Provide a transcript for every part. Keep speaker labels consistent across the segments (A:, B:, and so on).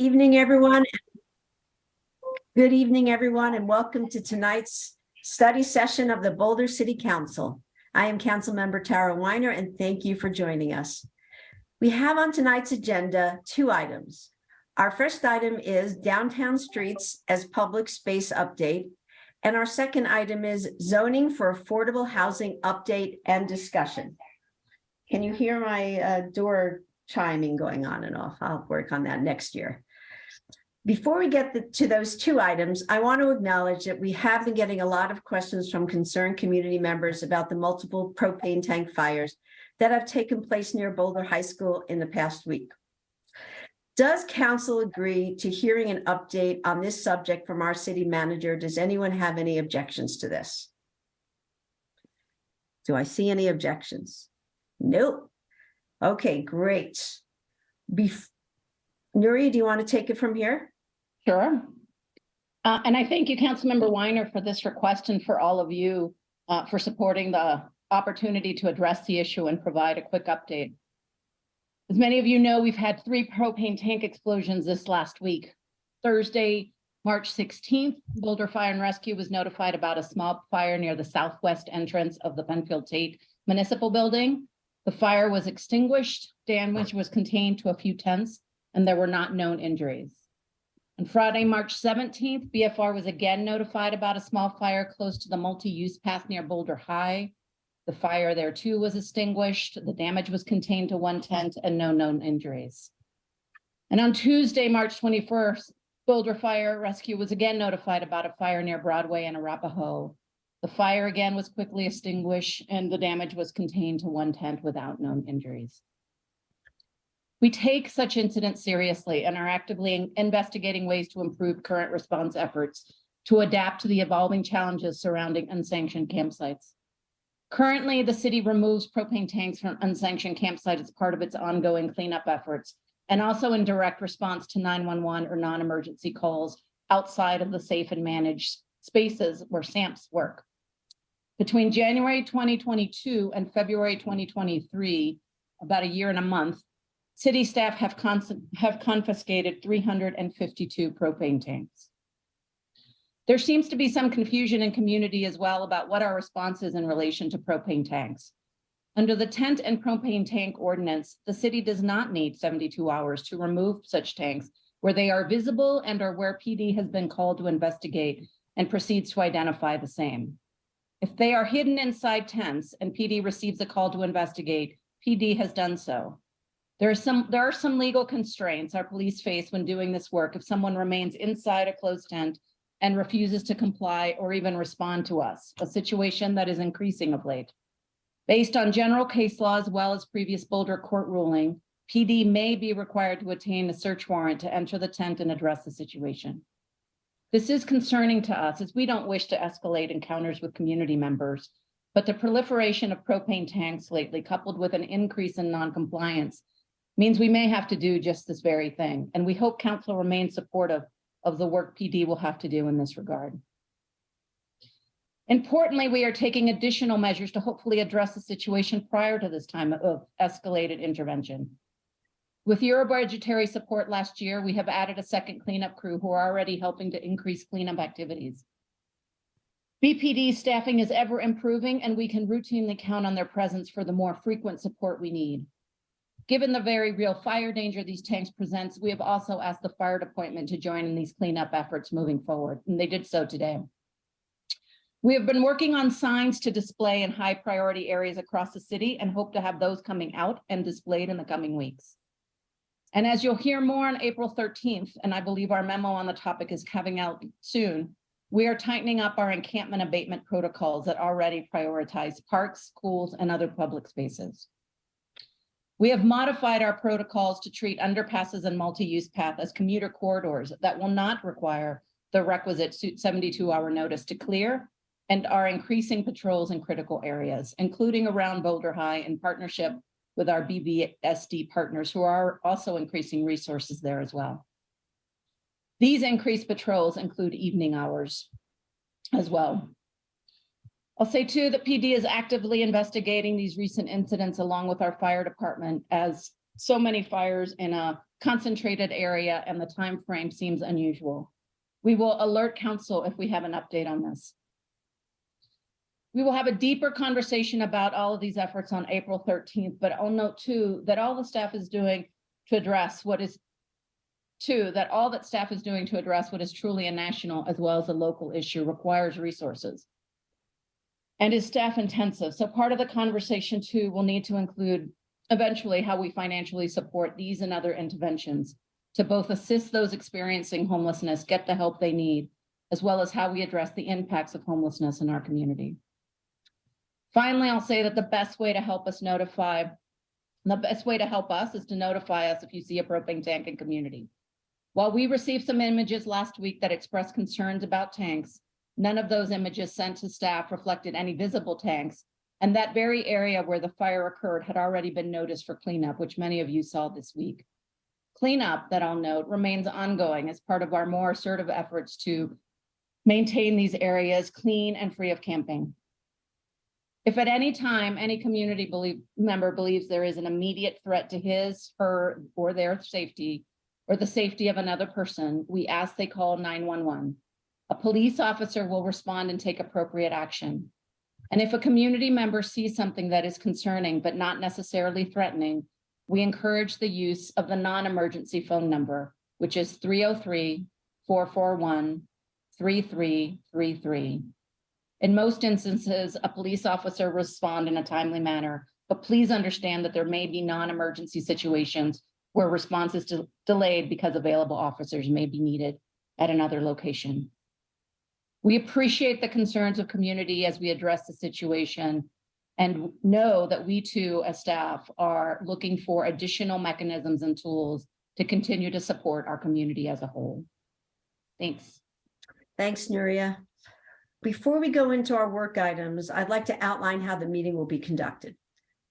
A: evening, everyone. Good evening, everyone, and welcome to tonight's study session of the Boulder City Council. I am Councilmember Tara Weiner, and thank you for joining us. We have on tonight's agenda 2 items. Our first item is downtown streets as public space update, and our second item is zoning for affordable housing update and discussion. Can you hear my door chiming going on and off? I'll work on that next year. Before we get to those 2 items, I want to acknowledge that we have been getting a lot of questions from concerned community members about the multiple propane tank fires that have taken place near Boulder High School in the past week. Does council agree to hearing an update on this subject from our city manager? Does anyone have any objections to this? Do I see any objections? Nope. Okay, great. Nuri, do you want to take it from here?
B: Sure. And I thank you, Councilmember Weiner, for this request and for all of you for supporting the opportunity to address the issue and provide a quick update. As many of you know, we've had 3 propane tank explosions this last week. Thursday, March 16th, Boulder Fire and Rescue was notified about a small fire near the southwest entrance of the Penfield Tate Municipal Building. The fire was extinguished, damage was contained to a few tents, and there were not known injuries. On Friday, March 17th, BFR was again notified about a small fire close to the multi-use path near Boulder High. The fire there too was extinguished. The damage was contained to 1 tent and no known injuries. And on Tuesday, March 21st, Boulder Fire Rescue was again notified about a fire near Broadway and Arapahoe. The fire again was quickly extinguished and the damage was contained to 1 tent without known injuries. We take such incidents seriously and are actively investigating ways to improve current response efforts to adapt to the evolving challenges surrounding unsanctioned campsites. Currently, the city removes propane tanks from unsanctioned campsites as part of its ongoing cleanup efforts and also in direct response to 911 or non-emergency calls outside of the safe and managed spaces where SAMPs work. Between January 2022 and February 2023, about a year and a month, city staff have confiscated 352 propane tanks. There seems to be some confusion in community as well about what our response is in relation to propane tanks. Under the tent and propane tank ordinance, the city does not need 72 hours to remove such tanks where they are visible and or where PD has been called to investigate and proceeds to identify the same. If they are hidden inside tents and PD receives a call to investigate, PD has done so. There are some legal constraints our police face when doing this work if someone remains inside a closed tent and refuses to comply or even respond to us, a situation that is increasing of late. Based on general case law as well as previous Boulder court ruling, PD may be required to obtain a search warrant to enter the tent and address the situation. This is concerning to us as we don't wish to escalate encounters with community members, but the proliferation of propane tanks lately, coupled with an increase in noncompliance, means we may have to do just this very thing. And we hope council remains supportive of the work PD will have to do in this regard. Importantly, we are taking additional measures to hopefully address the situation prior to this time of escalated intervention. With your budgetary support last year, we have added a second cleanup crew who are already helping to increase cleanup activities. BPD staffing is ever improving and we can routinely count on their presence for the more frequent support we need. Given the very real fire danger these tanks presents, we have also asked the fire department to join in these cleanup efforts moving forward, and they did so today. We have been working on signs to display in high priority areas across the city and hope to have those coming out and displayed in the coming weeks. And as you'll hear more on April 13th, and I believe our memo on the topic is coming out soon, we are tightening up our encampment abatement protocols that already prioritize parks, schools, and other public spaces. We have modified our protocols to treat underpasses and multi-use path as commuter corridors that will not require the requisite 72-hour notice to clear and are increasing patrols in critical areas, including around Boulder High in partnership with our BBSD partners who are also increasing resources there as well. These increased patrols include evening hours as well. I'll say too that PD is actively investigating these recent incidents along with our fire department, as so many fires in a concentrated area, and the time frame seems unusual. We will alert council if we have an update on this. We will have a deeper conversation about all of these efforts on April 13th, but I'll note too that all the staff is doing to address what is truly a national as well as a local issue requires resources and is staff intensive. So part of the conversation too will need to include eventually how we financially support these and other interventions to both assist those experiencing homelessness get the help they need, as well as how we address the impacts of homelessness in our community. Finally, I'll say that the best way to help us is to notify us if you see a propane tank in community. While we received some images last week that expressed concerns about tanks, none of those images sent to staff reflected any visible tanks, and that very area where the fire occurred had already been noticed for cleanup, which many of you saw this week. Cleanup, that I'll note, remains ongoing as part of our more assertive efforts to maintain these areas clean and free of camping. If at any time any community member believes there is an immediate threat to his, her, or their safety, or the safety of another person, we ask they call 911. A police officer will respond and take appropriate action. And if a community member sees something that is concerning but not necessarily threatening, we encourage the use of the non-emergency phone number, which is 303-441-3333. In most instances, a police officer will respond in a timely manner, but please understand that there may be non-emergency situations where response is delayed because available officers may be needed at another location. We appreciate the concerns of community as we address the situation and know that we too, as staff, are looking for additional mechanisms and tools to continue to support our community as a whole. Thanks.
A: Thanks, Nuria. Before we go into our work items, I'd like to outline how the meeting will be conducted.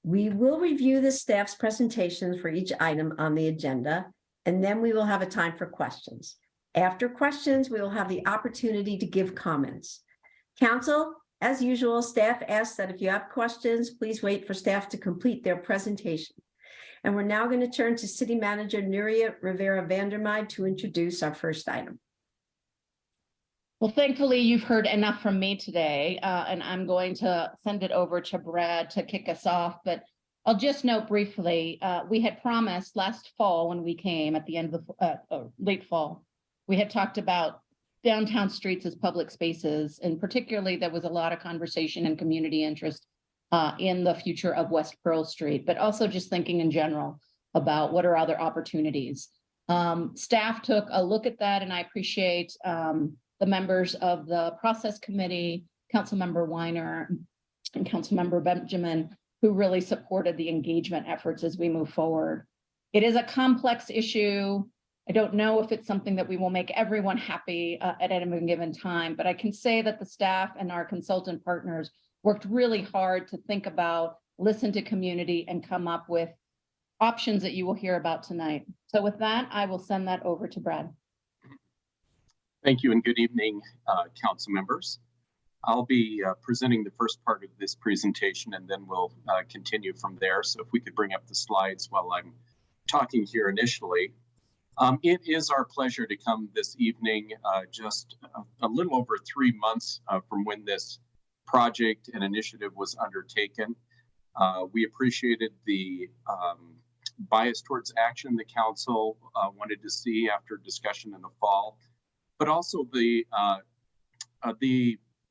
A: We will review the staff's presentations for each item on the agenda, and then we will have a time for questions. After questions, we will have the opportunity to give comments. Council, as usual, staff asks that if you have questions, please wait for staff to complete their presentation. And we're now going to turn to City Manager Nuria Rivera-Vandermeide to introduce our first item.
B: Well, thankfully, you've heard enough from me today, and I'm going to send it over to Brad to kick us off. But I'll just note briefly, we had promised last fall when we came at the end of the late fall, we had talked about downtown streets as public spaces, and particularly there was a lot of conversation and community interest in the future of West Pearl Street, but also just thinking in general about what are other opportunities. Staff took a look at that, and I appreciate the members of the process committee, Councilmember Weiner and Councilmember Benjamin, who really supported the engagement efforts as we move forward. It is a complex issue. I don't know if it's something that we will make everyone happy at any given time, but I can say that the staff and our consultant partners worked really hard to think about, listen to community, and come up with options that you will hear about tonight. So with that, I will send that over to Brad.
C: Thank you and good evening, council members. I'll be presenting the first part of this presentation, and then we'll continue from there. So if we could bring up the slides while I'm talking here initially. It is our pleasure to come this evening, just a little over 3 months from when this project and initiative was undertaken. We appreciated the bias towards action the council wanted to see after discussion in the fall, but also the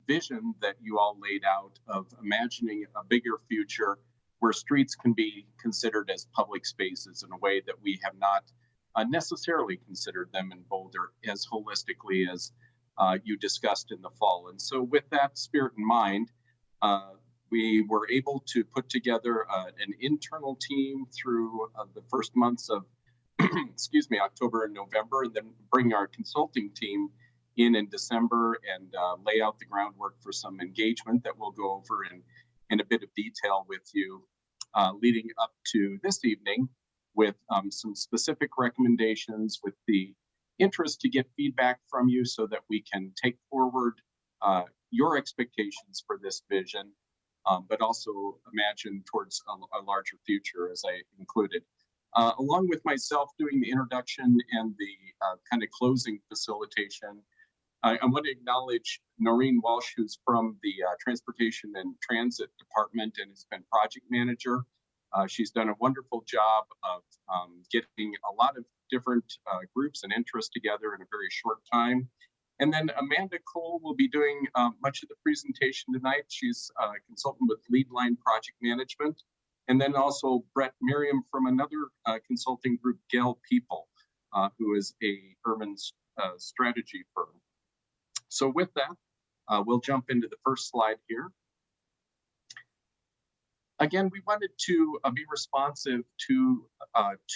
C: vision that you all laid out of imagining a bigger future where streets can be considered as public spaces in a way that we have not necessarily considered them in Boulder as holistically as you discussed in the fall. And so with that spirit in mind, we were able to put together an internal team through the first months of excuse me, October and November, and then bring our consulting team in December and lay out the groundwork for some engagement that we'll go over in a bit of detail with you leading up to this evening with some specific recommendations with the interest to get feedback from you so that we can take forward your expectations for this vision, but also imagine towards a larger future, as I included. along with myself doing the introduction and the kind of closing facilitation. I want to acknowledge Noreen Walsh, who's from the Transportation and Transit Department and has been project manager. She's done a wonderful job of getting a lot of different groups and interests together in a very short time. And then Amanda Cole will be doing much of the presentation tonight. She's a consultant with Lead Line Project Management. And then also Brett Merriam from another consulting group, Gale People, who is a urban strategy firm. So with that, we'll jump into the first slide here. Again, we wanted to be responsive to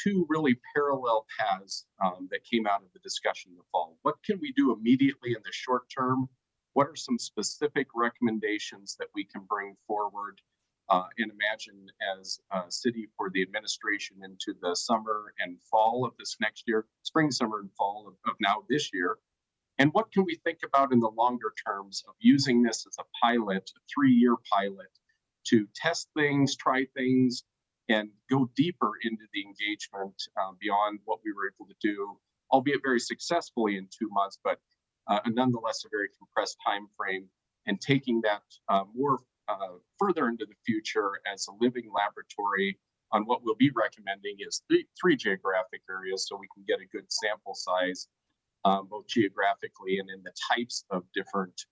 C: two really parallel paths that came out of the discussion in the fall. What can we do immediately in the short term? What are some specific recommendations that we can bring forward and imagine as a city for the administration into the summer and fall of this next year, spring, summer, and fall of now this year? And what can we think about in the longer terms of using this as a pilot, a 3-year pilot, to test things, try things, and go deeper into the engagement beyond what we were able to do, albeit very successfully in 2 months, but nonetheless a very compressed time frame, and taking that more further into the future as a living laboratory on what we'll be recommending is three geographic areas, so we can get a good sample size, both geographically and in the types of different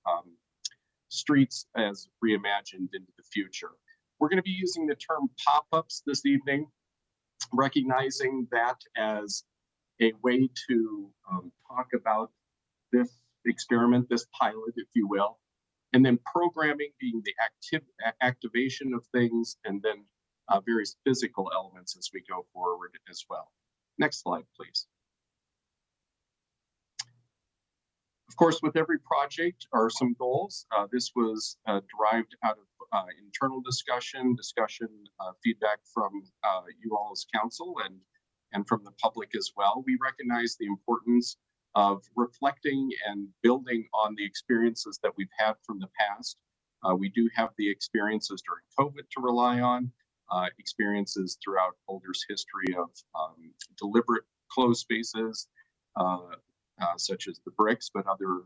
C: streets as reimagined into the future. We're going to be using the term pop-ups this evening, recognizing that as a way to talk about this experiment, this pilot, if you will, and then programming being the activation of things, and then various physical elements as we go forward as well. Next slide, please. Of course, with every project are some goals. This was derived out of internal discussion, feedback from you all as council and from the public as well. We recognize the importance of reflecting and building on the experiences that we've had from the past. We do have the experiences during COVID to rely on, experiences throughout Boulder's history of deliberate closed spaces, such as the bricks, but other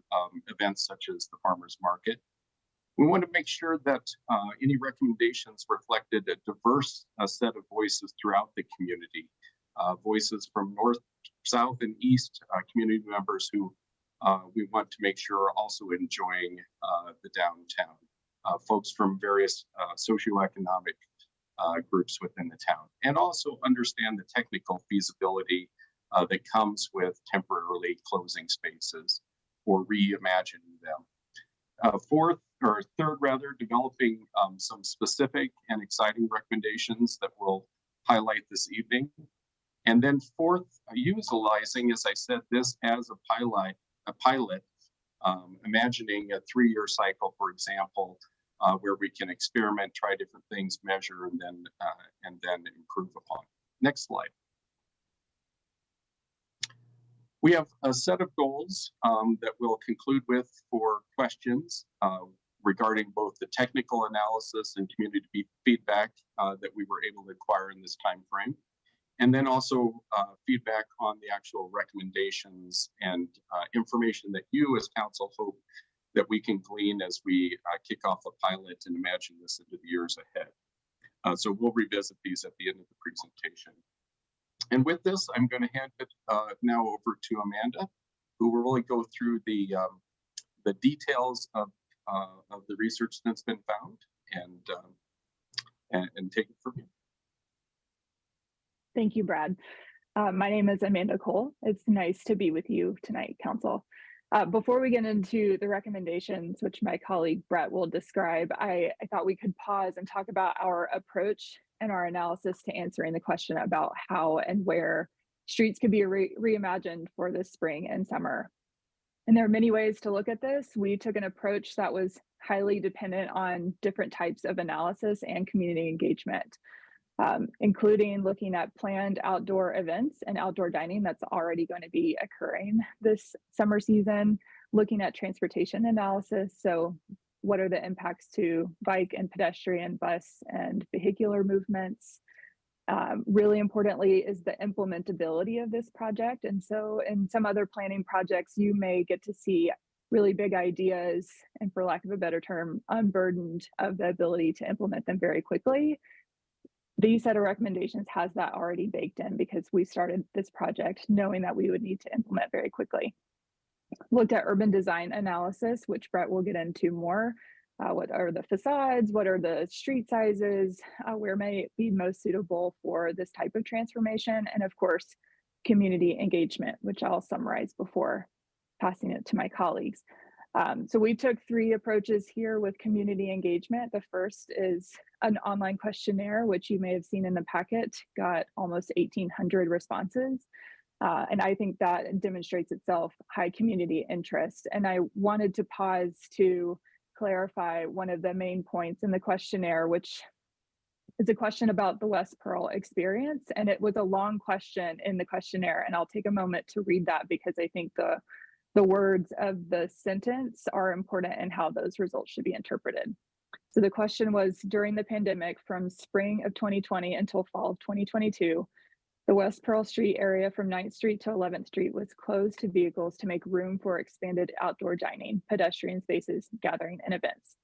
C: events such as the farmers market. We want to make sure that any recommendations reflected a diverse set of voices throughout the community, voices from north, south, and east community members who we want to make sure are also enjoying the downtown, folks from various socioeconomic groups within the town, and also understand the technical feasibility that comes with temporarily closing spaces or reimagining them. Third, developing some specific and exciting recommendations that we'll highlight this evening. And then fourth, utilizing, as I said, this as a pilot, imagining a 3-year cycle, for example, where we can experiment, try different things, measure, and then improve upon. Next slide. We have a set of goals that we'll conclude with for questions regarding both the technical analysis and community feedback that we were able to acquire in this time frame, and then also feedback on the actual recommendations and information that you as council hope that we can glean as we kick off a pilot and imagine this into the years ahead. So we'll revisit these at the end of the presentation. And with this, I'm going to hand it now over to Amanda, who will really go through the details of the research that's been found and take it from here.
D: Thank you, Brad. My name is Amanda Cole. It's nice to be with you tonight, Council. Before we get into the recommendations, which my colleague Brett will describe, I thought we could pause and talk about our approach and our analysis to answering the question about how and where streets could be reimagined for this spring and summer. And there are many ways to look at this. We took an approach that was highly dependent on different types of analysis and community engagement, including looking at planned outdoor events and outdoor dining that's already going to be occurring this summer season, looking at transportation analysis. So what are the impacts to bike and pedestrian, bus and vehicular movements? Really importantly is the implementability of this project. And so in some other planning projects, you may get to see really big ideas and, for lack of a better term, unburdened of the ability to implement them very quickly. These set of recommendations has that already baked in because we started this project knowing that we would need to implement very quickly. Looked at urban design analysis, which Brett will get into more. What are the facades? What are the street sizes? Where may it be most suitable for this type of transformation? And of course, community engagement, which I'll summarize before passing it to my colleagues. So we took 3 approaches here with community engagement. The first is an online questionnaire, which you may have seen in the packet, got almost 1,800 responses. And I think that demonstrates itself high community interest. And I wanted to pause to clarify one of the main points in the questionnaire, which is a question about the West Pearl experience. And it was a long question in the questionnaire. And I'll take a moment to read that because I think the words of the sentence are important in how those results should be interpreted. So the question was, during the pandemic from spring of 2020 until fall of 2022, the West Pearl Street area from 9th Street to 11th Street was closed to vehicles to make room for expanded outdoor dining, pedestrian spaces, gathering, and events.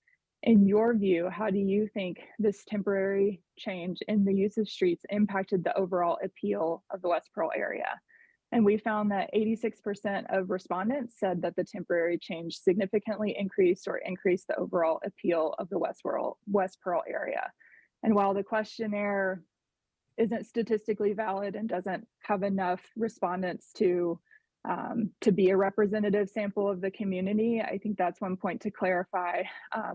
D: In your view, how do you think this temporary change in the use of streets impacted the overall appeal of the West Pearl area? And we found that 86% of respondents said that the temporary change significantly increased the overall appeal of the West Pearl area. And while the questionnaire isn't statistically valid and doesn't have enough respondents to be a representative sample of the community, I think that's one point to clarify.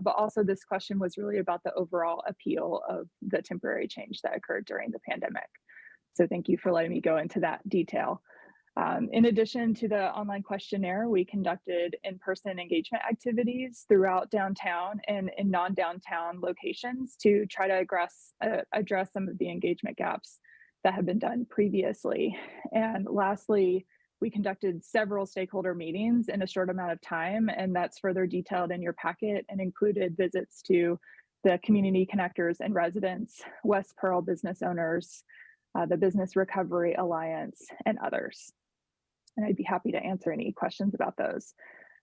D: But also this question was really about the overall appeal of the temporary change that occurred during the pandemic. So thank you for letting me go into that detail. In addition to the online questionnaire, we conducted in-person engagement activities throughout downtown and in non-downtown locations to try to address some of the engagement gaps that have been done previously. And lastly, we conducted several stakeholder meetings in a short amount of time, and that's further detailed in your packet and included visits to the community connectors and residents, West Pearl business owners, the Business Recovery Alliance, and others. And I'd be happy to answer any questions about those.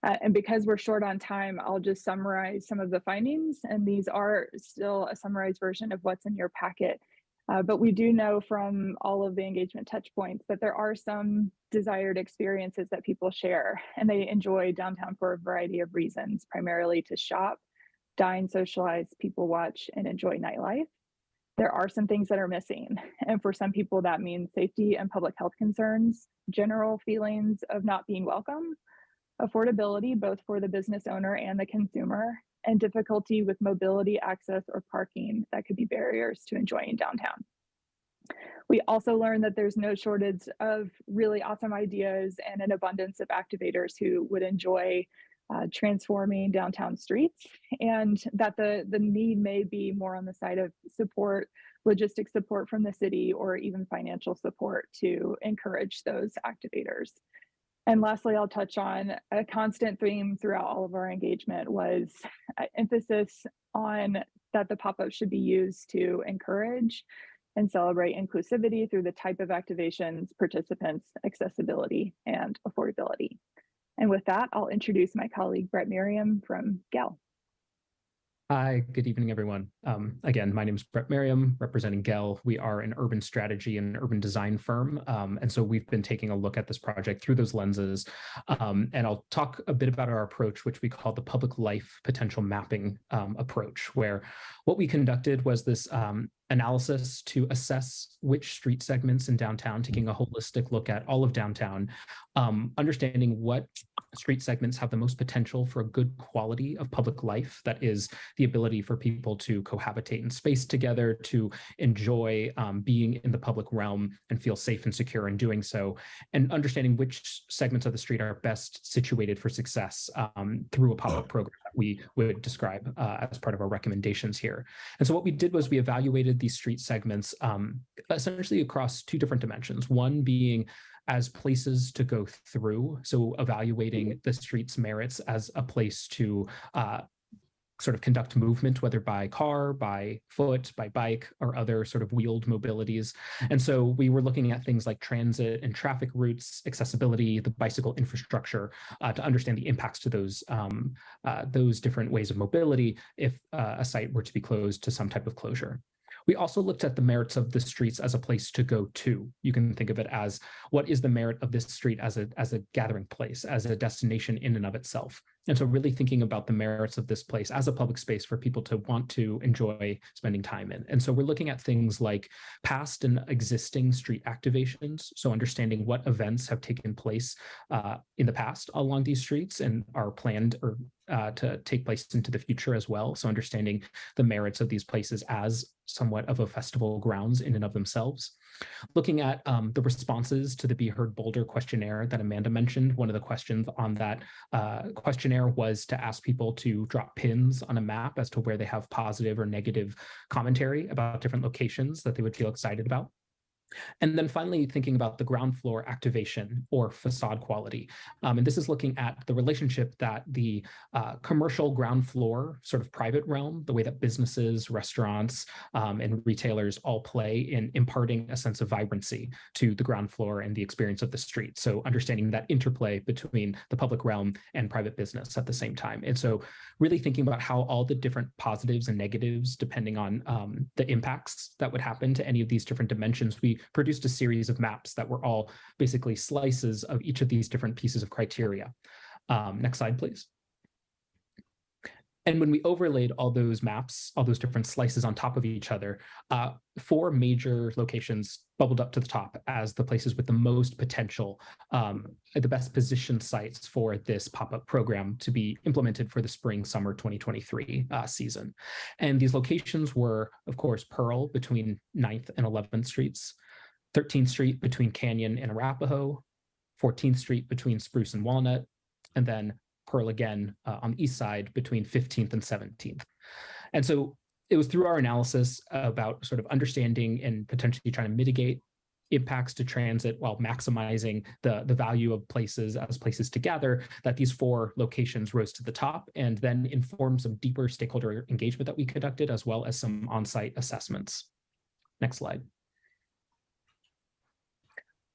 D: And because we're short on time, I'll just summarize some of the findings. And these are still a summarized version of what's in your packet. But we do know from all of the engagement touch points that there are some desired experiences that people share, and they enjoy downtown for a variety of reasons, primarily to shop, dine, socialize, people watch, and enjoy nightlife. There are some things that are missing. And for some people, that means safety and public health concerns, general feelings of not being welcome, affordability, both for the business owner and the consumer, and difficulty with mobility, access, or parking that could be barriers to enjoying downtown. We also learned that there's no shortage of really awesome ideas and an abundance of activators who would enjoy transforming downtown streets, and that the need may be more on the side of support, logistic support from the city, or even financial support to encourage those activators. And lastly, I'll touch on a constant theme throughout all of our engagement was emphasis on that the pop-up should be used to encourage and celebrate inclusivity through the type of activations, participants, accessibility, and affordability. And with that, I'll introduce my colleague, Brett Merriam from GEL.
E: Hi, good evening, everyone. Again, my name is Brett Merriam, representing GEL. We are an urban strategy and urban design firm. And so we've been taking a look at this project through those lenses. And I'll talk a bit about our approach, which we call the public life potential mapping approach, where what we conducted was this analysis to assess which street segments in downtown, taking a holistic look at all of downtown, understanding what street segments have the most potential for a good quality of public life. That is the ability for people to cohabitate in space together, to enjoy being in the public realm and feel safe and secure in doing so, and understanding which segments of the street are best situated for success through a pop-up program that we would describe as part of our recommendations here. And so what we did was we evaluated these street segments essentially across 2 different dimensions, one being as places to go through, so evaluating the street's merits as a place to sort of conduct movement, whether by car, by foot, by bike, or other sort of wheeled mobilities. And so we were looking at things like transit and traffic routes, accessibility, the bicycle infrastructure, to understand the impacts to those different ways of mobility if a site were to be closed to some type of closure. We also looked at the merits of the streets as a place to go to. You can think of it as, what is the merit of this street as a gathering place, as a destination in and of itself? And so really thinking about the merits of this place as a public space for people to want to enjoy spending time in. And so we're looking at things like past and existing street activations. So understanding what events have taken place in the past along these streets and are planned or to take place into the future as well. So understanding the merits of these places as somewhat of a festival grounds in and of themselves. Looking at the responses to the Be Heard Boulder questionnaire that Amanda mentioned. One of the questions on that questionnaire was to ask people to drop pins on a map as to where they have positive or negative commentary about different locations that they would feel excited about. And then finally, thinking about the ground floor activation or facade quality. And this is looking at the relationship that the commercial ground floor, sort of private realm, the way that businesses, restaurants, and retailers all play in imparting a sense of vibrancy to the ground floor and the experience of the street. So understanding that interplay between the public realm and private business at the same time. And so really thinking about how all the different positives and negatives, depending on the impacts that would happen to any of these different dimensions, we produced a series of maps that were all basically slices of each of these different pieces of criteria. Next slide, please. And when we overlaid all those maps, all those different slices on top of each other, 4 major locations bubbled up to the top as the places with the most potential, the best positioned sites for this pop-up program to be implemented for the spring-summer 2023 season. And these locations were, of course, Pearl between 9th and 11th Streets, 13th Street between Canyon and Arapahoe, 14th Street between Spruce and Walnut, and then Pearl again on the east side between 15th and 17th. And so it was through our analysis about sort of understanding and potentially trying to mitigate impacts to transit while maximizing the value of places as places to gather that these 4 locations rose to the top, and then informed some deeper stakeholder engagement that we conducted, as well as some on-site assessments. Next slide.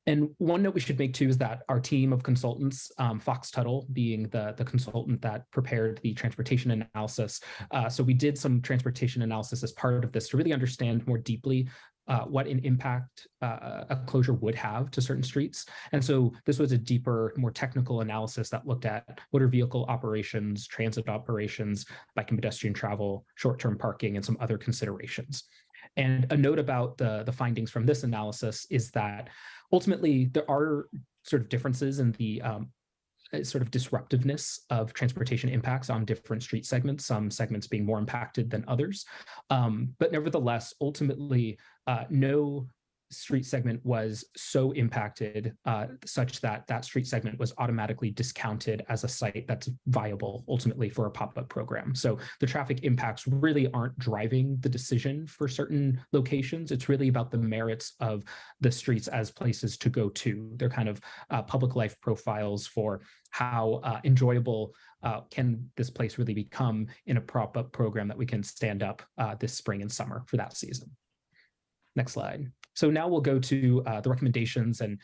E: And one note we should make too is that our team of consultants, Fox Tuttle being the consultant that prepared the transportation analysis. So we did some transportation analysis as part of this to really understand more deeply what an impact a closure would have to certain streets. And so this was a deeper, more technical analysis that looked at motor vehicle operations, transit operations, bike and pedestrian travel, short-term parking, and some other considerations. And a note about the findings from this analysis is that ultimately there are sort of differences in the sort of disruptiveness of transportation impacts on different street segments, some segments being more impacted than others. But nevertheless, ultimately, no street segment was so impacted such that that street segment was automatically discounted as a site that's viable ultimately for a pop-up program. So the traffic impacts really aren't driving the decision for certain locations. It's really about the merits of the streets as places to go to. They're kind of public life profiles for how enjoyable can this place really become in a pop-up program that we can stand up this spring and summer for that season. Next slide. So now we'll go to the recommendations, and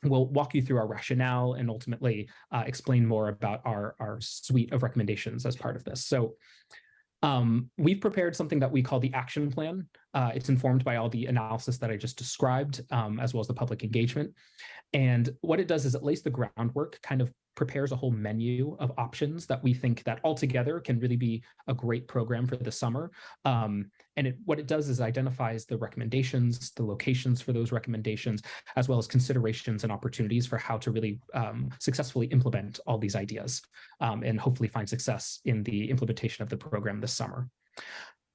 E: we'll walk you through our rationale and ultimately explain more about our suite of recommendations as part of this. So we've prepared something that we call the action plan. It's informed by all the analysis that I just described, as well as the public engagement. And what it does is it lays the groundwork, kind of prepares a whole menu of options that we think that altogether can really be a great program for the summer. And what it does is identifies the recommendations, the locations for those recommendations, as well as considerations and opportunities for how to really successfully implement all these ideas and hopefully find success in the implementation of the program this summer.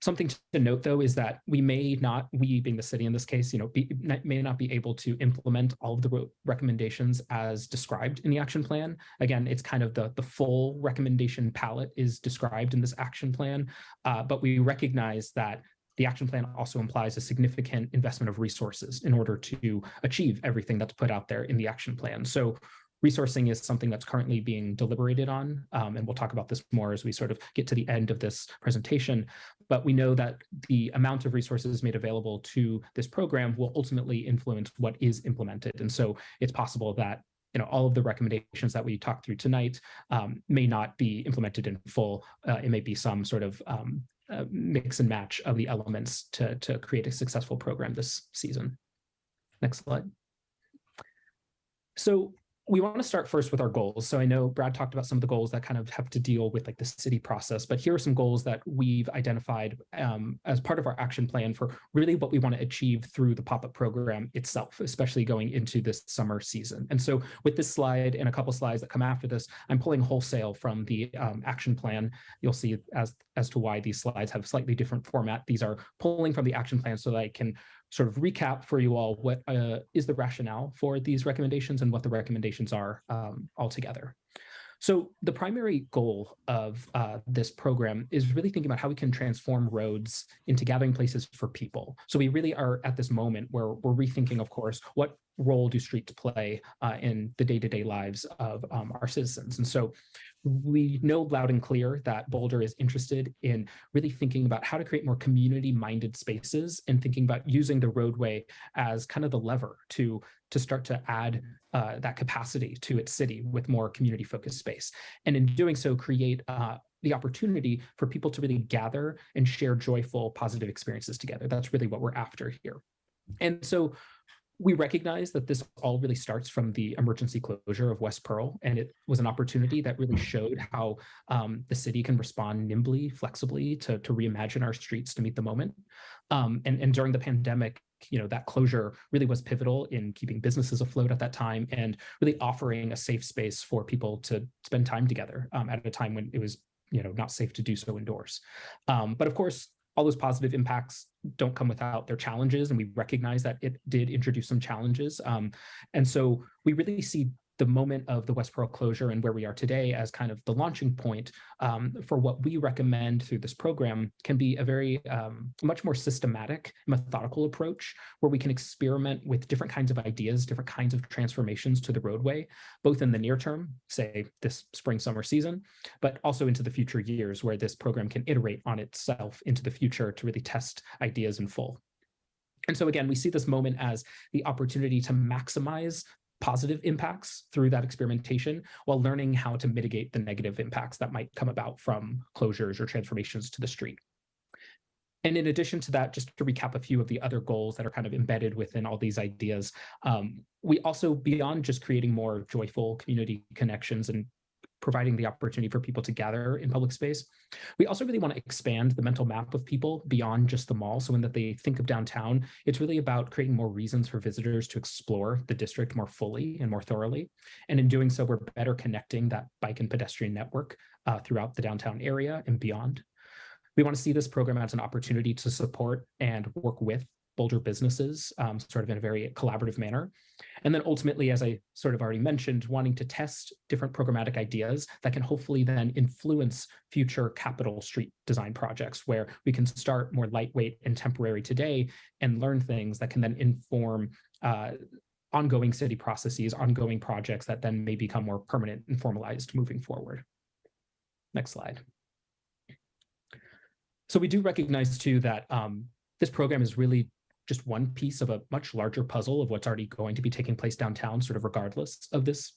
E: Something to note, though, is that we may not, we being the city in this case, may not be able to implement all of the recommendations as described in the action plan. Again, it's kind of the full recommendation palette is described in this action plan, but we recognize that the action plan also implies a significant investment of resources in order to achieve everything that's put out there in the action plan. So Resourcing is something that's currently being deliberated on, and we'll talk about this more as we sort of get to the end of this presentation. But we know that the amount of resources made available to this program will ultimately influence what is implemented. And so it's possible that all of the recommendations that we talked through tonight may not be implemented in full. It may be some sort of mix and match of the elements to create a successful program this season. Next slide. So we want to start first with our goals. So I know Brad talked about some of the goals that kind of have to deal with like the city process, but here are some goals that we've identified as part of our action plan for really what we want to achieve through the pop-up program itself, especially going into this summer season. And so with this slide and a couple slides that come after this, I'm pulling wholesale from the action plan. You'll see as to why these slides have slightly different format. These are pulling from the action plan so that I can sort of recap for you all what is the rationale for these recommendations and what the recommendations are altogether. So the primary goal of this program is really thinking about how we can transform roads into gathering places for people. So we really are at this moment where we're rethinking, of course, what role do streets play in the day-to-day lives of our citizens. And so we know loud and clear that Boulder is interested in really thinking about how to create more community-minded spaces and thinking about using the roadway as kind of the lever to start to add that capacity to its city with more community-focused space. And in doing so, create the opportunity for people to really gather and share joyful, positive experiences together. That's really what we're after here. And so we recognize that this all really starts from the emergency closure of West Pearl, and it was an opportunity that really showed how the city can respond nimbly, flexibly to reimagine our streets to meet the moment. And during the pandemic, that closure really was pivotal in keeping businesses afloat at that time and really offering a safe space for people to spend time together at a time when it was not safe to do so indoors. But of course, all those positive impacts don't come without their challenges, and we recognize that it did introduce some challenges. And so we really see the moment of the West Pearl closure and where we are today as kind of the launching point for what we recommend through this program can be a very much more systematic, methodical approach where we can experiment with different kinds of ideas, different kinds of transformations to the roadway, both in the near term, say this spring, summer season, but also into the future years where this program can iterate on itself into the future to really test ideas in full. And so again, we see this moment as the opportunity to maximize positive impacts through that experimentation while learning how to mitigate the negative impacts that might come about from closures or transformations to the street. And in addition to that, just to recap a few of the other goals that are kind of embedded within all these ideas, we also, beyond just creating more joyful community connections and providing the opportunity for people to gather in public space, we also really want to expand the mental map of people beyond just the mall. So when they think of downtown, it's really about creating more reasons for visitors to explore the district more fully and more thoroughly. And in doing so, we're better connecting that bike and pedestrian network throughout the downtown area and beyond. We want to see this program as an opportunity to support and work with Boulder businesses sort of in a very collaborative manner. And then ultimately, as I sort of already mentioned, wanting to test different programmatic ideas that can hopefully then influence future capital street design projects where we can start more lightweight and temporary today and learn things that can then inform ongoing city processes, ongoing projects that then may become more permanent and formalized moving forward. Next slide. So we do recognize too that this program is really just one piece of a much larger puzzle of what's already going to be taking place downtown, sort of regardless of this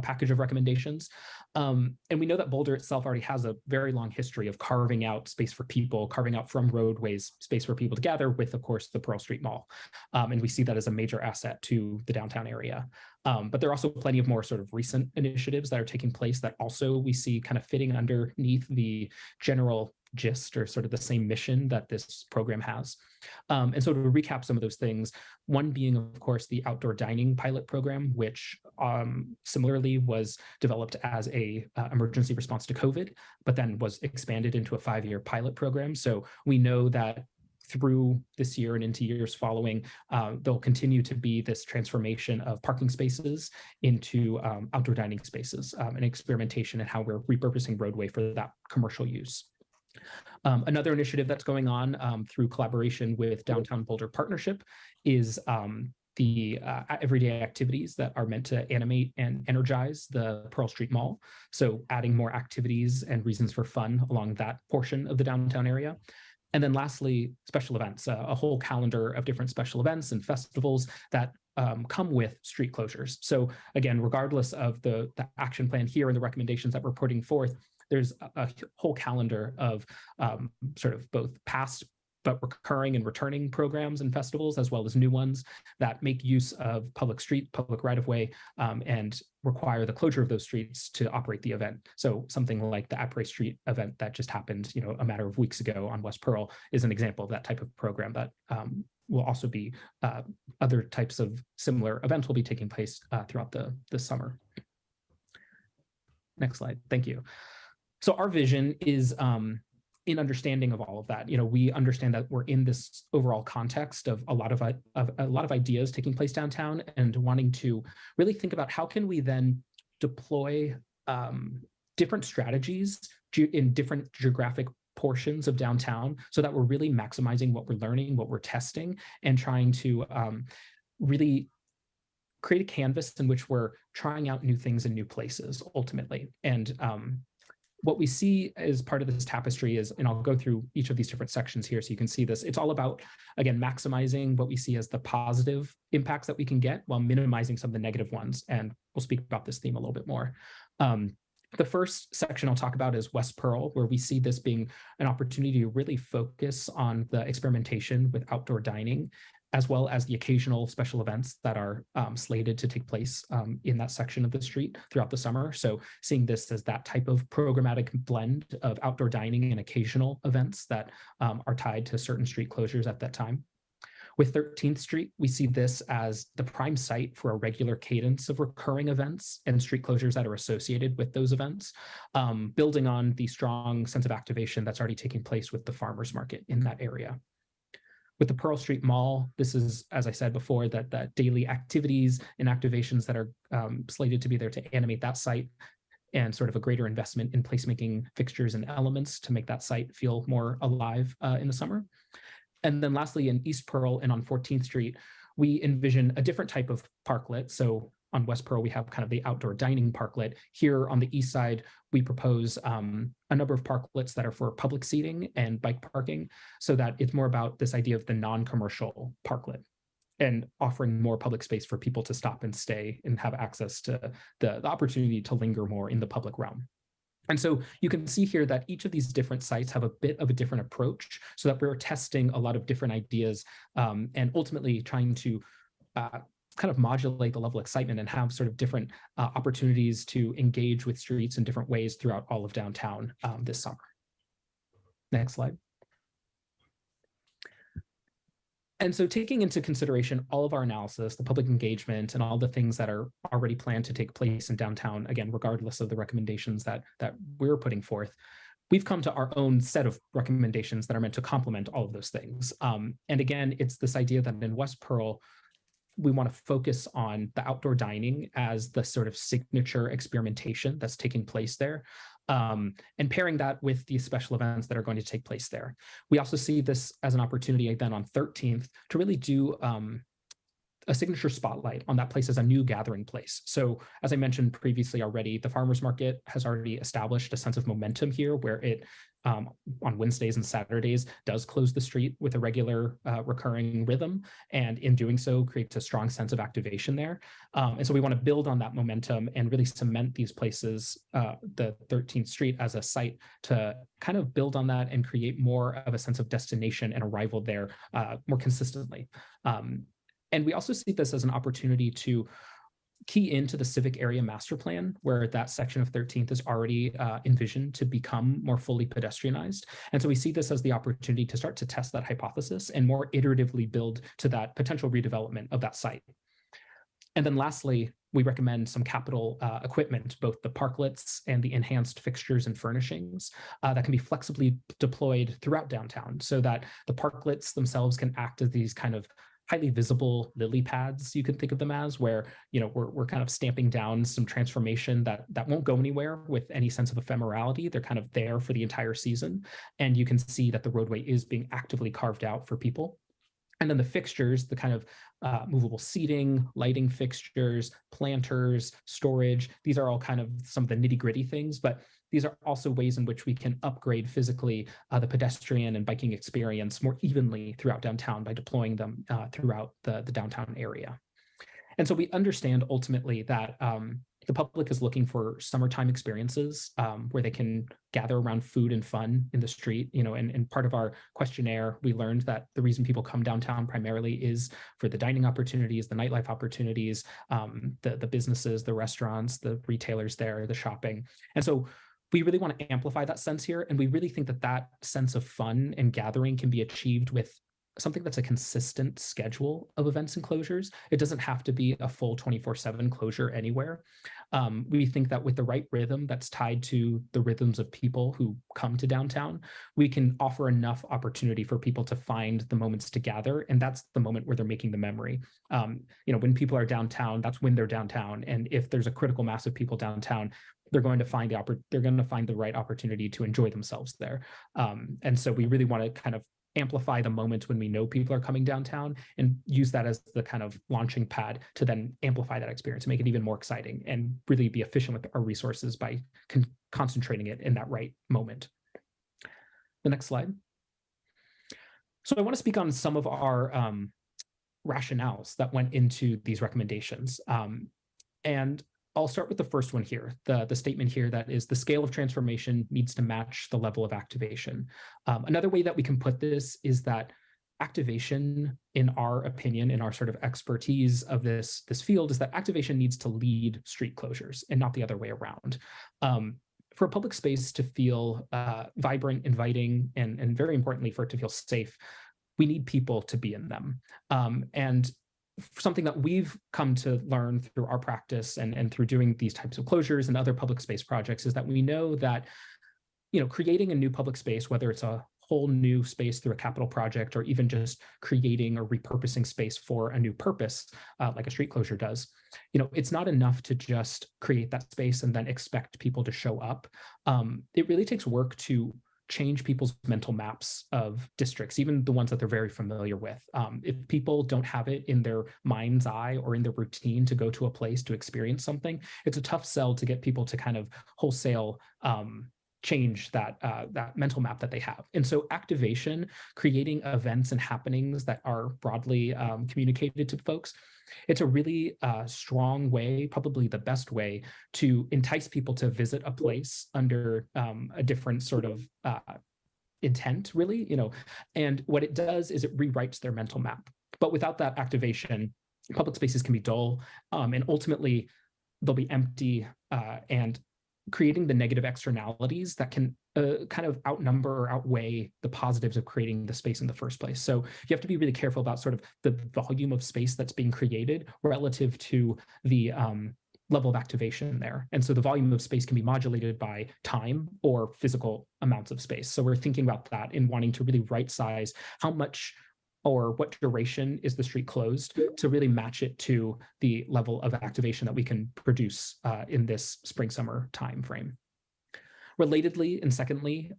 E: package of recommendations. And we know that Boulder itself already has a very long history of carving out space for people, carving out from roadways space for people to gather with, of course, the Pearl Street Mall. And we see that as a major asset to the downtown area. But there are also plenty of more sort of recent initiatives that are taking place that also we see kind of fitting underneath the general gist or sort of the same mission that this program has. And so to recap some of those things, one being, of course, the outdoor dining pilot program, which similarly was developed as a emergency response to COVID, but then was expanded into a 5-year pilot program. So we know that through this year and into years following, there'll continue to be this transformation of parking spaces into outdoor dining spaces and experimentation in how we're repurposing roadway for that commercial use. Another initiative that's going on through collaboration with Downtown Boulder Partnership is the everyday activities that are meant to animate and energize the Pearl Street Mall. So adding more activities and reasons for fun along that portion of the downtown area. And then lastly, special events, a whole calendar of different special events and festivals that come with street closures. So again, regardless of the action plan here and the recommendations that we're putting forth, there's a whole calendar of sort of both past but recurring and returning programs and festivals, as well as new ones that make use of public street, public right-of-way, and require the closure of those streets to operate the event. So something like the Après Street event that just happened, a matter of weeks ago on West Pearl is an example of that type of program that will also be other types of similar events will be taking place throughout the summer. Next slide. Thank you. So our vision is in understanding of all of that. We understand that we're in this overall context of a lot of ideas taking place downtown, and wanting to really think about how can we then deploy different strategies in different geographic portions of downtown, so that we're really maximizing what we're learning, what we're testing, and trying to really create a canvas in which we're trying out new things in new places ultimately. And what we see as part of this tapestry is, and I'll go through each of these different sections here so you can see this, it's all about, again, maximizing what we see as the positive impacts that we can get while minimizing some of the negative ones. And we'll speak about this theme a little bit more. The first section I'll talk about is West Pearl, where we see this being an opportunity to really focus on the experimentation with outdoor dining, as well as the occasional special events that are slated to take place in that section of the street throughout the summer. So seeing this as that type of programmatic blend of outdoor dining and occasional events that are tied to certain street closures at that time. With 13th Street, we see this as the prime site for a regular cadence of recurring events and street closures that are associated with those events, building on the strong sense of activation that's already taking place with the farmers market in that area. With the Pearl Street Mall, this is, as I said before, that daily activities and activations that are slated to be there to animate that site, and sort of a greater investment in placemaking fixtures and elements to make that site feel more alive in the summer. And then lastly, in East Pearl and on 14th Street, we envision a different type of parklet. So on West Pearl, we have kind of the outdoor dining parklet. Here on the east side, we propose a number of parklets that are for public seating and bike parking, so that it's more about this idea of the non-commercial parklet and offering more public space for people to stop and stay and have access to the opportunity to linger more in the public realm. And so you can see here that each of these different sites have a bit of a different approach, so that we're testing a lot of different ideas and ultimately trying to kind of modulate the level of excitement and have sort of different opportunities to engage with streets in different ways throughout all of downtown this summer. Next slide. And so taking into consideration all of our analysis, the public engagement, and all the things that are already planned to take place in downtown, again, regardless of the recommendations that we're putting forth, we've come to our own set of recommendations that are meant to complement all of those things. And again, it's this idea that in West Pearl, we want to focus on the outdoor dining as the sort of signature experimentation that's taking place there, and pairing that with these special events that are going to take place there. We also see this as an opportunity then on 13th to really do a signature spotlight on that place as a new gathering place. So as I mentioned previously already, the farmers market has already established a sense of momentum here, where it on Wednesdays and Saturdays does close the street with a regular recurring rhythm, and in doing so creates a strong sense of activation there. And so we want to build on that momentum and really cement these places, the 13th Street, as a site to kind of build on that and create more of a sense of destination and arrival there more consistently. And we also see this as an opportunity to key into the civic area master plan, where that section of 13th is already envisioned to become more fully pedestrianized. And so we see this as the opportunity to start to test that hypothesis and more iteratively build to that potential redevelopment of that site. And then lastly, we recommend some capital equipment, both the parklets and the enhanced fixtures and furnishings that can be flexibly deployed throughout downtown, so that the parklets themselves can act as these kind of highly visible lily pads, you can think of them as, where we're kind of stamping down some transformation that won't go anywhere with any sense of ephemerality. They're kind of there for the entire season, and you can see that the roadway is being actively carved out for people. And then the fixtures, the kind of movable seating, lighting fixtures, planters, storage, these are all kind of some of the nitty-gritty things, but these are also ways in which we can upgrade physically the pedestrian and biking experience more evenly throughout downtown by deploying them throughout the downtown area. And so we understand ultimately that the public is looking for summertime experiences where they can gather around food and fun in the street. And part of our questionnaire, we learned that the reason people come downtown primarily is for the dining opportunities, the nightlife opportunities, the businesses, the restaurants, the retailers there, the shopping. And so we really want to amplify that sense here. And we really think that that sense of fun and gathering can be achieved with something that's a consistent schedule of events and closures. It doesn't have to be a full 24/7 closure anywhere. We think that with the right rhythm that's tied to the rhythms of people who come to downtown, we can offer enough opportunity for people to find the moments to gather. And that's the moment where they're making the memory. When people are downtown, that's when they're downtown. And if there's a critical mass of people downtown, they're going to find the right opportunity to enjoy themselves there. And so we really want to kind of amplify the moments when we know people are coming downtown and use that as the kind of launching pad to then amplify that experience, make it even more exciting, and really be efficient with our resources by concentrating it in that right moment. The next slide. So I want to speak on some of our rationales that went into these recommendations. And I'll start with the first one here, the statement here that is the scale of transformation needs to match the level of activation. Another way that we can put this is that activation, in our opinion, in our sort of expertise of this field, is that activation needs to lead street closures and not the other way around. For a public space to feel vibrant, inviting, and very importantly, for it to feel safe, we need people to be in them. And something that we've come to learn through our practice and through doing these types of closures and other public space projects is that we know that, creating a new public space, whether it's a whole new space through a capital project or even just creating or repurposing space for a new purpose, like a street closure does, it's not enough to just create that space and then expect people to show up. It really takes work to change people's mental maps of districts, even the ones that they're very familiar with. If people don't have it in their mind's eye or in their routine to go to a place to experience something, it's a tough sell to get people to kind of wholesale change that mental map that they have. And so activation, creating events and happenings that are broadly communicated to folks, it's a really strong way, probably the best way, to entice people to visit a place under a different sort of intent, really, and what it does is it rewrites their mental map. But without that activation, public spaces can be dull, and ultimately they'll be empty, and creating the negative externalities that can kind of outnumber or outweigh the positives of creating the space in the first place. So you have to be really careful about sort of the volume of space that's being created relative to the level of activation there. And so the volume of space can be modulated by time or physical amounts of space. So we're thinking about that in wanting to really right size how much or what duration is the street closed to really match it to the level of activation that we can produce in this spring-summer timeframe. Relatedly, and secondly,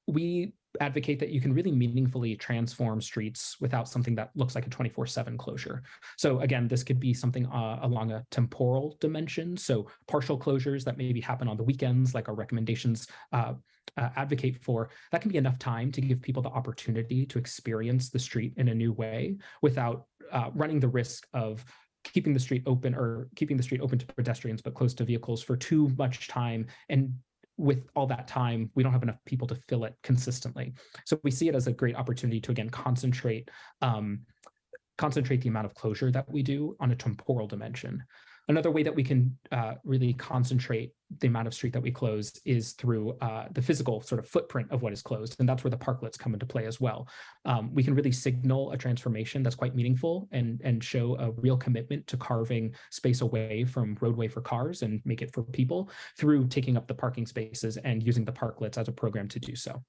E: we advocate that you can really meaningfully transform streets without something that looks like a 24/7 closure. So again, this could be something along a temporal dimension. So partial closures that maybe happen on the weekends, like our recommendations advocate for, that can be enough time to give people the opportunity to experience the street in a new way without running the risk of keeping the street open to pedestrians but closed to vehicles for too much time. And with all that time, we don't have enough people to fill it consistently. So we see it as a great opportunity to, again, concentrate the amount of closure that we do on a temporal dimension. Another way that we can really concentrate the amount of street that we close is through the physical sort of footprint of what is closed. And that's where the parklets come into play as well. We can really signal a transformation that's quite meaningful and show a real commitment to carving space away from roadway for cars and make it for people through taking up the parking spaces and using the parklets as a program to do so.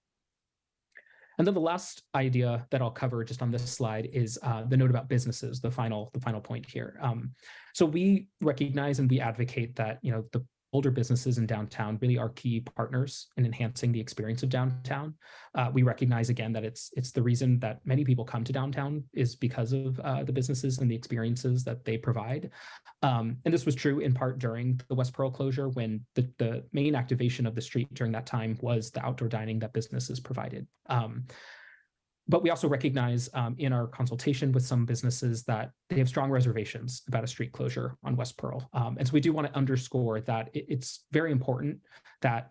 E: And then the last idea that I'll cover just on this slide is the note about businesses, the final point here. So we recognize and we advocate that the Boulder businesses in downtown really are key partners in enhancing the experience of downtown. We recognize again that it's the reason that many people come to downtown is because of the businesses and the experiences that they provide. And this was true in part during the West Pearl closure, when the main activation of the street during that time was the outdoor dining that businesses provided. But we also recognize in our consultation with some businesses that they have strong reservations about a street closure on West Pearl. And so we do want to underscore that it's very important that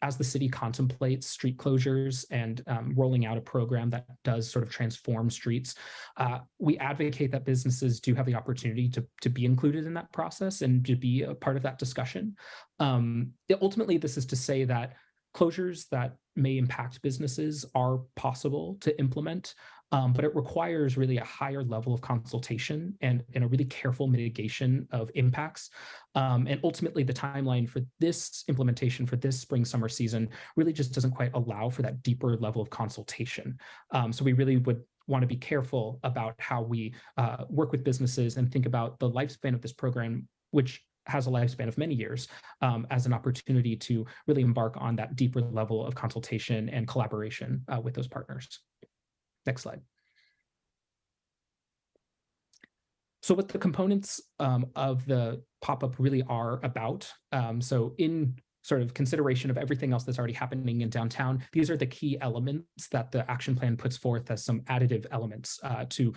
E: as the city contemplates street closures and rolling out a program that does sort of transform streets, we advocate that businesses do have the opportunity to be included in that process and to be a part of that discussion. Ultimately, this is to say that closures that may impact businesses are possible to implement, but it requires really a higher level of consultation and a really careful mitigation of impacts. And ultimately, the timeline for this implementation for this spring summer season really just doesn't quite allow for that deeper level of consultation. So we really would want to be careful about how we work with businesses and think about the lifespan of this program, which has a lifespan of many years, as an opportunity to really embark on that deeper level of consultation and collaboration with those partners. Next slide. So what the components of the pop-up really are about. So in sort of consideration of everything else that's already happening in downtown, these are the key elements that the action plan puts forth as some additive elements to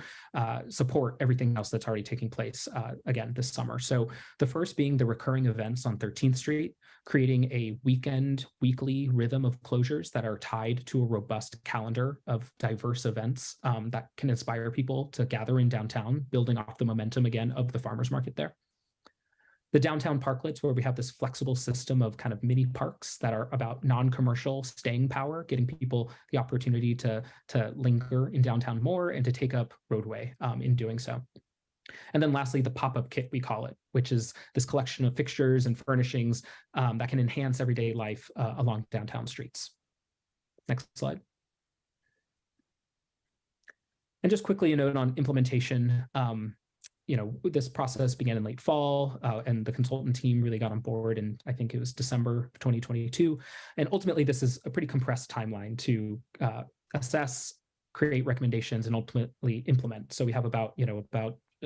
E: support everything else that's already taking place again this summer. So the first being the recurring events on 13th Street, creating a weekly rhythm of closures that are tied to a robust calendar of diverse events that can inspire people to gather in downtown, building off the momentum again of the farmers market there. The downtown parklets, where we have this flexible system of kind of mini parks that are about non-commercial staying power, getting people the opportunity to linger in downtown more and to take up roadway in doing so. And then lastly, the pop-up kit, we call it, which is this collection of fixtures and furnishings that can enhance everyday life along downtown streets. Next slide. And just quickly a note on implementation. This process began in late fall, and the consultant team really got on board in, I think it was December of 2022. And ultimately, this is a pretty compressed timeline to assess, create recommendations, and ultimately implement. So we have about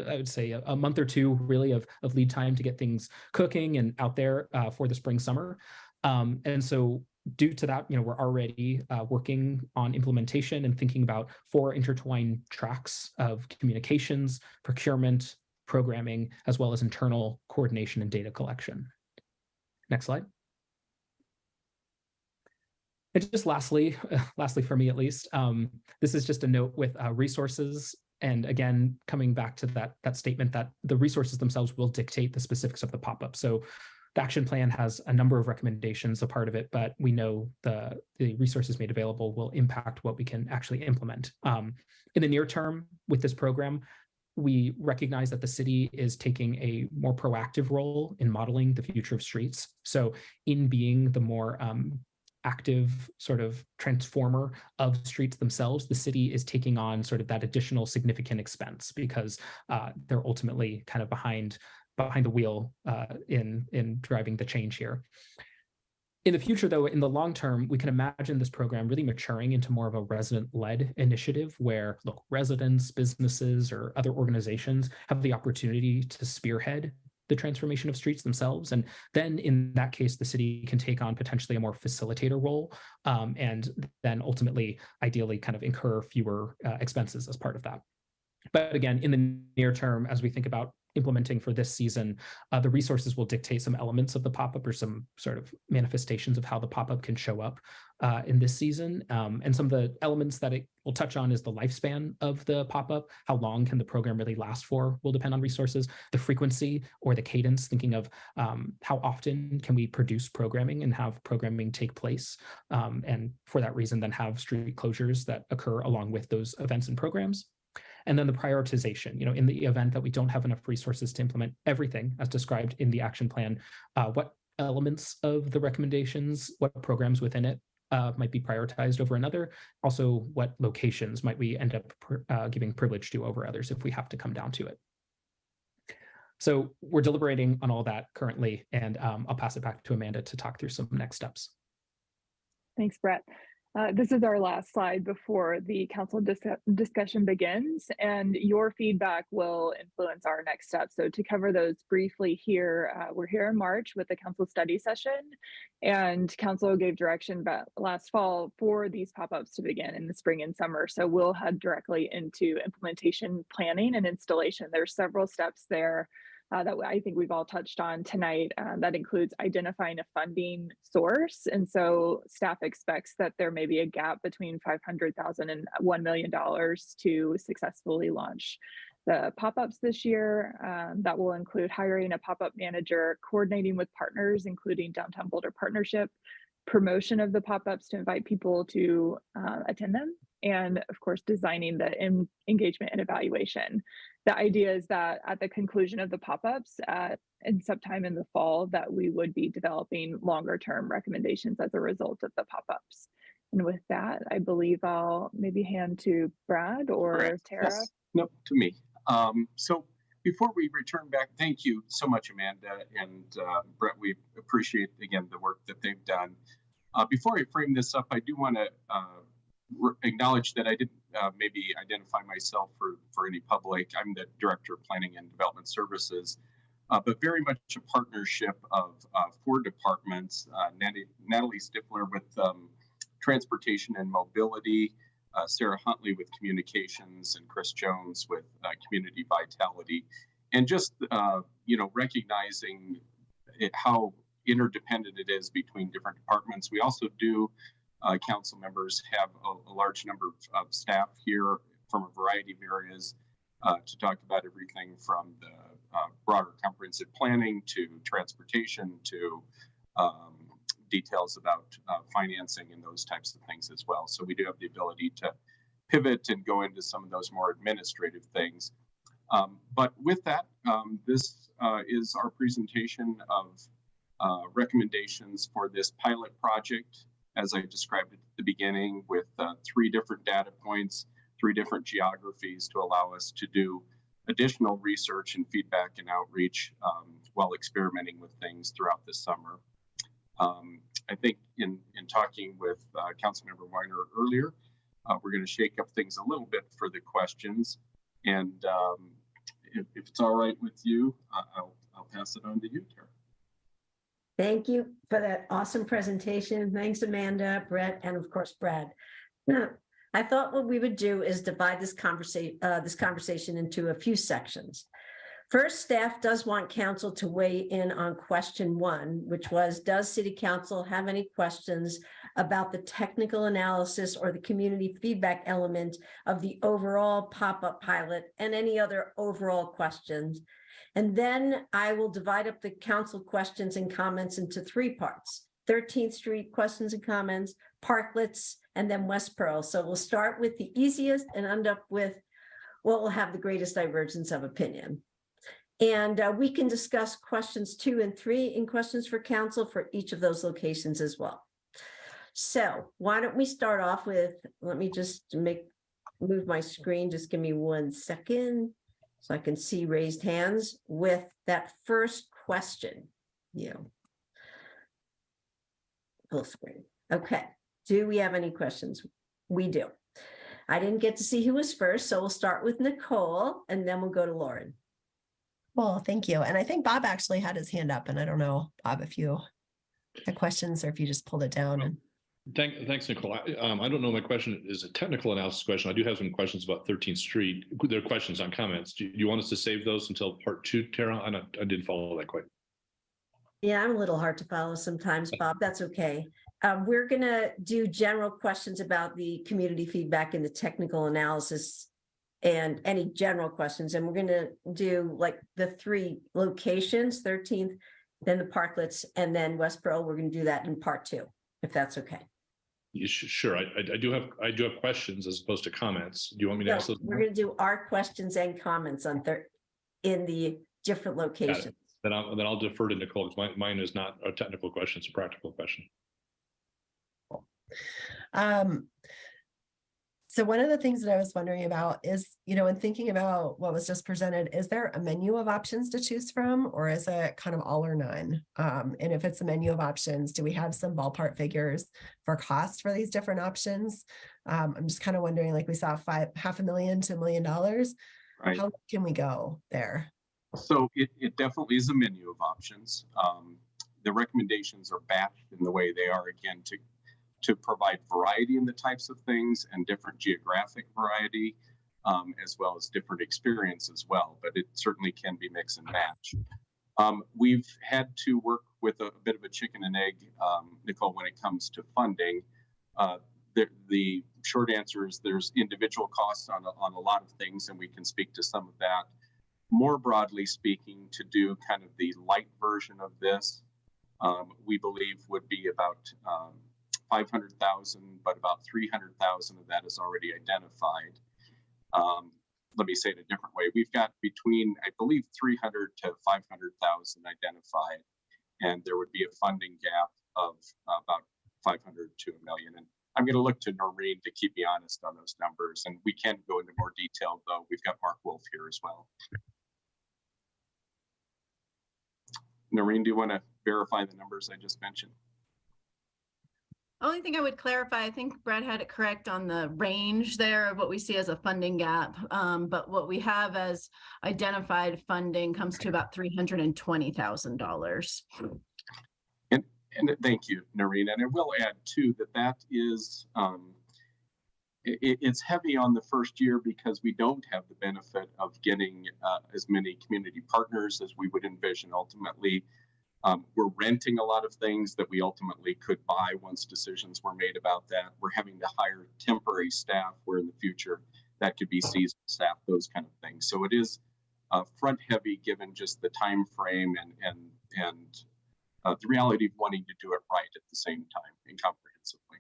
E: I would say a month or two really of lead time to get things cooking and out there for the spring summer. And so due to that, we're already working on implementation and thinking about 4 intertwined tracks of communications, procurement, programming, as well as internal coordination and data collection. Next slide. And just lastly for me at least, this is just a note with resources. And again, coming back to that statement that the resources themselves will dictate the specifics of the pop-up. So the action plan has a number of recommendations a part of it, but we know the resources made available will impact what we can actually implement. In the near term with this program, we recognize that the city is taking a more proactive role in modeling the future of streets. So in being the more active sort of transformer of streets themselves, the city is taking on sort of that additional significant expense because they're ultimately kind of behind the wheel in driving the change here. In the future, though, in the long term, we can imagine this program really maturing into more of a resident-led initiative where, look, residents, businesses, or other organizations have the opportunity to spearhead the transformation of streets themselves. And then in that case, the city can take on potentially a more facilitator role and then ultimately, ideally, kind of incur fewer expenses as part of that. But again, in the near term, as we think about implementing for this season, the resources will dictate some elements of the pop-up or some sort of manifestations of how the pop-up can show up in this season. And some of the elements that it will touch on is the lifespan of the pop-up. How long can the program really last for will depend on resources. The frequency or the cadence, thinking of how often can we produce programming and have programming take place. And for that reason, then have street closures that occur along with those events and programs. And then the prioritization, in the event that we don't have enough resources to implement everything as described in the action plan, what elements of the recommendations, what programs within it might be prioritized over another? Also, what locations might we end up giving privilege to over others if we have to come down to it? So we're deliberating on all that currently, and I'll pass it back to Amanda to talk through some next steps.
D: Thanks, Brett. This is our last slide before the council discussion begins, and your feedback will influence our next steps. So to cover those briefly here, we're here in March with the council study session, and council gave direction last fall for these pop-ups to begin in the spring and summer. So we'll head directly into implementation planning and installation. There's several steps there that I think we've all touched on tonight. That includes identifying a funding source. And so staff expects that there may be a gap between $500,000 and $1 million to successfully launch the pop-ups this year. That will include hiring a pop-up manager, coordinating with partners, including Downtown Boulder Partnership, promotion of the pop-ups to invite people to attend them, and of course, designing the engagement and evaluation. The idea is that at the conclusion of the pop-ups in sometime in the fall, that we would be developing longer term recommendations as a result of the pop-ups. And with that, I believe I'll maybe hand to Brad or
C: Correct.
D: Tara.
C: Yes. No, to me. So before we return back, thank you so much, Amanda and Brett. We appreciate, again, the work that they've done. Before I frame this up, I do want to acknowledge that I didn't maybe identify myself for any public. I'm the Director of Planning and Development Services, but very much a partnership of 4 departments. Natalie Stifler with Transportation and Mobility, Sarah Huntley with Communications, and Chris Jones with Community Vitality. And just, recognizing how interdependent it is between different departments. We also do, council members, have a large number of staff here from a variety of areas to talk about everything from the broader comprehensive planning to transportation to details about financing and those types of things as well. So we do have the ability to pivot and go into some of those more administrative things. But with that, this is our presentation of recommendations for this pilot project, as I described at the beginning, with 3 different data points, 3 different geographies to allow us to do additional research and feedback and outreach while experimenting with things throughout the summer. I think in talking with Councilmember Weiner earlier, we're going to shake up things a little bit for the questions. And if it's all right with you, I'll pass it on to you, Tara.
A: Thank you for that awesome presentation. Thanks, Amanda, Brett, and of course, Brad. I thought what we would do is divide this conversation into a few sections. First, staff does want council to weigh in on question 1, which was, does City Council have any questions about the technical analysis or the community feedback element of the overall pop-up pilot, and any other overall questions? And then I will divide up the council questions and comments into 3 parts: 13th Street questions and comments, parklets, and then West Pearl. So we'll start with the easiest and end up with what will have the greatest divergence of opinion. And we can discuss questions 2 and 3 in questions for council for each of those locations as well. So why don't we start off with, let me just move my screen. Just give me 1 second so I can see raised hands with that first question. Full screen. Okay. Do we have any questions? We do. I didn't get to see who was first, so we'll start with Nicole and then we'll go to Lauren.
F: Well, thank you. And I think Bob actually had his hand up, and I don't know, Bob, if you had questions or if you just pulled it down. And
G: Thanks, Nicole. I don't know. My question is a technical analysis question. I do have some questions about 13th Street. There are questions on comments. Do you want us to save those until part 2, Tara? I didn't follow that quite.
A: Yeah, I'm a little hard to follow sometimes, Bob. That's okay. We're going to do general questions about the community feedback and the technical analysis and any general questions. And we're going to do like the 3 locations, 13th, then the parklets, and then West Pearl. We're going to do that in part 2, if that's okay.
G: Sure. I do have questions as opposed to comments. Do you want me to ask those?
A: We're going to do our questions and comments on in the different locations.
G: Then I'll defer to Nicole, because mine is not a technical question, it's a practical question.
F: So one of the things that I was wondering about is, in thinking about what was just presented, is there a menu of options to choose from, or is it kind of all or none? And if it's a menu of options, do we have some ballpark figures for cost for these different options? I'm just kind of wondering, like we saw $500,000 to $1 million.
C: Right.
F: How can we go there?
C: So it definitely is a menu of options. The recommendations are batched in the way they are, again, to provide variety in the types of things and different geographic variety, as well as different experience as well, but it certainly can be mix and match. We've had to work with a bit of a chicken and egg, Nicole, when it comes to funding. The short answer is there's individual costs on a lot of things, and we can speak to some of that. More broadly speaking, to do kind of the light version of this, we believe would be about 500,000, but about 300,000 of that is already identified. Let me say it a different way. We've got between, I believe, 300 to 500,000 identified, and there would be a funding gap of about 500 to $1 million. And I'm going to look to Noreen to keep me honest on those numbers, and we can go into more detail, though. We've got Mark Wolf here as well. Noreen, do you want to verify the numbers I just mentioned?
H: Only thing I would clarify, I think Brett had it correct on the range there of what we see as a funding gap. But what we have as identified funding comes to about $320,000.
C: And thank you, Noreen. And I will add too that is it's heavy on the first year because we don't have the benefit of getting as many community partners as we would envision ultimately. We're renting a lot of things that we ultimately could buy once decisions were made about that. We're having to hire temporary staff where in the future that could be seasonal staff, those kind of things. So it is front heavy given just the time frame and the reality of wanting to do it right at the same time and comprehensively.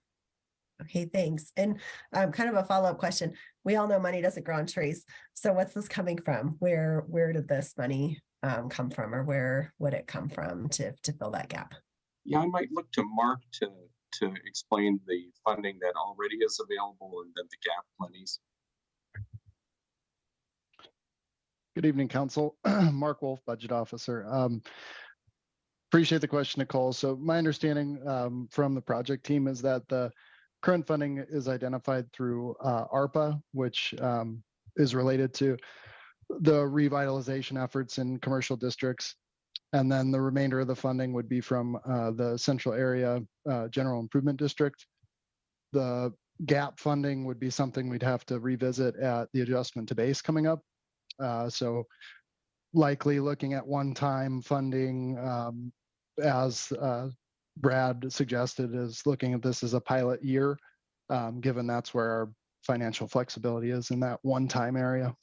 F: Okay, thanks. And kind of a follow-up question. We all know money doesn't grow on trees. So what's this coming from? Where did this money come from, or where would it come from to fill that gap?
C: Yeah, I might look to Mark to explain the funding that already is available and then the gap monies.
I: Good evening, Council. Mark Wolf, Budget Officer. Appreciate the question, Nicole. So my understanding from the project team is that the current funding is identified through ARPA, which is related to the revitalization efforts in commercial districts. And then the remainder of the funding would be from the Central Area General Improvement District. The gap funding would be something we'd have to revisit at the adjustment to base coming up. So likely looking at one-time funding as Brad suggested, is looking at this as a pilot year, given that's where our financial flexibility is in that one-time area.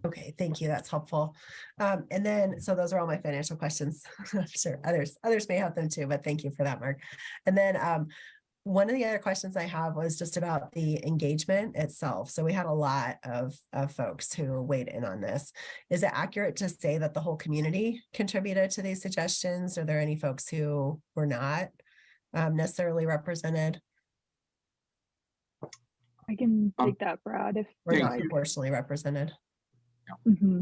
F: Okay, thank you. That's helpful. And then, so those are all my financial questions. I'm sure others may have them too, but thank you for that, Mark. And then one of the other questions I have was just about the engagement itself. So we had a lot of folks who weighed in on this. Is it accurate to say that the whole community contributed to these suggestions? Are there any folks who were not necessarily represented?
D: I can take that, Brad, if
F: Or not
C: you.
F: proportionally represented?
D: Mm-hmm.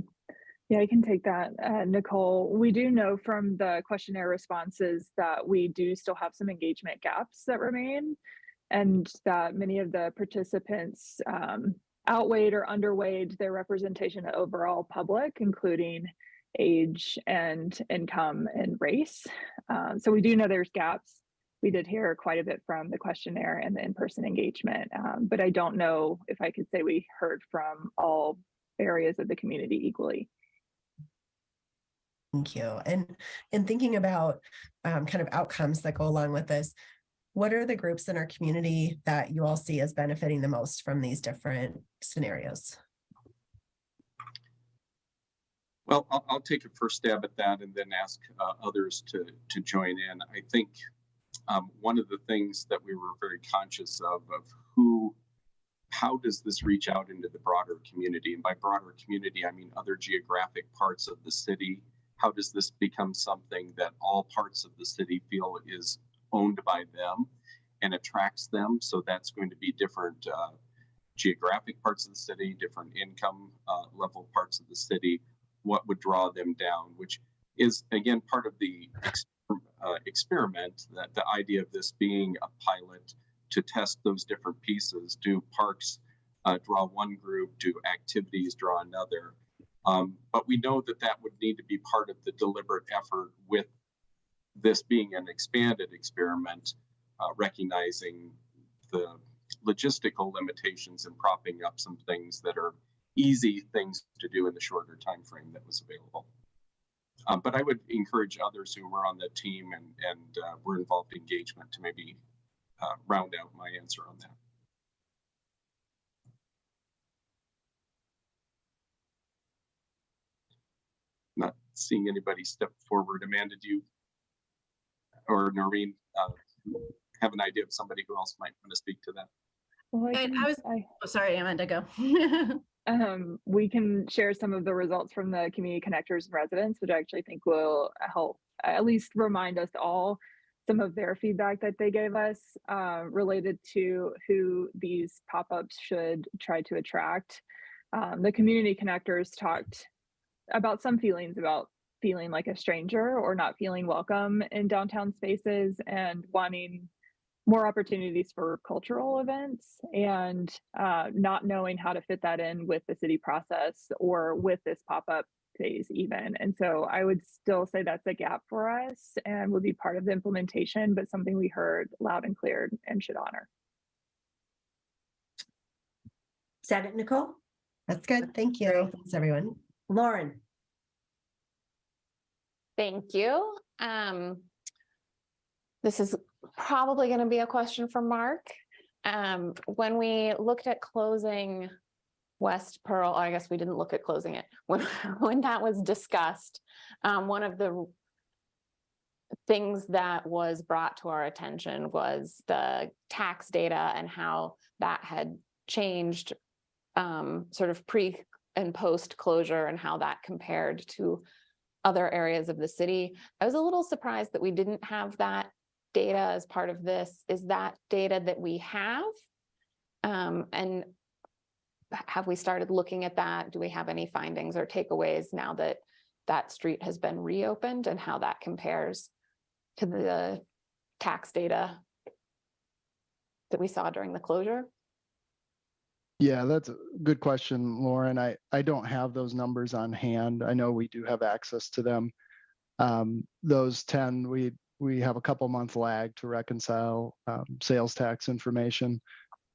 D: Yeah, I can take that, Nicole. We do know from the questionnaire responses that we do still have some engagement gaps that remain, and that many of the participants outweighed or underweighed their representation of overall public, including age and income and race. So we do know there's gaps. We did hear quite a bit from the questionnaire and the in-person engagement, but I don't know if I could say we heard from all areas of the community equally.
F: Thank you. And in thinking about kind of outcomes that go along with this, what are the groups in our community that you all see as benefiting the most from these different scenarios?
C: Well, I'll take a first stab at that and then ask others to join in. I think one of the things that we were very conscious of how does this reach out into the broader community? And by broader community, I mean other geographic parts of the city. How does this become something that all parts of the city feel is owned by them? and attracts them. So that's going to be different geographic parts of the city, different income level parts of the city, what would draw them down, which is, again, part of the experiment, that the idea of this being a pilot to test those different pieces. Do parks draw one group? Do activities draw another? But we know that that would need to be part of the deliberate effort with this being an expanded experiment, recognizing the logistical limitations and propping up some things that are easy things to do in the shorter time frame that was available. But I would encourage others who were on the team and were involved in engagement to maybe round out my answer on that. Not seeing anybody step forward. Amanda, do you or Noreen have an idea of somebody who else might want to speak to that?
D: Well,
H: Oh, sorry, Amanda, go.
D: we can share some of the results from the community connectors and residents, which I actually think will help at least remind us all some of their feedback that they gave us related to who these pop-ups should try to attract. The community connectors talked about some feelings about feeling like a stranger or not feeling welcome in downtown spaces and wanting more opportunities for cultural events and not knowing how to fit that in with the city process or with this pop-up phase even. And so I would still say that's a gap for us and would be part of the implementation, but something we heard loud and clear and should honor.
A: Is that it, Nicole?
F: That's good. Thank you. Thanks, everyone.
A: Lauren?
J: Thank you. This is probably going to be a question for Mark. When we looked at closing West Pearl, I guess we didn't look at closing it. When that was discussed, one of the things that was brought to our attention was the tax data and how that had changed sort of pre and post closure and how that compared to other areas of the city. I was a little surprised that we didn't have that data as part of this. Is that data that we have? And have we started looking at that? Do we have any findings or takeaways now that that street has been reopened and how that compares to the tax data that we saw during the closure?
I: Yeah, that's a good question, Lauren. I don't have those numbers on hand. I know we do have access to them. Those 10, we have a couple month lag to reconcile sales tax information.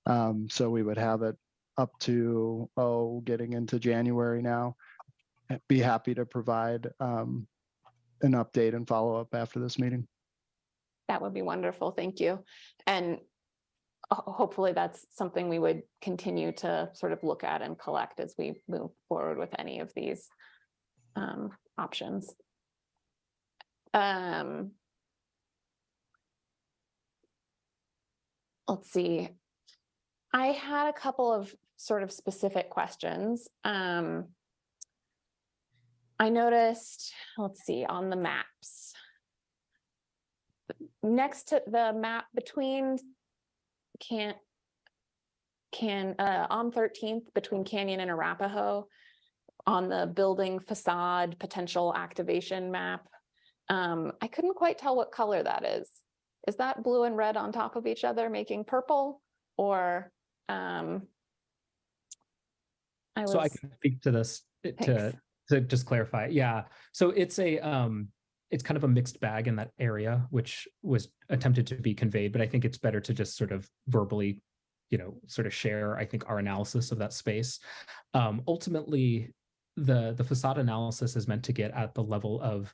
I: So we would have it up to, getting into January now. I'd be happy to provide an update and follow up after this meeting.
J: That would be wonderful. Thank you. And hopefully that's something we would continue to sort of look at and collect as we move forward with any of these options. Let's see. I had a couple of sort of specific questions. I noticed, let's see, on the maps, next to the map between on 13th between Canyon and Arapahoe, on the building facade potential activation map, I couldn't quite tell what color that is. Is that blue and red on top of each other making purple, or
E: So I can speak to this to just clarify. Yeah. So it's it's kind of a mixed bag in that area, which was attempted to be conveyed, but I think it's better to just sort of verbally, sort of share, I think, our analysis of that space. Ultimately, the facade analysis is meant to get at the level of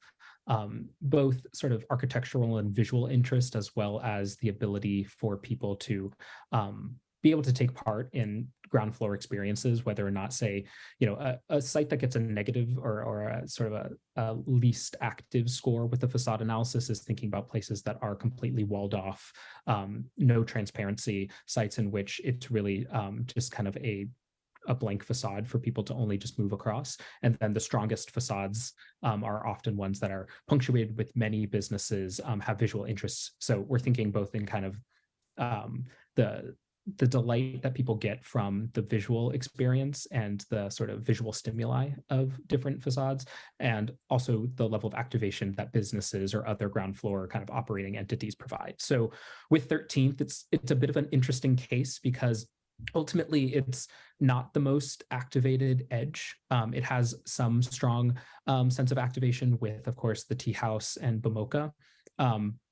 E: both sort of architectural and visual interest, as well as the ability for people to be able to take part in ground floor experiences, whether or not, say, a site that gets a negative or a sort of a least active score with the facade analysis is thinking about places that are completely walled off, no transparency, sites in which it's really just kind of a blank facade for people to only just move across. And then the strongest facades are often ones that are punctuated with many businesses, have visual interests. So we're thinking both in kind of the delight that people get from the visual experience and the sort of visual stimuli of different facades, and also the level of activation that businesses or other ground floor kind of operating entities provide. So with 13th, it's a bit of an interesting case because ultimately it's not the most activated edge. It has some strong sense of activation with, of course, the tea house and Bamoka.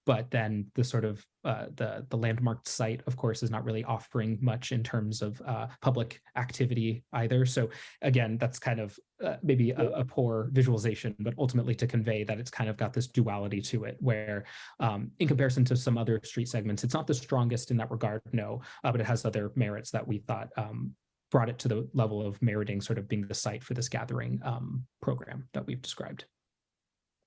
E: But then the sort of the landmarked site, of course, is not really offering much in terms of public activity either. So again, that's kind of maybe a poor visualization, but ultimately to convey that it's kind of got this duality to it, where in comparison to some other street segments, it's not the strongest in that regard, no, but it has other merits that we thought brought it to the level of meriting sort of being the site for this gathering program that we've described.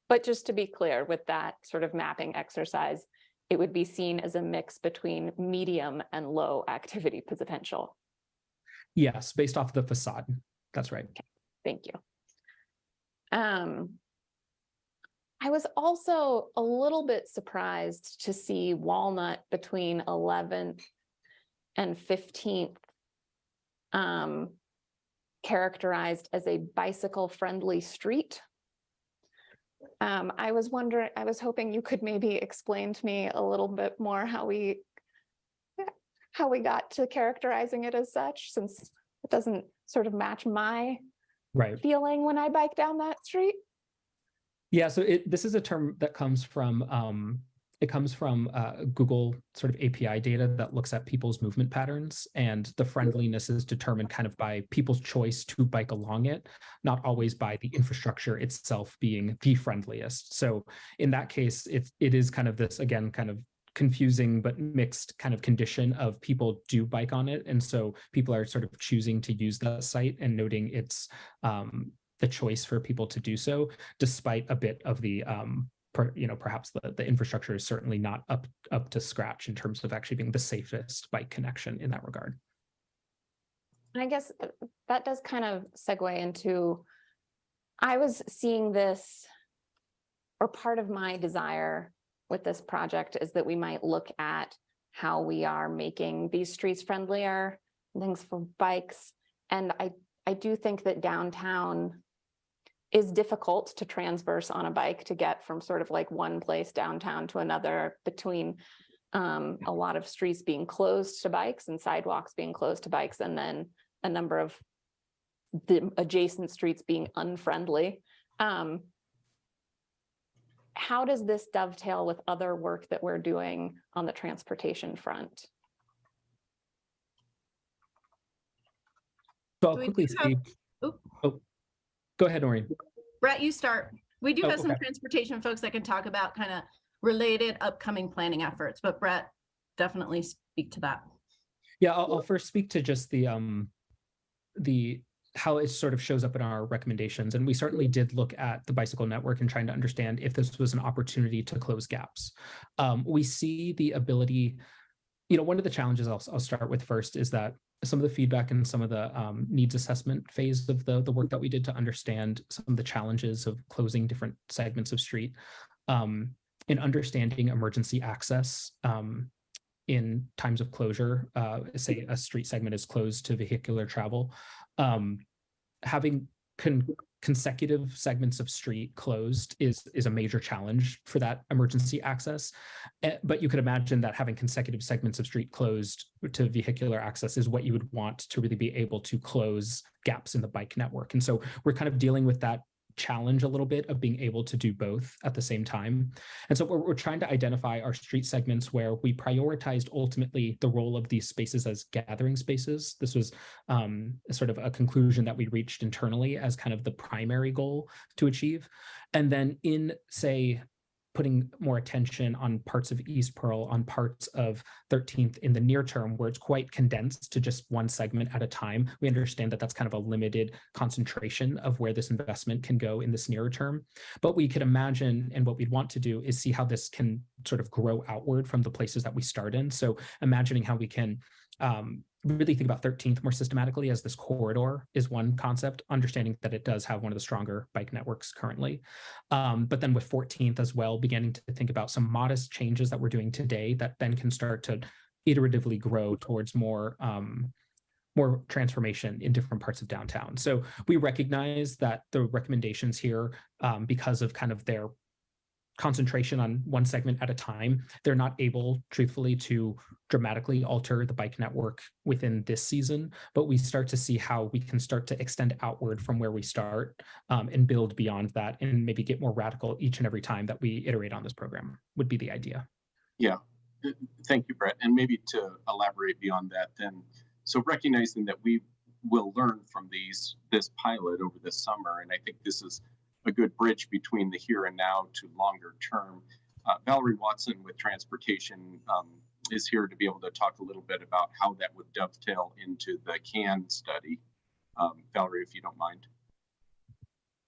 J: But just to be clear, with that sort of mapping exercise, it would be seen as a mix between medium and low activity potential.
E: Yes, based off the facade. That's right.
J: Okay, thank you. I was also a little bit surprised to see Walnut between 11th and 15th characterized as a bicycle-friendly street. I was hoping you could maybe explain to me a little bit more how we got to characterizing it as such, since it doesn't sort of match my feeling when I bike down that street.
E: Yeah, so this is a term that comes from Google sort of API data that looks at people's movement patterns, and the friendliness is determined kind of by people's choice to bike along it, not always by the infrastructure itself being the friendliest. So in that case, it is kind of this, again, kind of confusing but mixed kind of condition of people do bike on it, and so people are sort of choosing to use that site and noting its the choice for people to do so, despite a bit of the perhaps the infrastructure is certainly not up to scratch in terms of actually being the safest bike connection in that regard.
J: And I guess that does kind of segue into, I was seeing this, or part of my desire with this project is that we might look at how we are making these streets friendlier, things for bikes. And I do think that downtown is difficult to transverse on a bike to get from sort of like one place downtown to another, between a lot of streets being closed to bikes and sidewalks being closed to bikes, and then a number of the adjacent streets being unfriendly. How does this dovetail with other work that we're doing on the transportation front?
E: So I'll quickly say, go ahead, Noreen.
H: Brett, you start. We do have some
E: okay.
H: transportation folks that can talk about kind of related upcoming planning efforts, but Brett, definitely speak to that.
E: Yeah, I'll first speak to just the how it sort of shows up in our recommendations. And we certainly did look at the bicycle network and trying to understand if this was an opportunity to close gaps. We see the ability, one of the challenges I'll start with first is that some of the feedback and some of the needs assessment phase of the work that we did to understand some of the challenges of closing different segments of street, in understanding emergency access in times of closure, say a street segment is closed to vehicular travel, having consecutive segments of street closed is a major challenge for that emergency access. But you could imagine that having consecutive segments of street closed to vehicular access is what you would want to really be able to close gaps in the bike network. And so we're kind of dealing with that challenge a little bit of being able to do both at the same time. And so we're trying to identify our street segments where we prioritized ultimately the role of these spaces as gathering spaces. This was sort of a conclusion that we reached internally as kind of the primary goal to achieve. And then in, say, putting more attention on parts of East Pearl, on parts of 13th in the near term, where it's quite condensed to just one segment at a time. We understand that that's kind of a limited concentration of where this investment can go in this nearer term. But we could imagine, and what we'd want to do is see how this can sort of grow outward from the places that we start in. So imagining how we can really think about 13th more systematically as this corridor is one concept, understanding that it does have one of the stronger bike networks currently. But then with 14th as well, beginning to think about some modest changes that we're doing today that then can start to iteratively grow towards more transformation in different parts of downtown. So we recognize that the recommendations here, because of kind of their concentration on one segment at a time, they're not able, truthfully, to dramatically alter the bike network within this season, but we start to see how we can start to extend outward from where we start, and build beyond that, and maybe get more radical each and every time that we iterate on this program, would be the idea.
C: Yeah, thank you, Brett. And maybe to elaborate beyond that, then, so recognizing that we will learn from this pilot over this summer, and I think this is a good bridge between the here and now to longer term. Valerie Watson with Transportation is here to be able to talk a little bit about how that would dovetail into the CAN study. Valerie, if you don't mind.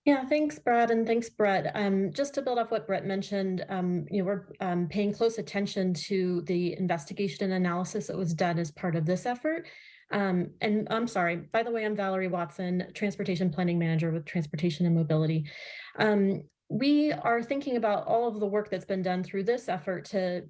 K: Yeah, thanks, Brad, and thanks, Brett. Just to build off what Brett mentioned, we're paying close attention to the investigation and analysis that was done as part of this effort. And I'm sorry, by the way, I'm Valerie Watson, Transportation Planning Manager with Transportation and Mobility. We are thinking about all of the work that's been done through this effort to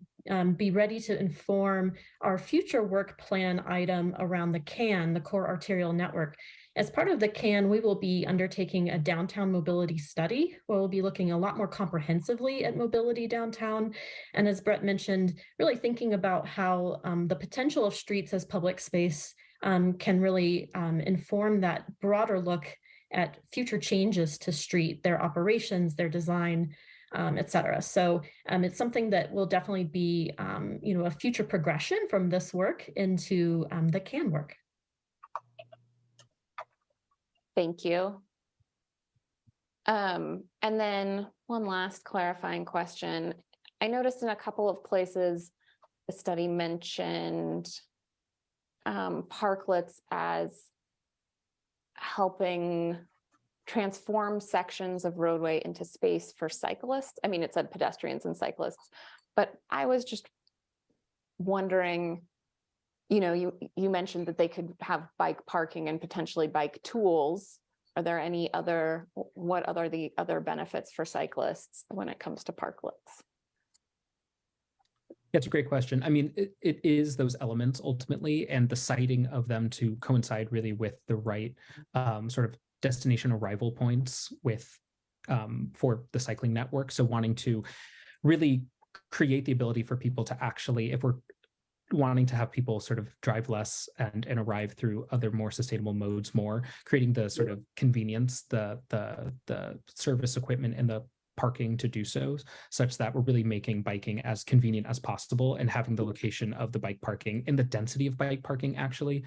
K: be ready to inform our future work plan item around the CAN, the Core Arterial Network. As part of the CAN, we will be undertaking a downtown mobility study where we'll be looking a lot more comprehensively at mobility downtown. And as Brett mentioned, really thinking about how the potential of streets as public space can really inform that broader look at future changes to street, their operations, their design, et cetera. So it's something that will definitely be a future progression from this work into the CAN work.
J: Thank you. And then one last clarifying question. I noticed in a couple of places, the study mentioned parklets as helping transform sections of roadway into space for cyclists. I mean, it said pedestrians and cyclists, but I was just wondering, you mentioned that they could have bike parking and potentially bike tools. Are there any other, what are the other benefits for cyclists when it comes to parklets?
E: That's a great question. I mean, it is those elements ultimately, and the siting of them to coincide really with the right sort of destination arrival points for the cycling network. So wanting to really create the ability for people to actually, if we're wanting to have people sort of drive less and arrive through other more sustainable modes more, creating the sort of convenience, the service equipment and the parking to do so, such that we're really making biking as convenient as possible, and having the location of the bike parking and the density of bike parking actually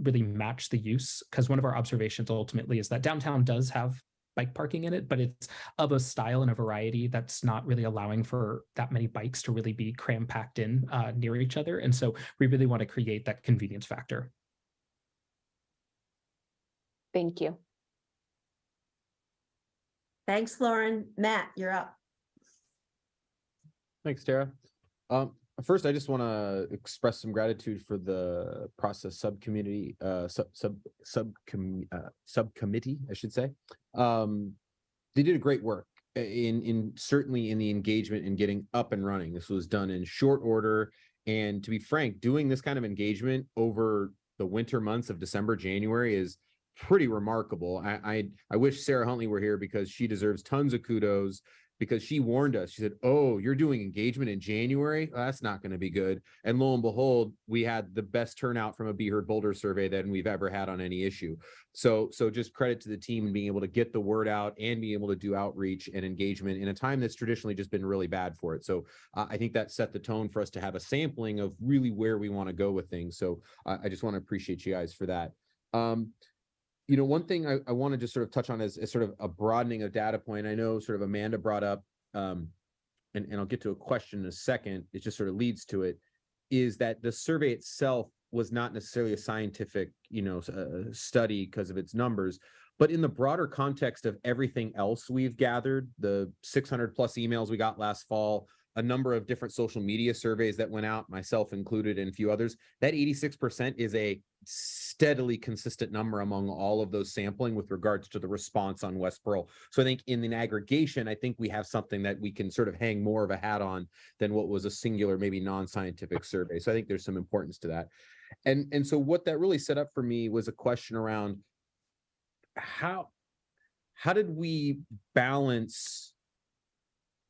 E: really match the use. Because one of our observations ultimately is that downtown does have bike parking in it, but it's of a style and a variety that's not really allowing for that many bikes to really be cram-packed in near each other. And so we really want to create that convenience factor.
J: Thank you.
A: Thanks, Lauren. Matt, you're up.
L: Thanks, Tara. First, I just want to express some gratitude for the process subcommittee, subcommittee, I should say. They did a great work in certainly in the engagement and getting up and running. This was done in short order, and to be frank, doing this kind of engagement over the winter months of December, January is pretty remarkable. I wish Sarah Huntley were here, because she deserves tons of kudos, because she warned us. She said, "Oh, you're doing engagement in January? Oh, that's not going to be good." And lo and behold, we had the best turnout from a Be Heard Boulder survey than we've ever had on any issue. So just credit to the team and being able to get the word out and being able to do outreach and engagement in a time that's traditionally just been really bad for it. So I think that set the tone for us to have a sampling of really where we want to go with things. So I just want to appreciate you guys for that. One thing I want to just sort of touch on is sort of a broadening of data point. I know sort of Amanda brought up, and I'll get to a question in a second, it just sort of leads to it, is that the survey itself was not necessarily a scientific, study because of its numbers, but in the broader context of everything else we've gathered, the 600 plus emails we got last fall, a number of different social media surveys that went out, myself included and a few others, that 86% is a steadily consistent number among all of those sampling with regards to the response on West Pearl. So I think in an aggregation, I think we have something that we can sort of hang more of a hat on than what was a singular, maybe non-scientific survey. So I think there's some importance to that. And so what that really set up for me was a question around how did we balance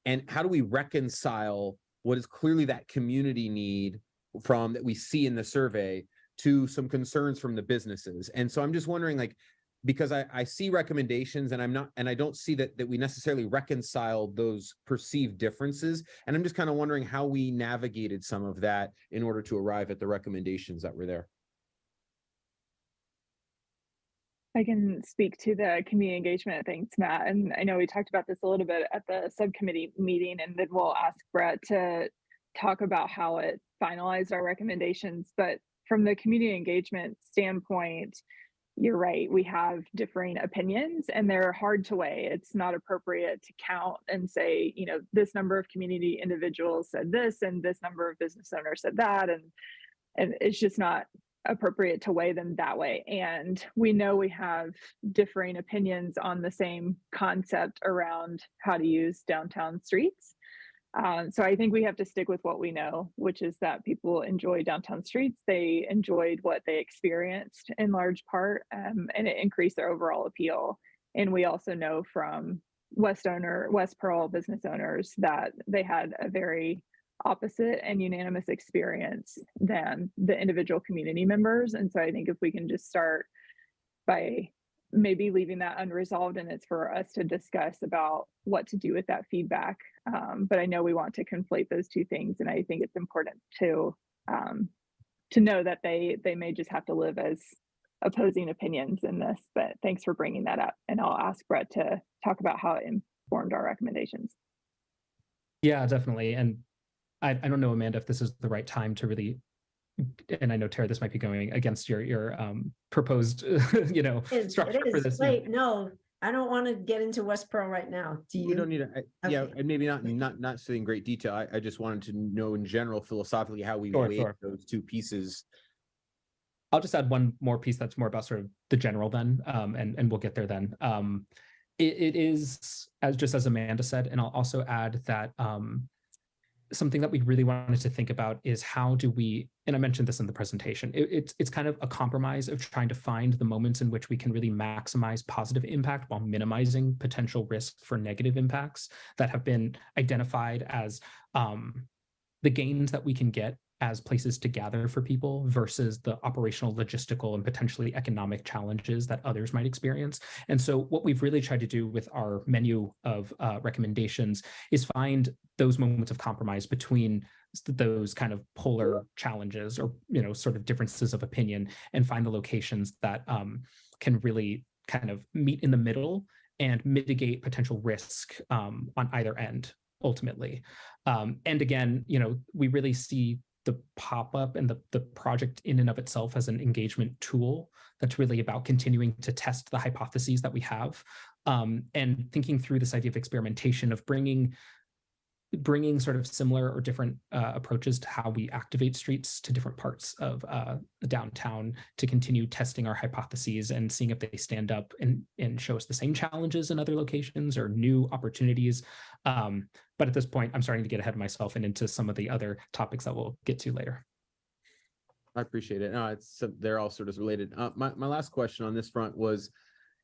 L: and how do we reconcile what is clearly that community need from that we see in the survey to some concerns from the businesses? And so I'm just wondering, like, because I see recommendations and I don't see that we necessarily reconcile those perceived differences. And I'm just kind of wondering how we navigated some of that in order to arrive at the recommendations that were there.
D: I can speak to the community engagement. Thanks, Matt. And I know we talked about this a little bit at the subcommittee meeting, and then we'll ask Brett to talk about how it finalized our recommendations. But from the community engagement standpoint, you're right, we have differing opinions and they're hard to weigh. It's not appropriate to count and say, you know, this number of community individuals said this and this number of business owners said that. And it's just not appropriate to weigh them that way. And we know we have differing opinions on the same concept around how to use downtown streets. So I think we have to stick with what we know, which is that people enjoy downtown streets. They enjoyed what they experienced in large part, and it increased their overall appeal. And we also know from West Pearl business owners that they had a very opposite and unanimous experience than the individual community members. And so I think if we can just start by maybe leaving that unresolved, and it's for us to discuss about what to do with that feedback. But I know we want to conflate those two things, and I think it's important to know that they may just have to live as opposing opinions in this. But thanks for bringing that up, and I'll ask Brett to talk about how it informed our recommendations.
E: Yeah, definitely. And I don't know, Amanda, if this is the right time to really, and I know, Tara, this might be going against your proposed, structure for this.
A: Wait, no, I don't want to get into West Pearl right now. Do you?
L: We don't need to, yeah, and maybe not saying great detail. I just wanted to know in general, philosophically, how we weigh those two pieces.
E: I'll just add one more piece that's more about sort of the general then, and we'll get there then. It is, as Amanda said, and I'll also add that something that we really wanted to think about is how do we, and I mentioned this in the presentation, it's kind of a compromise of trying to find the moments in which we can really maximize positive impact while minimizing potential risk for negative impacts that have been identified as the gains that we can get as places to gather for people versus the operational, logistical, and potentially economic challenges that others might experience. And so what we've really tried to do with our menu of recommendations is find those moments of compromise between those kind of polar challenges or, sort of differences of opinion, and find the locations that can really kind of meet in the middle and mitigate potential risk on either end, ultimately. And again, we really see the pop-up and the project in and of itself as an engagement tool that's really about continuing to test the hypotheses that we have, and thinking through this idea of experimentation, of bringing sort of similar or different approaches to how we activate streets to different parts of the downtown, to continue testing our hypotheses and seeing if they stand up and show us the same challenges in other locations or new opportunities. But at this point, I'm starting to get ahead of myself and into some of the other topics that we'll get to later.
L: I appreciate it. No, they're all sort of related. My last question on this front was,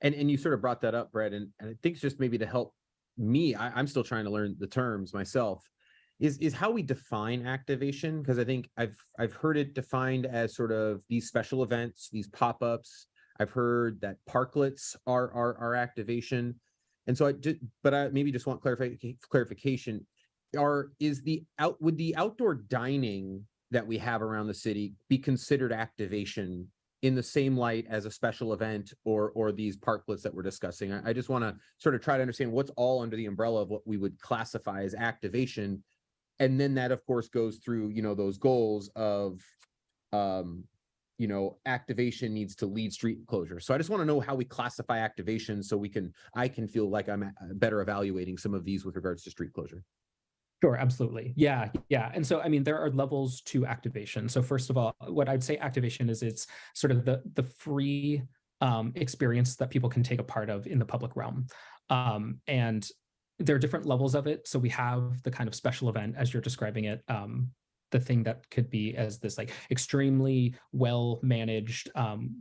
L: and you sort of brought that up, Brett, and I think it's just maybe to help me, I'm still trying to learn the terms myself, is how we define activation, because I think I've heard it defined as sort of these special events, these pop-ups. I've heard that parklets are activation. And so I maybe just want clarification. Would the outdoor dining that we have around the city be considered activation in the same light as a special event or these parklets that we're discussing? I just want to sort of try to understand what's all under the umbrella of what we would classify as activation. And then that, of course, goes through, those goals of, activation needs to lead street closure. So I just want to know how we classify activation so I can feel like I'm better evaluating some of these with regards to street closure.
E: Sure, absolutely. Yeah, yeah. And so, I mean, there are levels to activation. So first of all, what I'd say activation is it's sort of the free experience that people can take a part of in the public realm. And there are different levels of it. So we have the kind of special event, as you're describing it, the thing that could be as this like extremely well managed,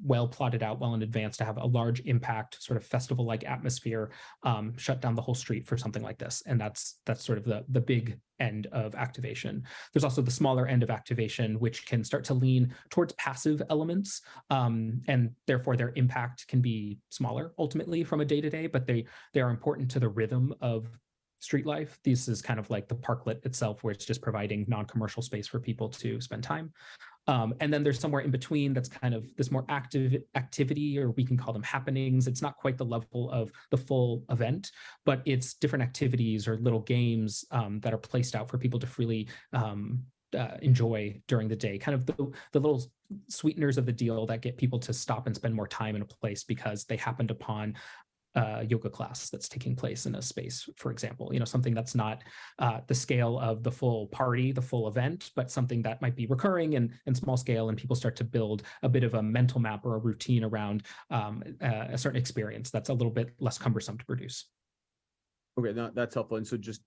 E: well plotted out, well in advance to have a large impact, sort of festival like atmosphere, shut down the whole street for something like this. And that's sort of the big end of activation. There's also the smaller end of activation, which can start to lean towards passive elements, and therefore their impact can be smaller ultimately from a day-to-day, but they are important to the rhythm of street life. This is kind of like the parklet itself, where it's just providing non-commercial space for people to spend time. And then there's somewhere in between that's kind of this more active activity, or we can call them happenings. It's not quite the level of the full event, but it's different activities or little games that are placed out for people to freely enjoy during the day, kind of the little sweeteners of the deal that get people to stop and spend more time in a place because they happened upon yoga class that's taking place in a space, for example, something that's not the scale of the full party, the full event, but something that might be recurring and small scale, and people start to build a bit of a mental map or a routine around a certain experience that's a little bit less cumbersome to produce.
L: Okay, no, that's helpful. And so just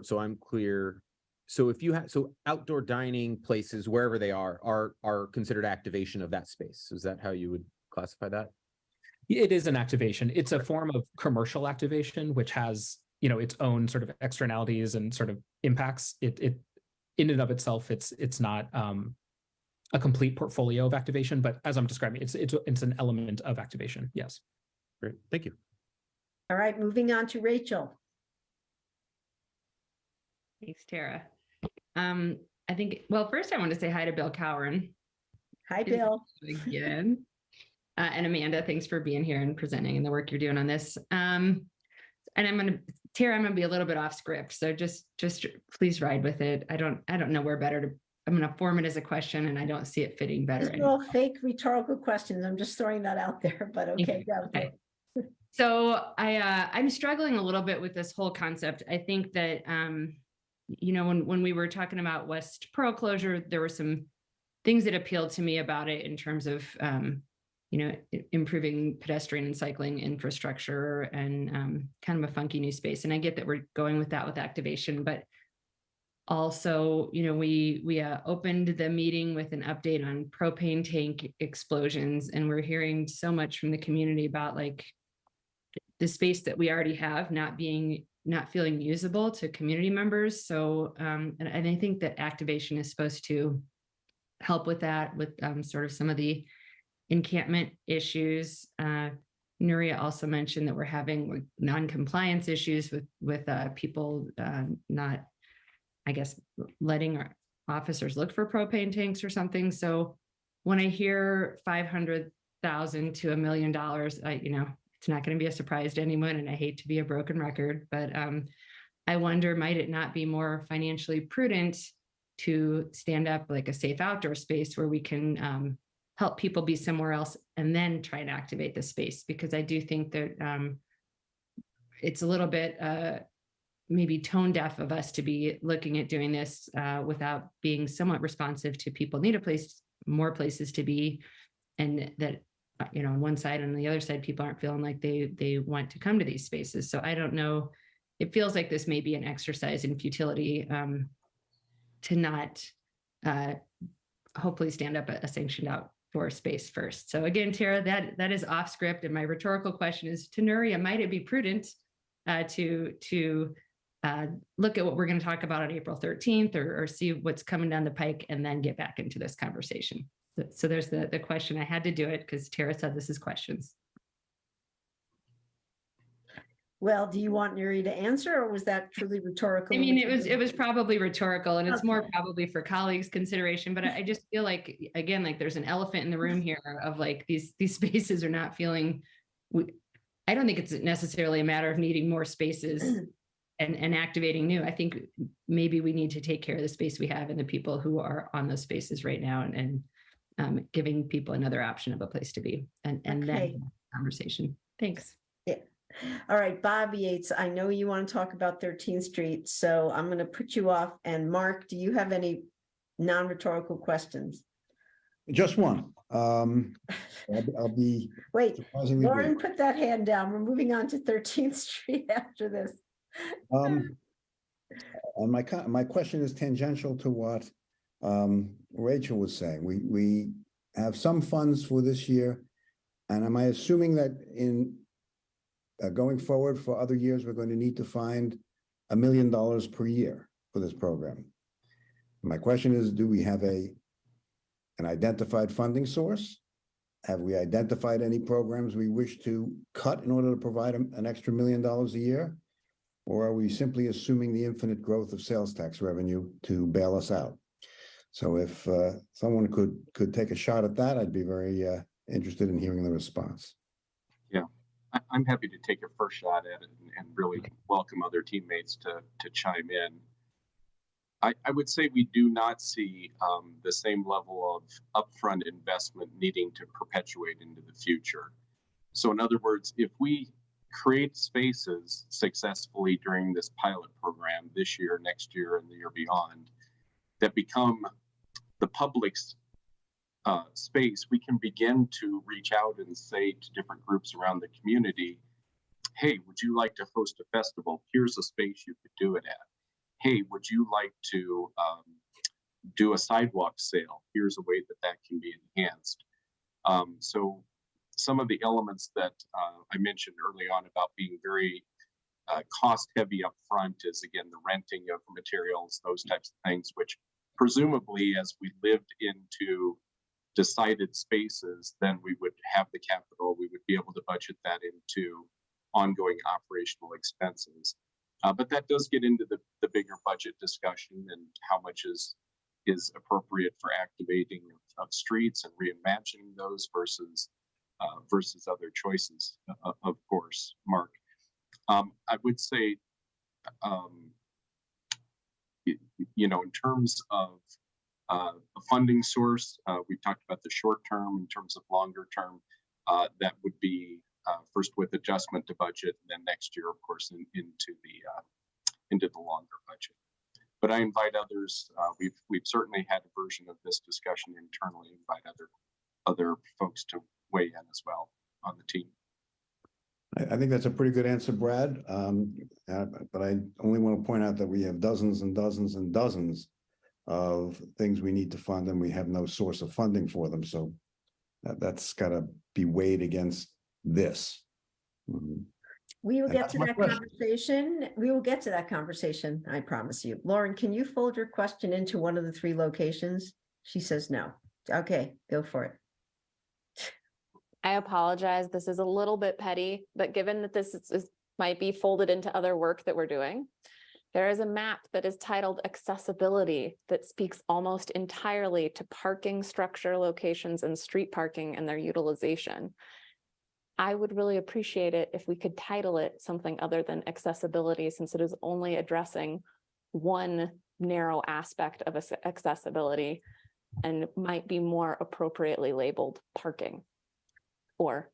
L: so I'm clear, so if you have outdoor dining places, wherever they are considered activation of that space. Is that how you would classify that?
E: It is an activation. It's a form of commercial activation, which has, its own sort of externalities and sort of impacts. It in and of itself, it's not a complete portfolio of activation, but as I'm describing, it's an element of activation. Yes.
L: Great. Thank you.
A: All right, moving on to Rachel.
M: Thanks, Tara. I think, well, first I want to say hi to Bill Cowan.
A: Hi, Bill.
M: Again. And Amanda, thanks for being here and presenting and the work you're doing on this. And Tara, I'm going to be a little bit off script. So just please ride with it. I don't know where better I'm going to form it as a question, and I don't see it fitting better.
A: These are all fake rhetorical questions. I'm just throwing that out there, but okay.
M: Okay. So I'm struggling a little bit with this whole concept. I think that, when we were talking about West Pearl closure, there were some things that appealed to me about it in terms of, improving pedestrian and cycling infrastructure and kind of a funky new space. And I get that we're going with that with activation, but also, we opened the meeting with an update on propane tank explosions, and we're hearing so much from the community about like the space that we already have not feeling usable to community members. So, and I think that activation is supposed to help with that, with sort of some of the encampment issues. Nuria also mentioned that we're having non-compliance issues with people not, I guess, letting our officers look for propane tanks or something. So when I hear $500,000 to $1 million, it's not going to be a surprise to anyone, and I hate to be a broken record, but I wonder, might it not be more financially prudent to stand up like a safe outdoor space where we can help people be somewhere else and then try and activate the space? Because I do think that it's a little bit maybe tone deaf of us to be looking at doing this without being somewhat responsive to people need a place, more places to be, and that, on one side and on the other side, people aren't feeling like they want to come to these spaces. So I don't know. It feels like this may be an exercise in futility to not hopefully stand up a sanctioned outdoor space first. So again, Tara, that is off script. And my rhetorical question is to Nuria, might it be prudent to look at what we're going to talk about on April 13th or see what's coming down the pike and then get back into this conversation? So there's the question. I had to do it because Tara said this is questions.
A: Well, do you want Nuria to answer, or was that truly rhetorical?
M: I mean, it was probably rhetorical, and it's more probably for colleagues' consideration, but I just feel like, again, like there's an elephant in the room here of like these spaces are not feeling, I don't think it's necessarily a matter of needing more spaces and activating new. I think maybe we need to take care of the space we have and the people who are on those spaces right now, and giving people another option of a place to be, and then conversation. Thanks.
A: Yeah. All right, Bob Yates, I know you want to talk about 13th Street, so I'm going to put you off. And Mark, do you have any non-rhetorical questions?
N: Just one. I'll be
A: Wait,
N: surprisingly
A: Lauren,
N: brief.
A: put that hand down. We're moving on to 13th Street after this.
N: And my question is tangential to what Rachel was saying. We have some funds for this year, and am I assuming that in going forward for other years, we're going to need to find $1 million per year for this program? My question is, do we have an identified funding source? Have we identified any programs we wish to cut in order to provide an extra $1 million a year? Or are we simply assuming the infinite growth of sales tax revenue to bail us out? So if someone could take a shot at that, I'd be very interested in hearing the response.
C: Yeah, I'm happy to take a first shot at it and really welcome other teammates to chime in. I would say we do not see the same level of upfront investment needing to perpetuate into the future. So in other words, if we create spaces successfully during this pilot program this year, next year, and the year beyond that become the public's space, we can begin to reach out and say to different groups around the community, hey, would you like to host a festival? Here's a space you could do it at. Hey, would you like to do a sidewalk sale? Here's a way that can be enhanced. So some of the elements that I mentioned early on about being very cost heavy up front is, again, the renting of materials, those types of things, which presumably as we lived into decided spaces, then we would have the capital, we would be able to budget that into ongoing operational expenses. But that does get into the bigger budget discussion and how much is appropriate for activating of streets and reimagining those versus other choices, of course, Mark. I would say, in terms of a funding source, we talked about the short term. In terms of longer term, that would be first with adjustment to budget, and then next year, of course, into the longer budget. But I invite others. We've certainly had a version of this discussion internally. Invite other folks to weigh in as well on the team.
N: I think that's a pretty good answer, Brad. But I only want to point out that we have dozens and dozens and dozens of things we need to fund, and we have no source of funding for them. So that's got to be weighed against this.
A: We will get to that conversation. We will get to that conversation, I promise you. Lauren, can you fold your question into one of the 3 locations? She says no. Okay, go for it.
J: I apologize. This is a little bit petty, but given that this might be folded into other work that we're doing, there is a map that is titled Accessibility that speaks almost entirely to parking structure locations and street parking and their utilization. I would really appreciate it if we could title it something other than accessibility, since it is only addressing one narrow aspect of accessibility and might be more appropriately labeled parking or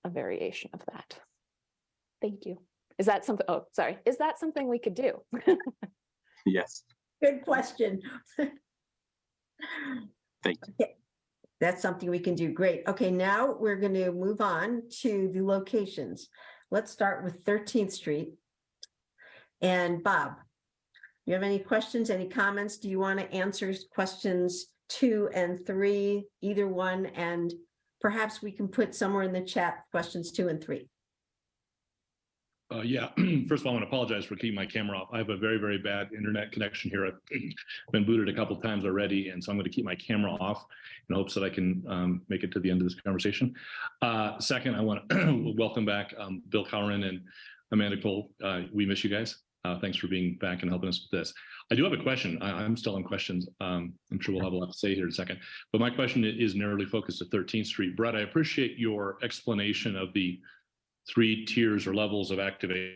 J: a variation of that. Thank you. Is that something, is that something we could do?
C: Yes.
A: Good question.
C: Thank you.
A: Okay. That's something we can do. Great. Okay, now we're going to move on to the locations. Let's start with 13th Street. And Bob, you have any questions, any comments? Do you want to answer questions 2 and 3, either one? And perhaps we can put somewhere in the chat questions 2 and 3.
G: Yeah, first of all, I want to apologize for keeping my camera off. I have a very, very bad internet connection here. I've been booted a couple of times already, and so I'm going to keep my camera off in hopes that I can make it to the end of this conversation. Second, I want to welcome back Bill Cowron and Amanda Cole. We miss you guys. Thanks for being back and helping us with this. I do have a question. I'm still on questions. I'm sure we'll have a lot to say here in a second. But my question is narrowly focused at 13th Street. Brett, I appreciate your explanation of the 3 tiers or levels of activation.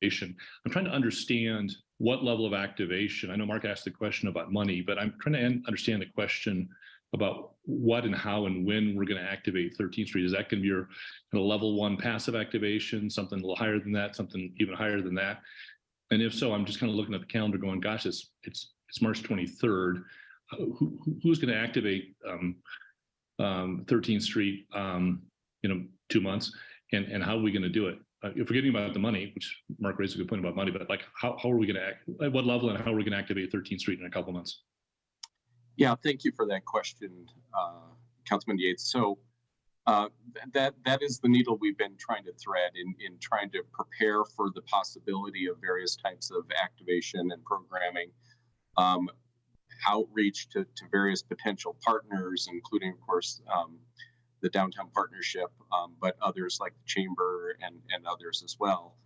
G: I'm trying to understand what level of activation. I know Mark asked the question about money, but I'm trying to understand the question about what and how and when we're going to activate 13th Street? Is that going to be your kind of level 1 passive activation, something a little higher than that, something even higher than that? And if so, I'm just kind of looking at the calendar going, gosh, it's March 23rd. Who's going to activate 13th Street, 2 months? And how are we going to do it? If forgetting about the money, which Mark raised a good point about money, but like how are we going to act, at what level and how are we going to activate 13th Street in a couple months?
C: Yeah, thank you for that question, Councilman Yates. So that is the needle we've been trying to thread in trying to prepare for the possibility of various types of activation and programming, outreach to various potential partners, including, of course, the Downtown Partnership, but others like the Chamber and others as well.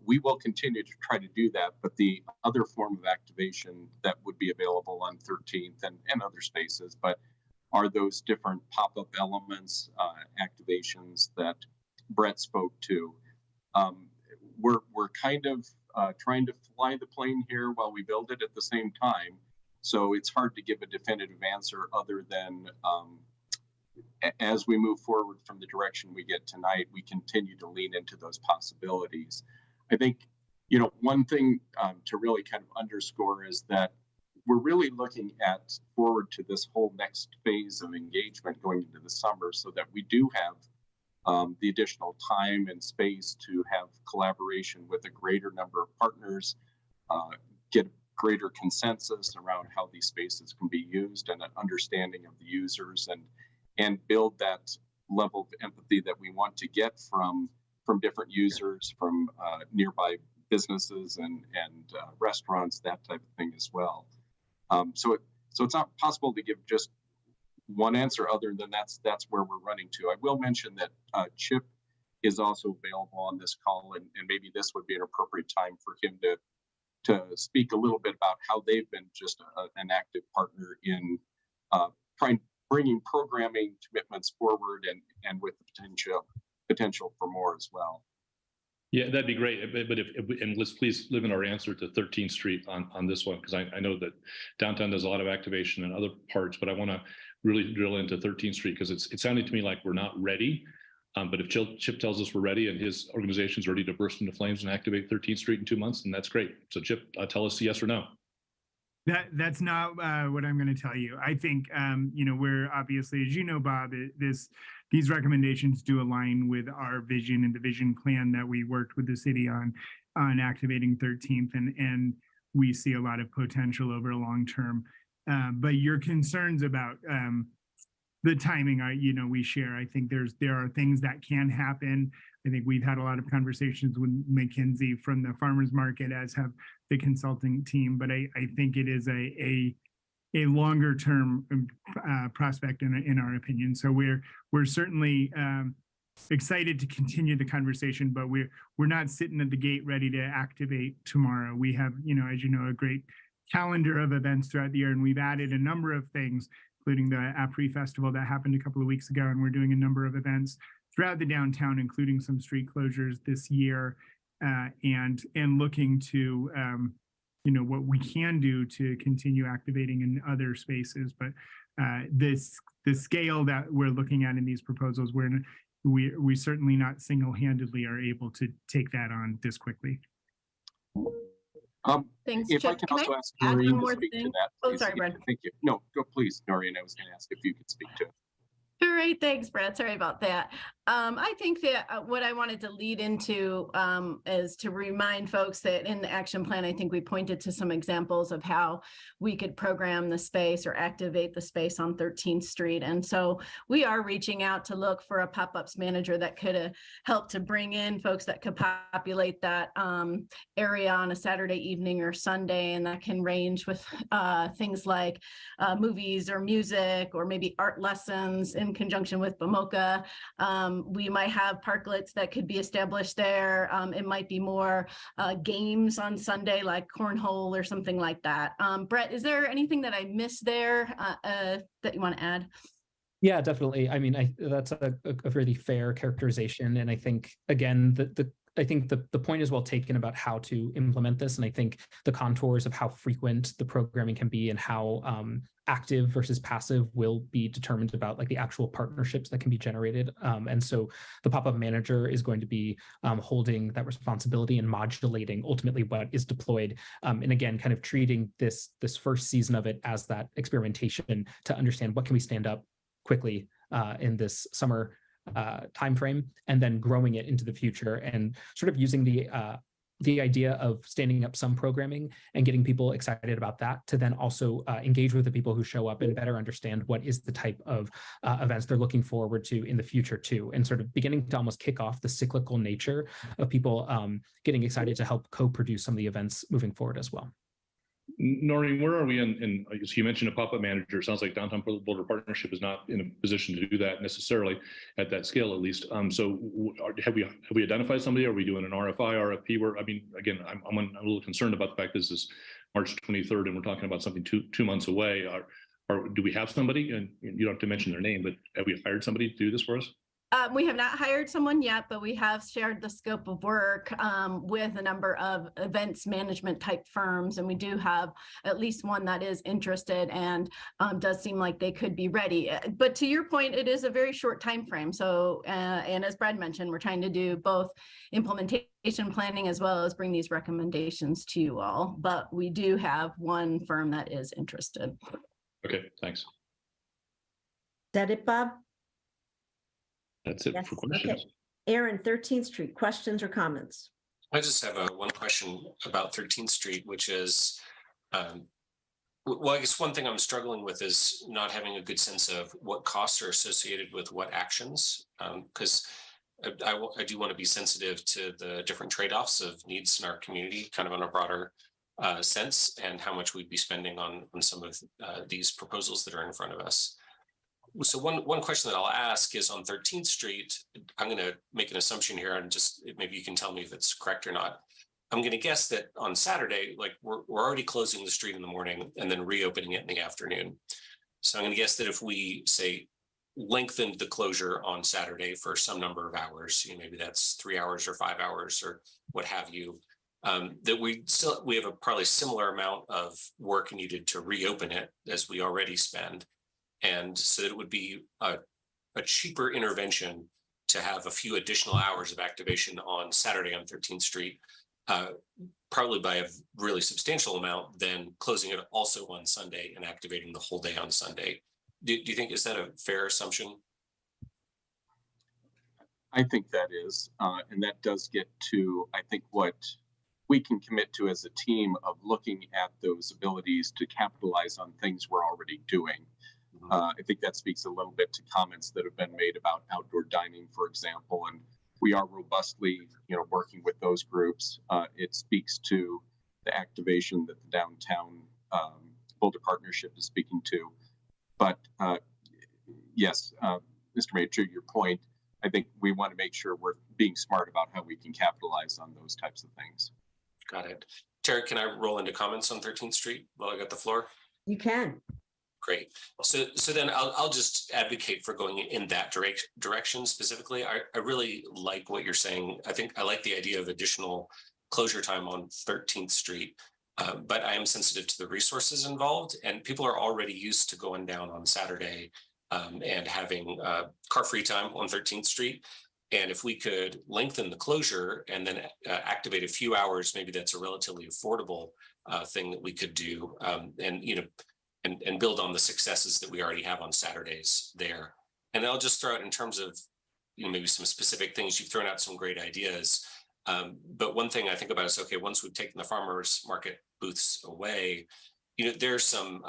C: We will continue to try to do that, but the other form of activation that would be available on 13th and other spaces, but are those different pop-up elements, activations that Brett spoke to. We're kind of trying to fly the plane here while we build it at the same time. So it's hard to give a definitive answer other than as we move forward from the direction we get tonight, we continue to lean into those possibilities. I think, one thing to really kind of underscore is that we're really looking forward to this whole next phase of engagement going into the summer so that we do have the additional time and space to have collaboration with a greater number of partners, get greater consensus around how these spaces can be used and an understanding of the users and build that level of empathy that we want to get from different users, from nearby businesses and restaurants, that type of thing as well. So it's not possible to give just one answer other than that's where we're running to. I will mention that Chip is also available on this call, and maybe this would be an appropriate time for him to speak a little bit about how they've been just an active partner in bringing programming commitments forward and with the potential for more as well.
G: Yeah, that'd be great. But and let's please limit our answer to 13th Street on this one, because I know that downtown does a lot of activation in other parts, but I want to really drill into 13th Street because it sounded to me like we're not ready. But if Chip tells us we're ready and his organization's ready to burst into flames and activate 13th Street in 2 months, then that's great. So Chip, tell us yes or no.
O: That's not what I'm going to tell you. I think, we're obviously, as you know, Bob, these recommendations do align with our vision and the vision plan that we worked with the city on activating 13th, and we see a lot of potential over a long term. But your concerns about the timing, we share. I think there are things that can happen. I think we've had a lot of conversations with McKinsey from the farmers market, as have the consulting team. But I think it is a longer term prospect in our opinion. So we're certainly excited to continue the conversation, but we're not sitting at the gate ready to activate tomorrow. We have, as you know, a great calendar of events throughout the year, and we've added a number of things, including the Apri Festival that happened a couple of weeks ago, and we're doing a number of events throughout the downtown, including some street closures this year, and looking to what we can do to continue activating in other spaces. But the scale that we're looking at in these proposals, we certainly not single-handedly are able to take that on this quickly.
H: Thanks,
C: if
H: Chip.
C: I can
H: Can
C: also
H: I
C: ask
H: add
C: Noreen
H: one
C: to
H: more
C: speak
H: thing?
C: to that.
H: Oh,
C: Please.
H: sorry,
C: Yeah,
H: Brad.
C: thank you. No, go please, Noreen. I was going to ask if you could speak to it.
H: All right, thanks, Brad. Sorry about that. I think that what I wanted to lead into is to remind folks that in the action plan, I think we pointed to some examples of how we could program the space or activate the space on 13th Street. And so we are reaching out to look for a pop-ups manager that could help to bring in folks that could populate that area on a Saturday evening or Sunday. And that can range with things like movies or music, or maybe art lessons in conjunction with BMOCA. We might have parklets that could be established there. It might be more games on Sunday, like cornhole or something like that. Brett, is there anything that I missed there that you want to add?
E: Yeah, definitely. I mean, that's a really fair characterization. And I think, again, I think the point is well taken about how to implement this. And I think the contours of how frequent the programming can be and how active versus passive will be determined about like the actual partnerships that can be generated. And so the pop-up manager is going to be holding that responsibility and modulating ultimately what is deployed. And again, kind of treating this first season of it as that experimentation to understand what can we stand up quickly in this summer timeframe, and then growing it into the future and sort of using the idea of standing up some programming and getting people excited about that to then also engage with the people who show up and better understand what is the type of events they're looking forward to in the future too, and sort of beginning to almost kick off the cyclical nature of people getting excited to help co-produce some of the events moving forward as well.
G: Noreen, where are we in I guess you mentioned a pop-up manager. It sounds like Downtown Boulder Partnership is not in a position to do that necessarily at that scale, at least. So have we identified somebody? Are we doing an RFI, RFP? Where, I mean, again, I'm a little concerned about the fact this is March 23rd and we're talking about something two months away. Do we have somebody? And you don't have to mention their name, but have we hired somebody to do this for us?
H: We have not hired someone yet, but we have shared the scope of work with a number of events management type firms, and we do have at least one that is interested and does seem like they could be ready. But to your point, it is a very short time frame. So, and as Brad mentioned, we're trying to do both implementation planning as well as bring these recommendations to you all. But we do have one firm that is interested.
G: Okay, thanks.
A: Is that it, Bob?
G: That's it for questions.
A: Okay. Aaron, 13th Street, questions or comments?
P: I just have one question about 13th Street, which is, well, I guess one thing I'm struggling with is not having a good sense of what costs are associated with what actions, because I do want to be sensitive to the different trade-offs of needs in our community, kind of on a broader sense, and how much we'd be spending on some of these proposals that are in front of us. So one question that I'll ask is on 13th Street, I'm going to make an assumption here and just maybe you can tell me if it's correct or not. I'm going to guess that on Saturday, like we're already closing the street in the morning and then reopening it in the afternoon. So I'm going to guess that if we say lengthened the closure on Saturday for some number of hours, maybe that's 3 hours or 5 hours or what have you, that we have a probably similar amount of work needed to reopen it as we already spend. And so that it would be a cheaper intervention to have a few additional hours of activation on Saturday on 13th Street, probably by a really substantial amount than closing it also on Sunday and activating the whole day on Sunday. Do you think, is that a fair assumption?
C: I think that is, and that does get to, I think, what we can commit to as a team of looking at those abilities to capitalize on things we're already doing. I think that speaks a little bit to comments that have been made about outdoor dining, for example, and we are robustly, working with those groups. It speaks to the activation that the Downtown Boulder Partnership is speaking to. But yes, Mr. Mayor, to your point, I think we want to make sure we're being smart about how we can capitalize on those types of things.
P: Got it. Tara, can I roll into comments on 13th Street while I got the floor?
A: You can.
P: Great. So then I'll just advocate for going in that direction specifically. I really like what you're saying. I think I like the idea of additional closure time on 13th Street, but I am sensitive to the resources involved, and people are already used to going down on Saturday and having car-free time on 13th Street. And if we could lengthen the closure and then activate a few hours, maybe that's a relatively affordable thing that we could do. And build on the successes that we already have on Saturdays there. And I'll just throw out in terms of, maybe some specific things. You've thrown out some great ideas. But one thing I think about is, okay, once we've taken the farmers market booths away, there's some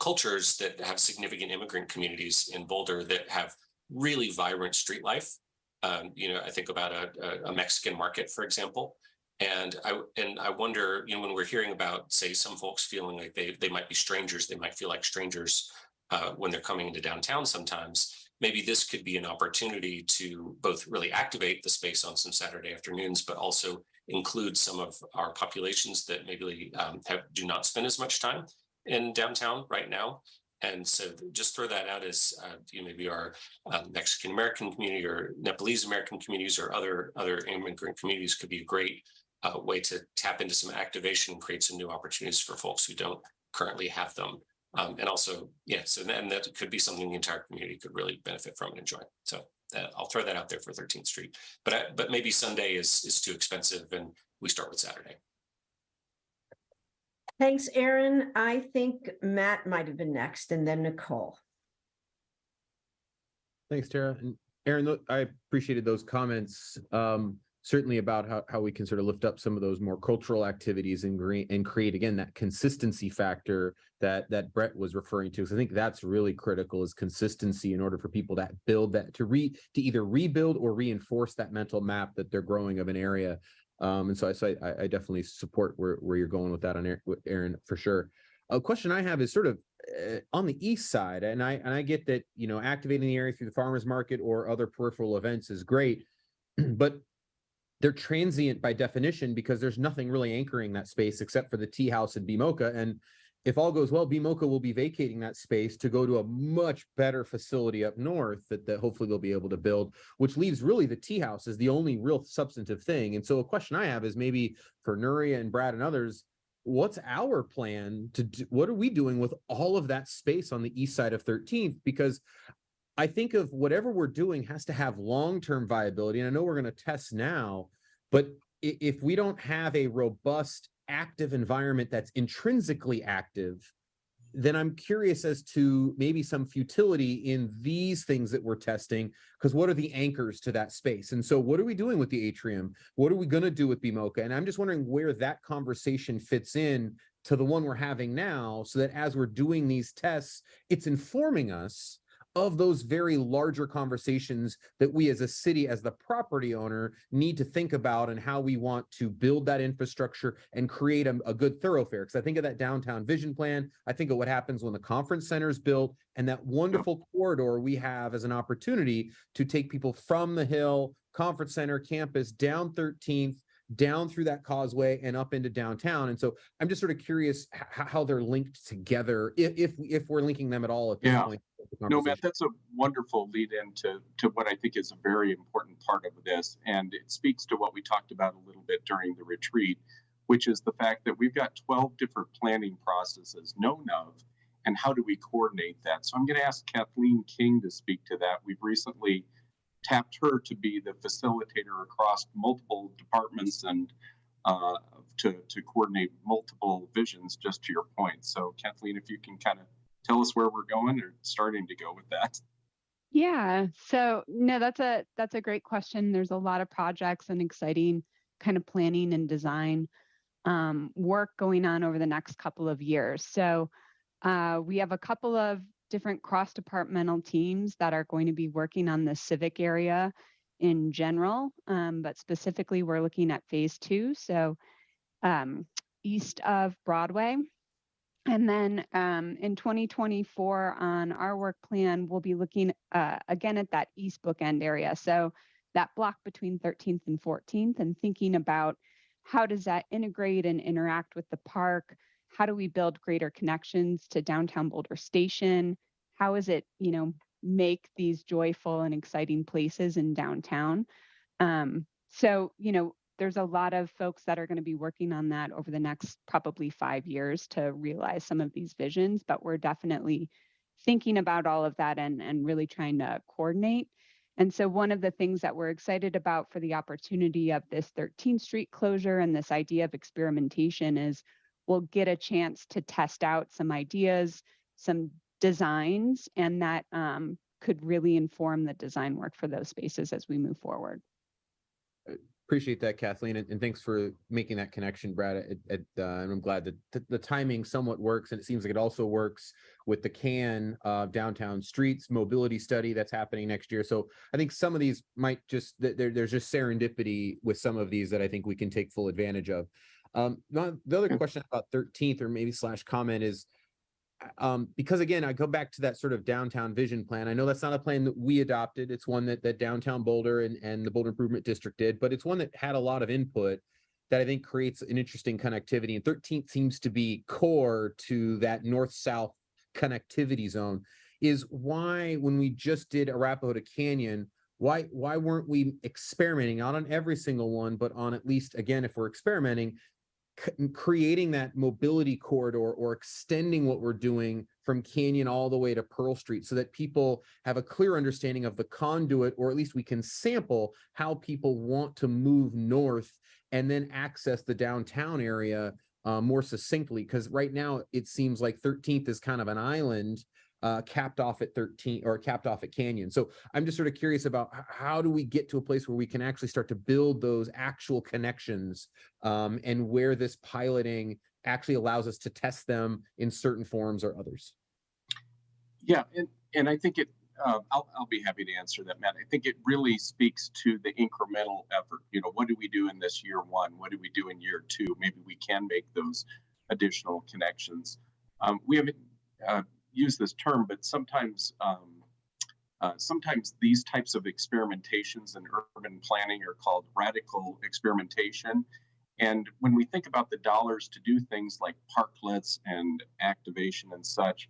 P: cultures that have significant immigrant communities in Boulder that have really vibrant street life. I think about a Mexican market, for example. And I wonder, when we're hearing about, say, some folks feeling like they might be strangers, they might feel like strangers when they're coming into downtown sometimes, maybe this could be an opportunity to both really activate the space on some Saturday afternoons, but also include some of our populations that maybe do not spend as much time in downtown right now. And so just throw that out as maybe our Mexican American community or Nepalese American communities or other immigrant communities could be a great way to tap into some activation and create some new opportunities for folks who don't currently have them And also, yeah, so then that could be something the entire community could really benefit from and enjoy. So I'll throw that out there for 13th Street. But maybe Sunday is too expensive and we start with Saturday.
A: Thanks, Aaron. I think Matt might have been next and then Nicole.
L: Thanks, Tara. And Aaron, I appreciated those comments, certainly about how we can sort of lift up some of those more cultural activities and create, again, that consistency factor that Brett was referring to. So I think that's really critical, is consistency, in order for people to build that, to either rebuild or reinforce that mental map that they're growing of an area. And so I definitely support where you're going with that on Aaron, for sure. A question I have is sort of on the east side, and I get that, you know, activating the area through the farmers market or other peripheral events is great, but they're transient by definition, because there's nothing really anchoring that space except for the tea house in BMoCA. And if all goes well, BMoCA will be vacating that space to go to a much better facility up north that hopefully they'll be able to build, which leaves really the tea house as the only real substantive thing. And so a question I have is, maybe for Nuria and Brad and others, what's our plan to do? What are we doing with all of that space on the east side of 13th? Because I think of whatever we're doing has to have long-term viability. And I know we're going to test now, but if we don't have a robust, active environment that's intrinsically active, then I'm curious as to maybe some futility in these things that we're testing, because what are the anchors to that space? And so what are we doing with the atrium? What are we going to do with BMoCA? And I'm just wondering where that conversation fits in to the one we're having now, so that as we're doing these tests, it's informing us of those very larger conversations that we as a city, as the property owner, need to think about, and how we want to build that infrastructure and create a good thoroughfare. Because I think of that downtown vision plan, I think of what happens when the conference center is built, and that wonderful corridor we have as an opportunity to take people from the Hill, conference center, campus, down 13th, down through that causeway and up into downtown. And so I'm just sort of curious how they're linked together, if we're linking them at all at this point.
C: No, Matt, that's a wonderful lead in to what I think is a very important part of this. And it speaks to what we talked about a little bit during the retreat, which is the fact that we've got 12 different planning processes known of, and how do we coordinate that? So I'm going to ask Kathleen King to speak to that. We've recently tapped her to be the facilitator across multiple departments and to coordinate multiple visions, just to your point. So Kathleen, if you can kind of tell us where we're going, or starting to go with that.
Q: Yeah, so no, that's a great question. There's a lot of projects and exciting kind of planning and design work going on over the next couple of years. So we have a couple of different cross-departmental teams that are going to be working on the civic area in general, but specifically we're looking at phase 2, so east of Broadway. And then in 2024 on our work plan, we'll be looking again at that east bookend area. So that block between 13th and 14th, and thinking about how does that integrate and interact with the park? How do we build greater connections to downtown Boulder Station? How is it, make these joyful and exciting places in downtown? So, there's a lot of folks that are going to be working on that over the next probably 5 years to realize some of these visions, but we're definitely thinking about all of that and really trying to coordinate. And so one of the things that we're excited about for the opportunity of this 13th Street closure and this idea of experimentation is we'll get a chance to test out some ideas, some designs, and that could really inform the design work for those spaces as we move forward.
L: Appreciate that, Kathleen, and thanks for making that connection, Brad. And I'm glad that the timing somewhat works, and it seems like it also works with the CAN downtown streets mobility study that's happening next year. So I think some of these might just there's just serendipity with some of these that I think we can take full advantage of. The other question about 13th, or maybe / comment, is because again, I go back to that sort of downtown vision plan. I know that's not a plan that we adopted. It's one that downtown Boulder and the Boulder Improvement District did, but it's one that had a lot of input that I think creates an interesting connectivity. And 13th seems to be core to that north-south connectivity zone. Is why, when we just did Arapahoe to Canyon, why weren't we experimenting, not on every single one, but on at least, again, if we're experimenting, creating that mobility corridor or extending what we're doing from Canyon all the way to Pearl Street so that people have a clear understanding of the conduit, or at least we can sample how people want to move north and then access the downtown area more succinctly. Because right now it seems like 13th is kind of an island capped off at 13 or capped off at Canyon. So I'm just sort of curious about how do we get to a place where we can actually start to build those actual connections and where this piloting actually allows us to test them in certain forms or others.
C: Yeah, and I think I'll be happy to answer that, Matt. I think it really speaks to the incremental effort. You know, what do we do in this year one? What do we do in year two? Maybe we can make those additional connections. We haven't used this term, but sometimes these types of experimentations in urban planning are called radical experimentation. And when we think about the dollars to do things like parklets and activation and such,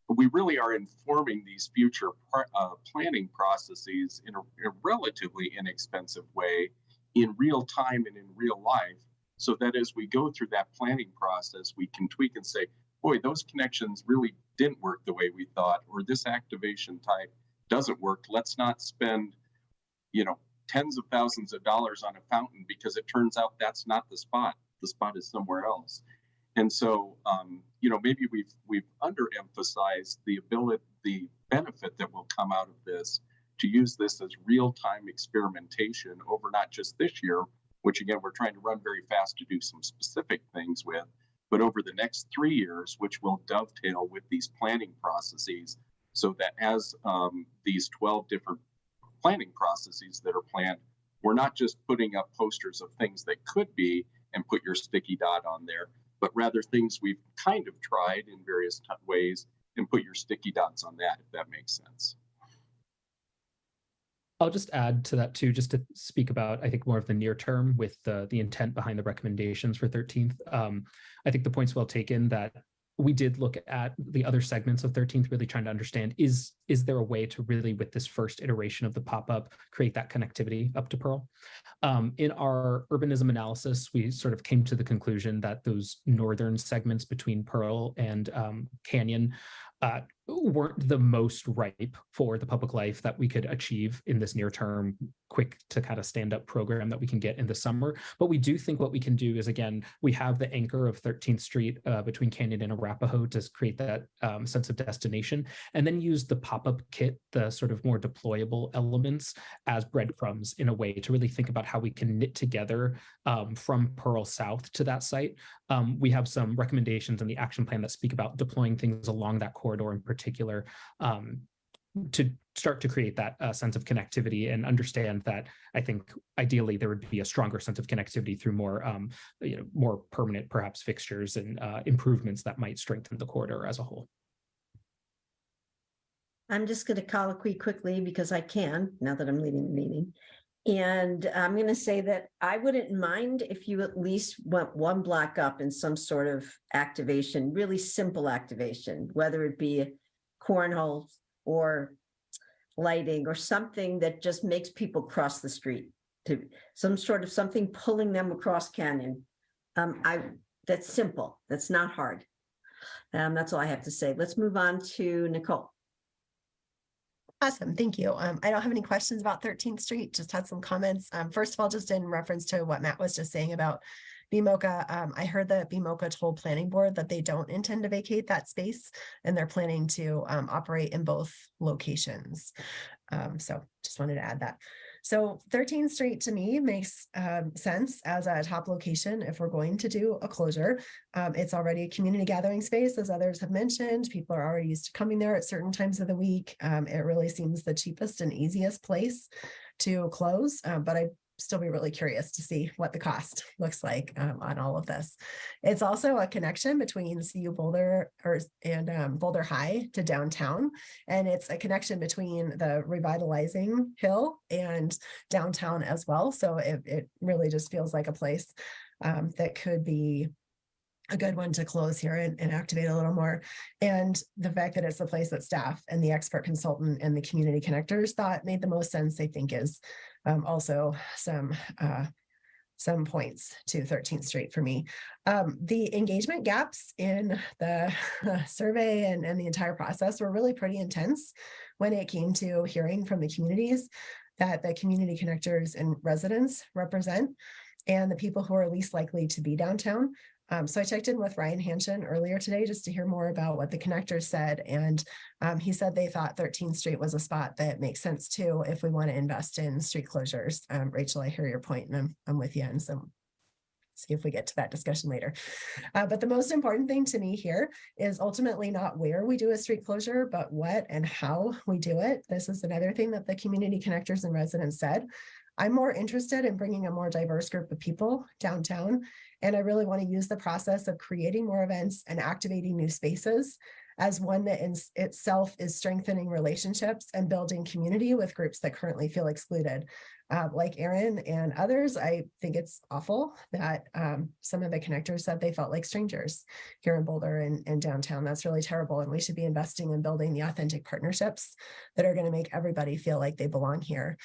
C: we really are informing these future planning processes in a relatively inexpensive way in real time and in real life, so that as we go through that planning process, we can tweak and say, boy, those connections really didn't work the way we thought, or this activation type doesn't work. Let's not spend, tens of thousands of dollars on a fountain because it turns out that's not the spot. The spot is somewhere else. And so, maybe we've underemphasized the benefit that will come out of this, to use this as real-time experimentation over not just this year, which again, we're trying to run very fast to do some specific things with, but over the next 3 years, which will dovetail with these planning processes, so that as these 12 different planning processes that are planned, we're not just putting up posters of things that could be and put your sticky dot on there, but rather things we've kind of tried in various ways and put your sticky dots on that, if that makes sense.
E: I'll just add to that too, just to speak about, I think, more of the near term with the intent behind the recommendations for 13th. I think the point's well taken that we did look at the other segments of 13th, really trying to understand, is there a way to really, with this first iteration of the pop-up, create that connectivity up to Pearl? In our urbanism analysis, we sort of came to the conclusion that those northern segments between Pearl and Canyon weren't the most ripe for the public life that we could achieve in this near term, quick to kind of stand up program that we can get in the summer. But we do think what we can do is, again, we have the anchor of 13th Street between Canyon and Arapahoe to create that sense of destination, and then use the pop-up kit, the sort of more deployable elements, as breadcrumbs in a way to really think about how we can knit together from Pearl South to that site. We have some recommendations in the action plan that speak about deploying things along that corridor in particular, to start to create that sense of connectivity, and understand that I think ideally there would be a stronger sense of connectivity through more, more permanent, perhaps, fixtures and improvements that might strengthen the corridor as a whole.
A: I'm just going to colloquy quickly because I can, now that I'm leading the meeting. And I'm going to say that I wouldn't mind if you at least went one block up in some sort of activation, really simple activation, whether it be cornhole or lighting or something that just makes people cross the street, to some sort of something pulling them across Canyon. That's simple. That's not hard. That's all I have to say. Let's move on to Nicole.
F: Awesome, thank you. I don't have any questions about 13th Street, just had some comments. First of all, just in reference to what Matt was just saying about BMOCA, I heard that BMOCA told planning board that they don't intend to vacate that space and they're planning to operate in both locations. So just wanted to add that. So 13th Street to me makes sense as a top location if we're going to do a closure. It's already a community gathering space, as others have mentioned. People are already used to coming there at certain times of the week. It really seems the cheapest and easiest place to close, but I'd still be really curious to see what the cost looks like on all of this. It's also a connection between CU Boulder and Boulder High to downtown. And it's a connection between the revitalizing hill and downtown as well. So it really just feels like a place that could be a good one to close here and activate a little more. And the fact that it's the place that staff and the expert consultant and the community connectors thought made the most sense, I think, is also some some points to 13th Street for me. The engagement gaps in the survey and the entire process were really pretty intense when it came to hearing from the communities that the community connectors and residents represent, and the people who are least likely to be downtown. So I checked in with Ryan Hanshin earlier today just to hear more about what the connectors said. And he said they thought 13th Street was a spot that makes sense too if we want to invest in street closures. Rachel, I hear your point, and I'm with you. And so see if we get to that discussion later. But the most important thing to me here is ultimately not where we do a street closure, but what and how we do it. This is another thing that the community connectors and residents said. I'm more interested in bringing a more diverse group of people downtown. And I really want to use the process of creating more events and activating new spaces as one that in itself is strengthening relationships and building community with groups that currently feel excluded. Like Aaron and others, I think it's awful that some of the connectors said they felt like strangers here in Boulder and downtown. That's really terrible. And we should be investing in building the authentic partnerships that are going to make everybody feel like they belong here.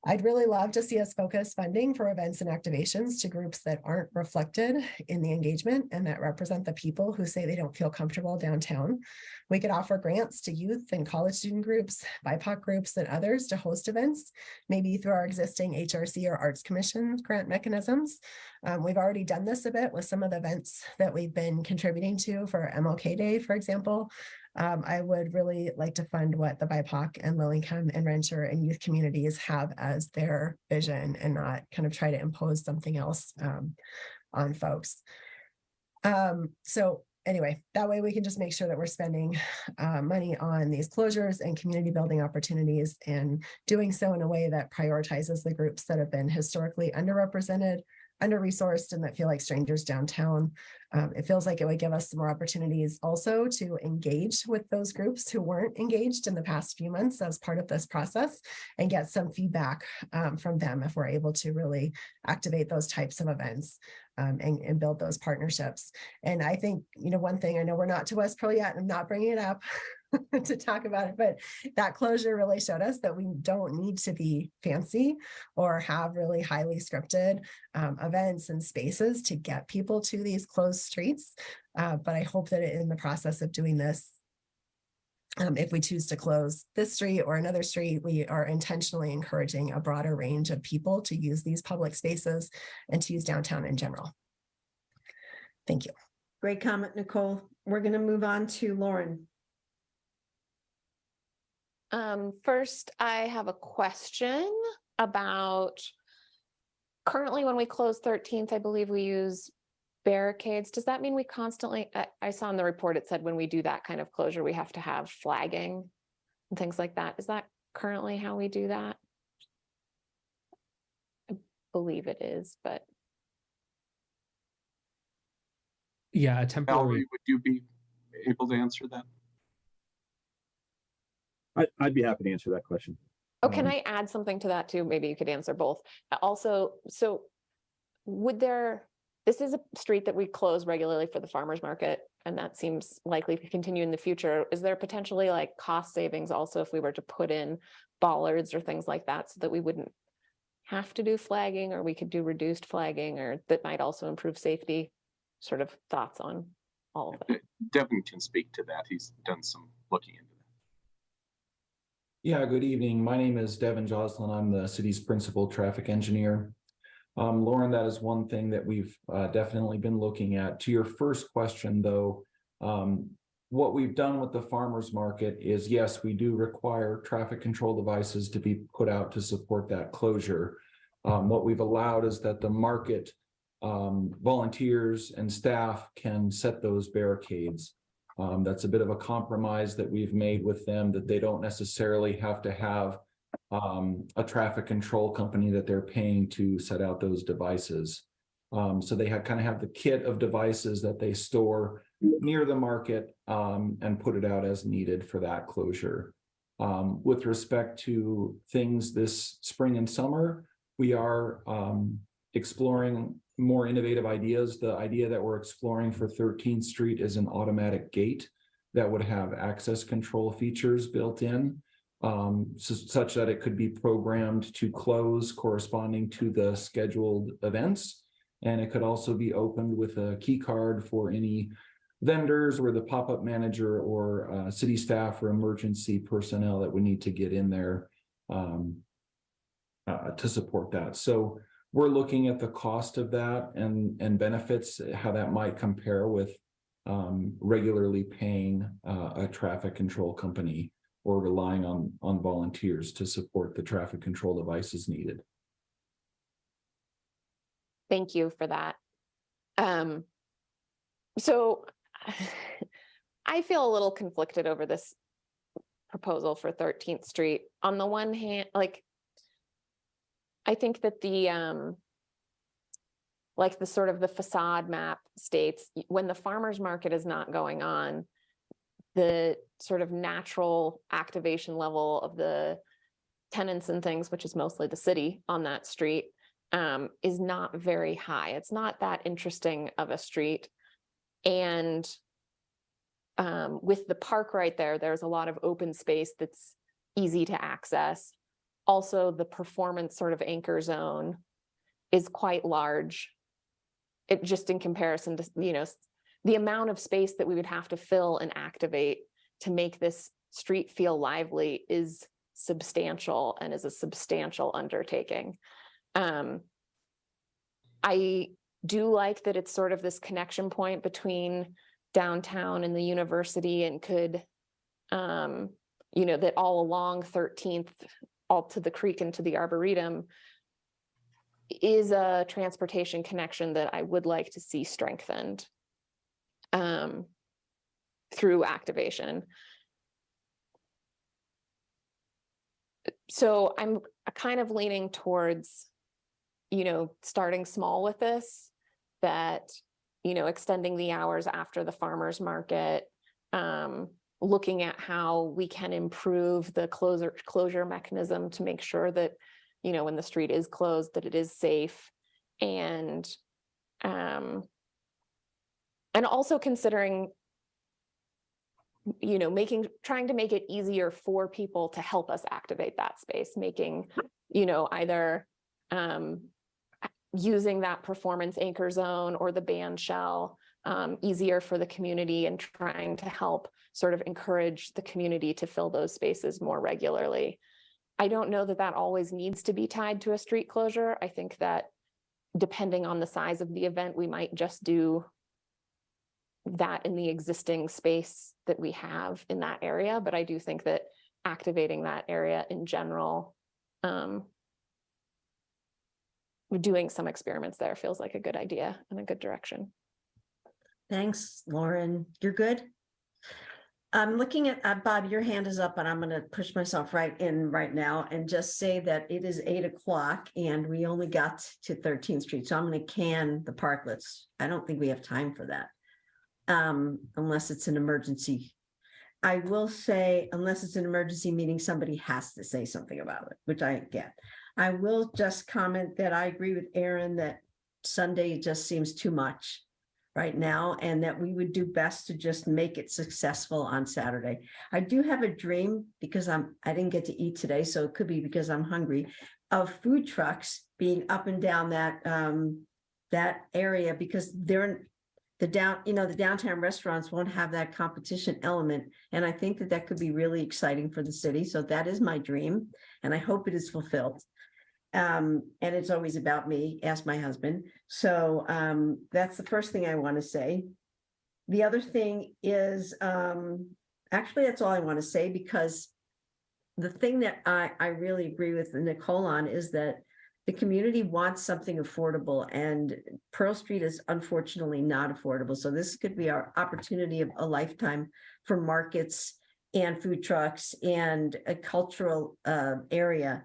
F: I'd really love to see us focus funding for events and activations to groups that aren't reflected in the engagement and that represent the people who say they don't feel comfortable downtown. We could offer grants to youth and college student groups, BIPOC groups, and others to host events, maybe through our existing HRC or Arts Commission grant mechanisms. We've already done this a bit with some of the events that we've been contributing to for MLK Day, for example. I would really like to fund what the BIPOC and low-income and renter and youth communities have as their vision and not kind of try to impose something else on folks. So anyway, that way we can just make sure that we're spending money on these closures and community building opportunities and doing so in a way that prioritizes the groups that have been historically underrepresented, under-resourced, and that feel like strangers downtown. It feels like it would give us some more opportunities also to engage with those groups who weren't engaged in the past few months as part of this process and get some feedback from them if we're able to really activate those types of events and build those partnerships. And I think, one thing, I know we're not to West Pearl yet, and I'm not bringing it up to talk about it, but that closure really showed us that we don't need to be fancy or have really highly scripted events and spaces to get people to these closed streets. But I hope that in the process of doing this, if we choose to close this street or another street, we are intentionally encouraging a broader range of people to use these public spaces and to use downtown in general. Thank you.
A: Great comment, Nicole. We're going to move on to Lauren.
J: First, I have a question about currently when we close 13th, I believe we use barricades. Does that mean we constantly, I saw in the report, it said when we do that kind of closure, we have to have flagging and things like that. Is that currently how we do that? I believe it is, but.
E: Yeah, a temporary.
C: Valerie, would you be able to answer that?
R: I'd be happy to answer that question.
J: Oh, can I add something to that too? Maybe you could answer both. Also, so this is a street that we close regularly for the farmers market, and that seems likely to continue in the future. Is there potentially like cost savings also if we were to put in bollards or things like that so that we wouldn't have to do flagging, or we could do reduced flagging, or that might also improve safety? Sort of thoughts on all of that.
C: Devin can speak to that. He's done some looking into that.
S: Yeah, good evening. My name is Devin Joslin. I'm the city's principal traffic engineer. Lauren, that is one thing that we've definitely been looking at. To your first question, though, what we've done with the farmers market is, yes, we do require traffic control devices to be put out to support that closure. What we've allowed is that the market volunteers and staff can set those barricades. That's a bit of a compromise that we've made with them, that they don't necessarily have to have a traffic control company that they're paying to set out those devices. So they kind of have the kit of devices that they store near the market and put it out as needed for that closure. With respect to things this spring and summer, we are exploring more innovative ideas. The idea that we're exploring for 13th Street is an automatic gate that would have access control features built in. such that it could be programmed to close corresponding to the scheduled events. And it could also be opened with a key card for any vendors or the pop-up manager or city staff or emergency personnel that would need to get in there to support that. So we're looking at the cost of that and benefits, how that might compare with regularly paying a traffic control company or relying on volunteers to support the traffic control devices needed.
J: Thank you for that. So I feel a little conflicted over this proposal for 13th Street. On the one hand, like, I think that the like the sort of the facade map states when the farmers market is not going on, the sort of natural activation level of the tenants and things, which is mostly the city on that street, is not very high. It's not that interesting of a street. And with the park right there, there's a lot of open space that's easy to access. Also, the performance sort of anchor zone is quite large. It just in comparison to, you know, the amount of space that we would have to fill and activate to make this street feel lively is substantial and is a substantial undertaking. I do like that it's sort of this connection point between downtown and the university, and could, you know, that all along 13th, all to the creek and to the Arboretum is a transportation connection that I would like to see strengthened through activation. So I'm kind of leaning towards, you know, starting small with this, that, you know, extending the hours after the farmers market, looking at how we can improve the closure mechanism to make sure that, you know, when the street is closed, that it is safe, and also considering, you know, trying to make it easier for people to help us activate that space, making, you know, either using that performance anchor zone or the band shell easier for the community, and trying to help sort of encourage the community to fill those spaces more regularly. I don't know that that always needs to be tied to a street closure. I think that depending on the size of the event, we might just do that in the existing space that we have in that area. But I do think that activating that area in general, doing some experiments there feels like a good idea and a good direction.
A: Thanks, Lauren. You're good? I'm looking at Bob, your hand is up, and I'm going to push myself right in right now and just say that it is 8 o'clock and we only got to 13th Street. So I'm going to can the parklets. I don't think we have time for that unless it's an emergency. I will say, unless it's an emergency meeting, somebody has to say something about it, which I get. I will just comment that I agree with Aaron that Sunday just seems too much right now, and that we would do best to just make it successful on Saturday. I do have a dream, because I didn't get to eat today, so it could be because I'm hungry, of food trucks being up and down that that area, because they're the downtown restaurants won't have that competition element, and I think that that could be really exciting for the city. So that is my dream, and I hope it is fulfilled. And it's always about me, ask my husband. So that's the first thing I want to say. The other thing is, actually, that's all I want to say, because the thing that I really agree with Nicole on is that the community wants something affordable, and Pearl Street is unfortunately not affordable. So this could be our opportunity of a lifetime for markets and food trucks and a cultural area.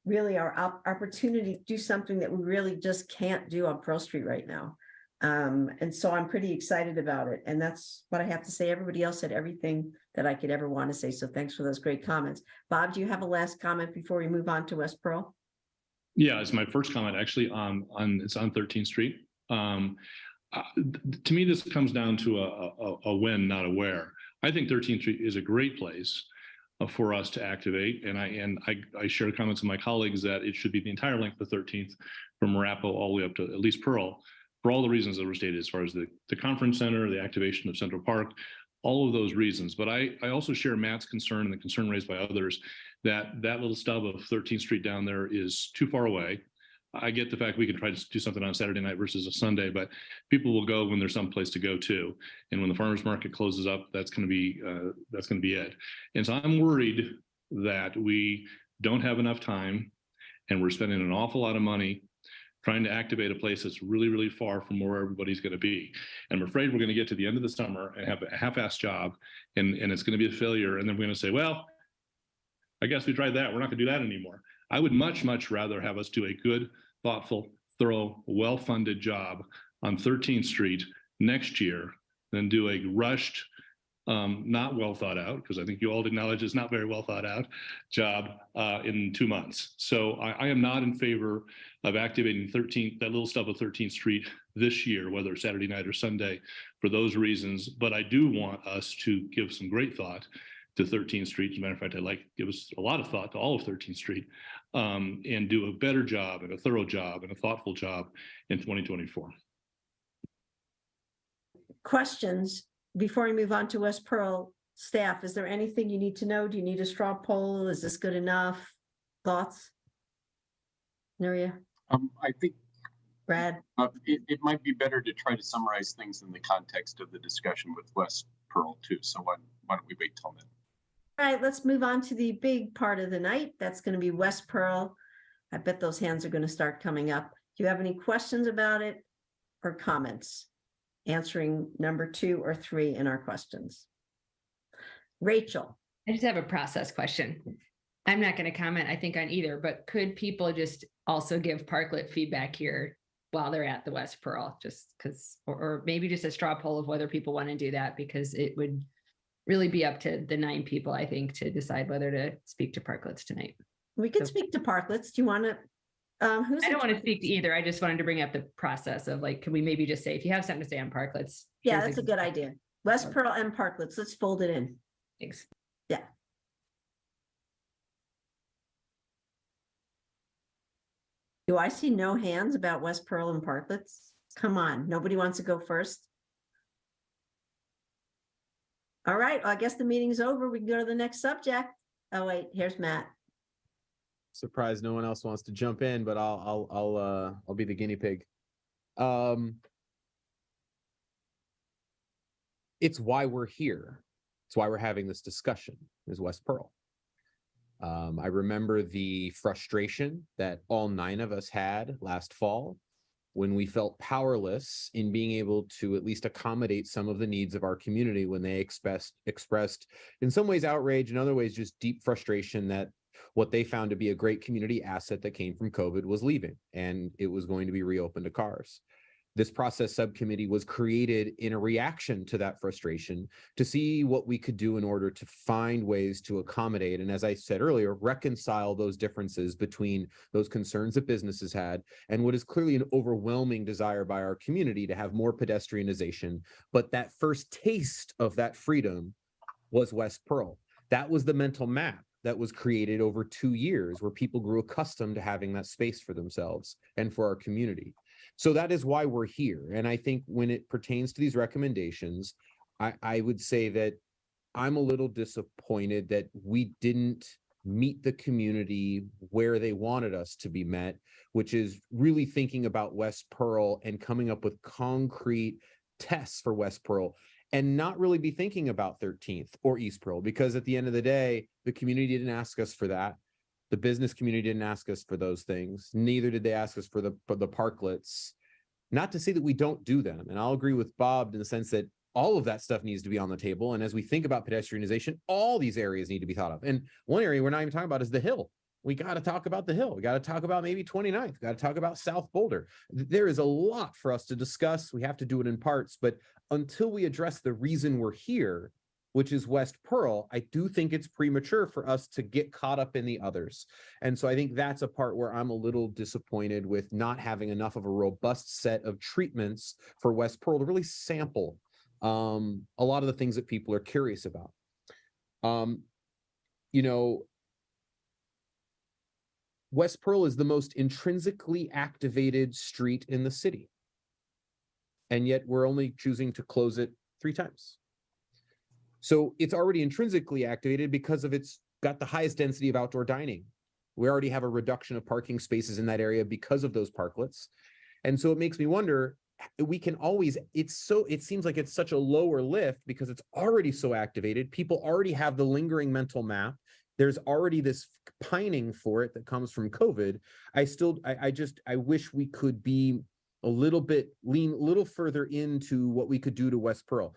A: Really our opportunity to do something that we really just can't do on Pearl Street right now. And so I'm pretty excited about it. And that's what I have to say. Everybody else said everything that I could ever want to say. So thanks for those great comments. Bob, do you have a last comment before we move on to West Pearl?
G: Yeah, it's my first comment actually it's on 13th Street. To me, this comes down to a when, not a where. I think 13th Street is a great place. for us to activate. And I share comments with my colleagues that it should be the entire length of the 13th from Arapahoe all the way up to at least Pearl, for all the reasons that were stated as far as the conference center, the activation of Central Park, all of those reasons. But I also share Matt's concern and the concern raised by others that little stub of 13th Street down there is too far away. I get the fact we can try to do something on Saturday night versus a Sunday, but people will go when there's some place to go to. And when the farmers market closes up, that's going to be it. And so I'm worried that we don't have enough time and we're spending an awful lot of money trying to activate a place that's really, really far from where everybody's going to be. And I'm afraid we're going to get to the end of the summer and have a half-assed job and it's going to be a failure. And then we're going to say, well, I guess we tried that. We're not going to do that anymore. I would much, much rather have us do a good, thoughtful, thorough, well-funded job on 13th Street next year than do a rushed, not well thought out, because I think you all acknowledge it's not very well thought out, job in 2 months. So I am not in favor of activating that little stub of 13th Street this year, whether Saturday night or Sunday, for those reasons. But I do want us to give some great thought to 13th Street. As a matter of fact, I'd like to give us a lot of thought to all of 13th Street and do a better job and a thorough job and a thoughtful job in 2024.
A: Questions before we move on to West Pearl staff? Is there anything you need to know? Do you need a straw poll? Is this good enough? Thoughts? Nuria?
C: I think
A: Brad?
C: it might be better to try to summarize things in the context of the discussion with West Pearl too. So why don't we wait till then?
A: All right, let's move on to the big part of the night. That's going to be West Pearl. I bet those hands are going to start coming up. Do you have any questions about it or comments? Answering number 2 or 3 in our questions. Rachel.
M: I just have a process question. I'm not going to comment, I think, on either, but could people just also give parklet feedback here while they're at the West Pearl, just because, or maybe just a straw poll of whether people want to do that, because it would really be up to the 9 people, I think, to decide whether to speak to parklets tonight.
A: We could speak to parklets. Do you want to?
M: I don't want to speak to either. I just wanted to bring up the process of, like, can we maybe just say, if you have something to say on parklets?
A: Yeah, that's a good idea. West Pearl and parklets. Let's fold it in.
M: Thanks.
A: Yeah. Do I see no hands about West Pearl and parklets? Come on, nobody wants to go first. All right, well, I guess the meeting's over. We can go to the next subject. Oh wait, here's Matt.
L: Surprised no one else wants to jump in, but I'll be the guinea pig. It's why we're here. It's why we're having this discussion, is West Pearl. I remember the frustration that all 9 of us had last fall when we felt powerless in being able to at least accommodate some of the needs of our community when they expressed in some ways outrage, in other ways just deep frustration that what they found to be a great community asset that came from COVID was leaving and it was going to be reopened to cars. This process subcommittee was created in a reaction to that frustration to see what we could do in order to find ways to accommodate. And as I said earlier, reconcile those differences between those concerns that businesses had and what is clearly an overwhelming desire by our community to have more pedestrianization. But that first taste of that freedom was West Pearl. That was the mental map that was created over 2 years where people grew accustomed to having that space for themselves and for our community. So that is why we're here. And I think when it pertains to these recommendations, I would say that I'm a little disappointed that we didn't meet the community where they wanted us to be met, which is really thinking about West Pearl and coming up with concrete tests for West Pearl and not really be thinking about 13th or East Pearl, because at the end of the day, the community didn't ask us for that. The business community didn't ask us for those things. Neither did they ask us for the parklets. Not to say that we don't do them. And I'll agree with Bob in the sense that all of that stuff needs to be on the table. And as we think about pedestrianization, all these areas need to be thought of. And one area we're not even talking about is the Hill. We got to talk about the Hill. We got to talk about maybe 29th. We got to talk about South Boulder. There is a lot for us to discuss. We have to do it in parts. But until we address the reason we're here, which is West Pearl, I do think it's premature for us to get caught up in the others. And so I think that's a part where I'm a little disappointed with not having enough of a robust set of treatments for West Pearl to really sample a lot of the things that people are curious about. you know, West Pearl is the most intrinsically activated street in the city. And yet we're only choosing to close it 3 times. So it's already intrinsically activated because of it's got the highest density of outdoor dining. We already have a reduction of parking spaces in that area because of those parklets. And so it makes me wonder, we can always, it seems like it's such a lower lift because it's already so activated. People already have the lingering mental map. There's already this pining for it that comes from COVID. I wish we could be a little bit lean a little further into what we could do to West Pearl.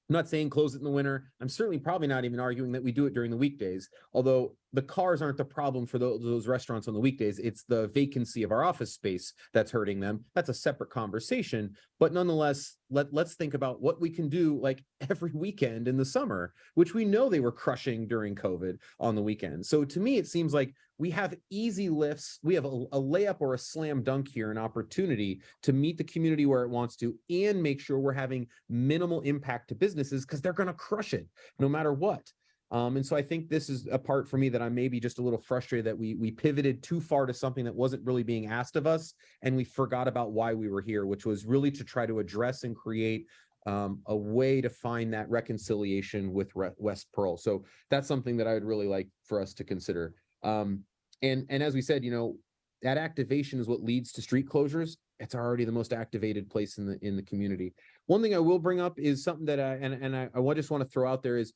L: I'm not saying close it in the winter. I'm certainly probably not even arguing that we do it during the weekdays, although the cars aren't the problem for those restaurants on the weekdays. It's the vacancy of our office space that's hurting them. That's a separate conversation. But nonetheless, let's think about what we can do like every weekend in the summer, which we know they were crushing during COVID on the weekend. So to me, it seems like we have easy lifts. We have a layup or a slam dunk here, an opportunity to meet the community where it wants to and make sure we're having minimal impact to businesses because they're going to crush it no matter what. And so I think this is a part for me that I'm maybe just a little frustrated that we pivoted too far to something that wasn't really being asked of us. And we forgot about why we were here, which was really to try to address and create a way to find that reconciliation with West Pearl. So that's something that I would really like for us to consider. And as we said, you know, that activation is what leads to street closures. It's already the most activated place in the community. One thing I will bring up is something that I just want to throw out there is,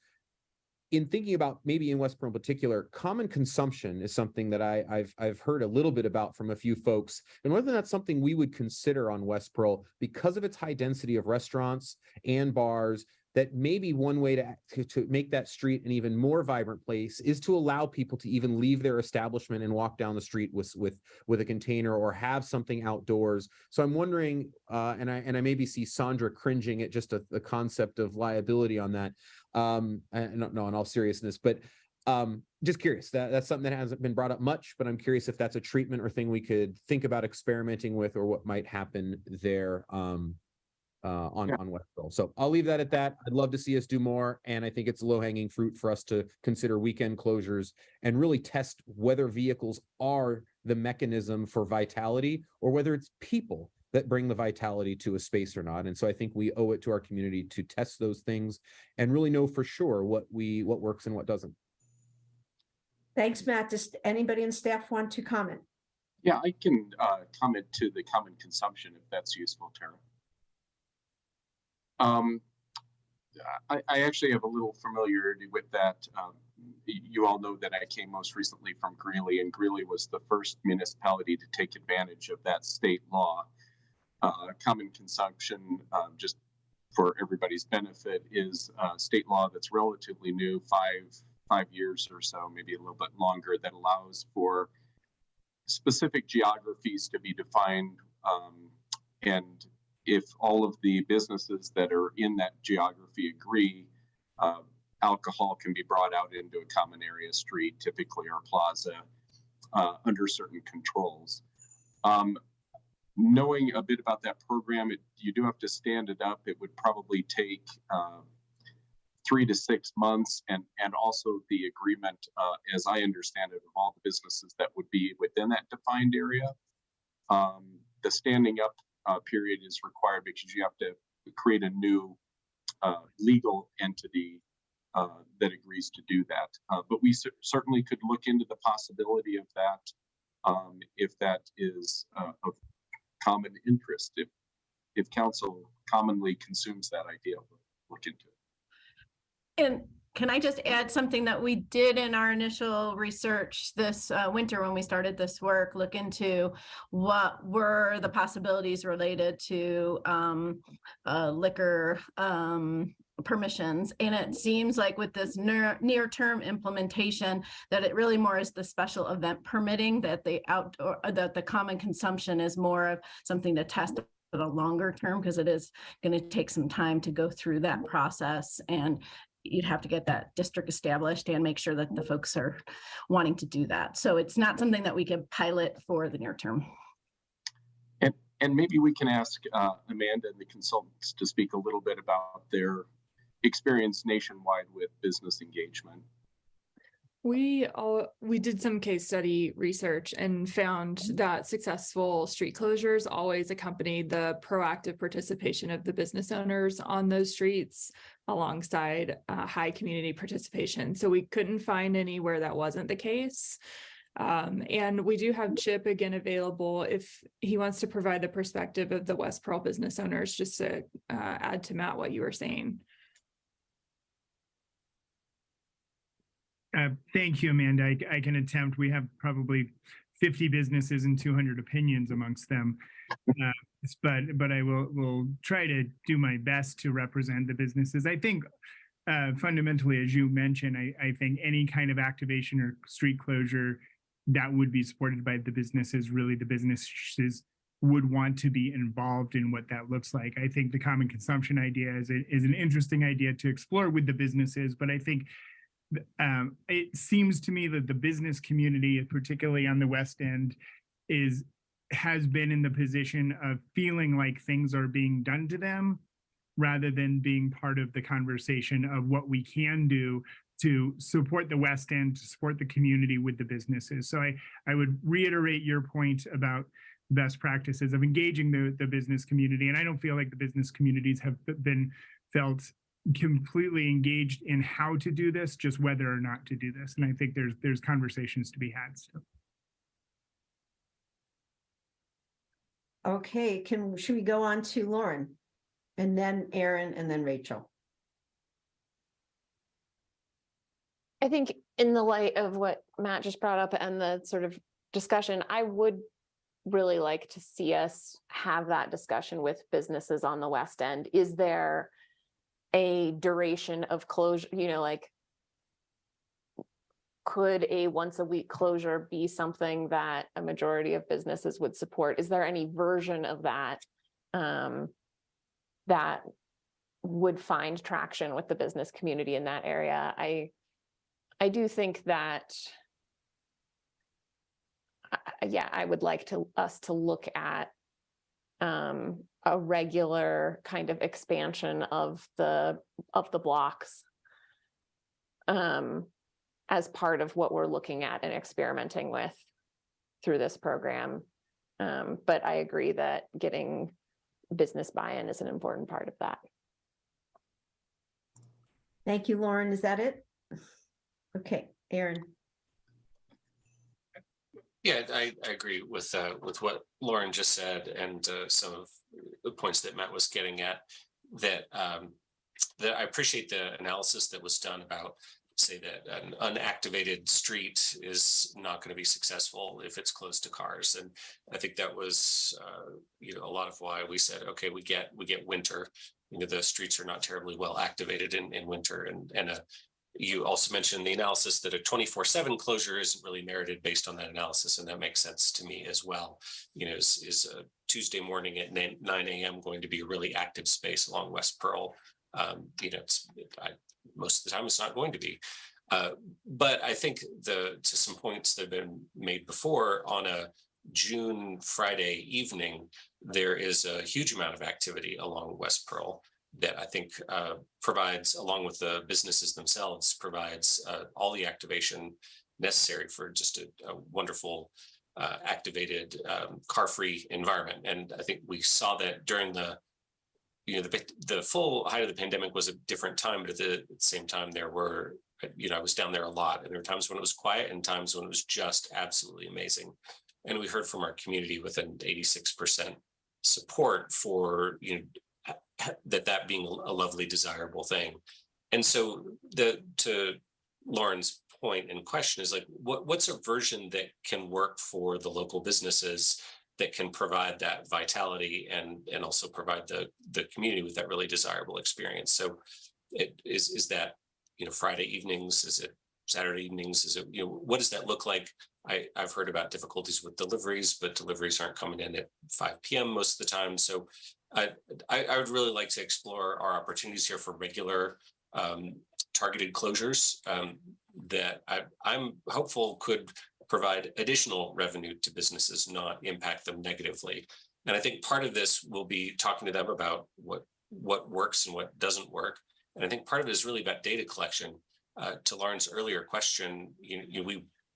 L: in thinking about maybe in West Pearl in particular, common consumption is something that I've heard a little bit about from a few folks, and whether that's something we would consider on West Pearl because of its high density of restaurants and bars. That maybe one way to make that street an even more vibrant place is to allow people to even leave their establishment and walk down the street with a container or have something outdoors. So I'm wondering, and I maybe see Sandra cringing at just the concept of liability on that. No, in all seriousness, but just curious. That's something that hasn't been brought up much, but I'm curious if that's a treatment or thing we could think about experimenting with, or what might happen there. On West Pearl. So I'll leave that at that. I'd love to see us do more. And I think it's low-hanging fruit for us to consider weekend closures and really test whether vehicles are the mechanism for vitality or whether it's people that bring the vitality to a space or not. And so I think we owe it to our community to test those things and really know for sure what works and what doesn't.
A: Thanks, Matt. Does anybody in staff want to comment?
C: Yeah, I can comment to the common consumption if that's useful, Tara. I actually have a little familiarity with that. You all know that I came most recently from Greeley, and Greeley was the first municipality to take advantage of that state law. Common consumption, just for everybody's benefit, is state law that's relatively new, five years or so, maybe a little bit longer, that allows for specific geographies to be defined, and if all of the businesses that are in that geography agree, alcohol can be brought out into a common area street, typically, or plaza, under certain controls. Knowing a bit about that program, you do have to stand it up. It would probably take 3 to 6 months, and also the agreement, as I understand it, of all the businesses that would be within that defined area. The standing up period is required because you have to create a new legal entity that agrees to do that. But we certainly could look into the possibility of that if that is of common interest. If council commonly consumes that idea, we'll look into it.
H: And can I just add something that we did in our initial research this winter when we started this work, look into what were the possibilities related to liquor permissions. And it seems like with this near-term implementation that it really more is the special event permitting, that the common consumption is more of something to test at a longer term, because it is going to take some time to go through that process, and you'd have to get that district established and make sure that the folks are wanting to do that. So it's not something that we can pilot for the near term.
C: And maybe we can ask Amanda and the consultants to speak a little bit about their experience nationwide with business engagement.
D: We did some case study research and found that successful street closures always accompanied the proactive participation of the business owners on those streets alongside high community participation. So we couldn't find any where that wasn't the case. And we do have Chip again available if he wants to provide the perspective of the West Pearl business owners, just to add to Matt what you were saying.
O: Thank you, Amanda. I can attempt. We have probably 50 businesses and 200 opinions amongst them. But I will try to do my best to represent the businesses. I think fundamentally, as you mentioned, I think any kind of activation or street closure that would be supported by the businesses, really the businesses would want to be involved in what that looks like. I think the common consumption idea is an interesting idea to explore with the businesses, but I think it seems to me that the business community, particularly on the West End, has been in the position of feeling like things are being done to them rather than being part of the conversation of what we can do to support the West End, to support the community with the businesses. So I would reiterate your point about best practices of engaging the business community. And I don't feel like the business communities have been felt completely engaged in how to do this, just whether or not to do this. And I think there's conversations to be had still.
A: Okay, should we go on to Lauren and then Aaron and then Rachel?
J: I think in the light of what Matt just brought up and the sort of discussion, I would really like to see us have that discussion with businesses on the West End. Is there a duration of closure, like could a once a week closure be something that a majority of businesses would support? Is there any version of that that would find traction with the business community in that area? I do think that, I would like us to look at a regular kind of expansion of the blocks as part of what we're looking at and experimenting with through this program. But I agree that getting business buy-in is an important part of that.
A: Thank you, Lauren. Is that it? Okay, Aaron.
P: Yeah, I agree with what Lauren just said and some of the points that Matt was getting at. That I appreciate the analysis that was done about, say, that an unactivated street is not going to be successful if it's closed to cars, and I think that was a lot of why we said, okay, we get winter. The streets are not terribly well activated in winter, and you also mentioned the analysis that a 24/7 closure isn't really merited based on that analysis, and that makes sense to me as well. Is a Tuesday morning at 9 a.m. going to be a really active space along West Pearl? Most of the time it's not going to be. But I think to some points that have been made before, on a June Friday evening, there is a huge amount of activity along West Pearl that I think provides, along with the businesses themselves, provides all the activation necessary for just a wonderful activated car-free environment. And I think we saw that during the full height of the pandemic was a different time, but at the same time there were, I was down there a lot, and there were times when it was quiet and times when it was just absolutely amazing. And we heard from our community with an 86% support for, that being a lovely, desirable thing. And so to Lauren's point and question is like, what's a version that can work for the local businesses that can provide that vitality and also provide the community with that really desirable experience? So is that, Friday evenings? Is it Saturday evenings? Is it, what does that look like? I've heard about difficulties with deliveries, but deliveries aren't coming in at 5 p.m. most of the time. So I would really like to explore our opportunities here for regular targeted closures that I'm hopeful could provide additional revenue to businesses, not impact them negatively. And I think part of this will be talking to them about what works and what doesn't work. And I think part of it is really about data collection. to Lauren's earlier question,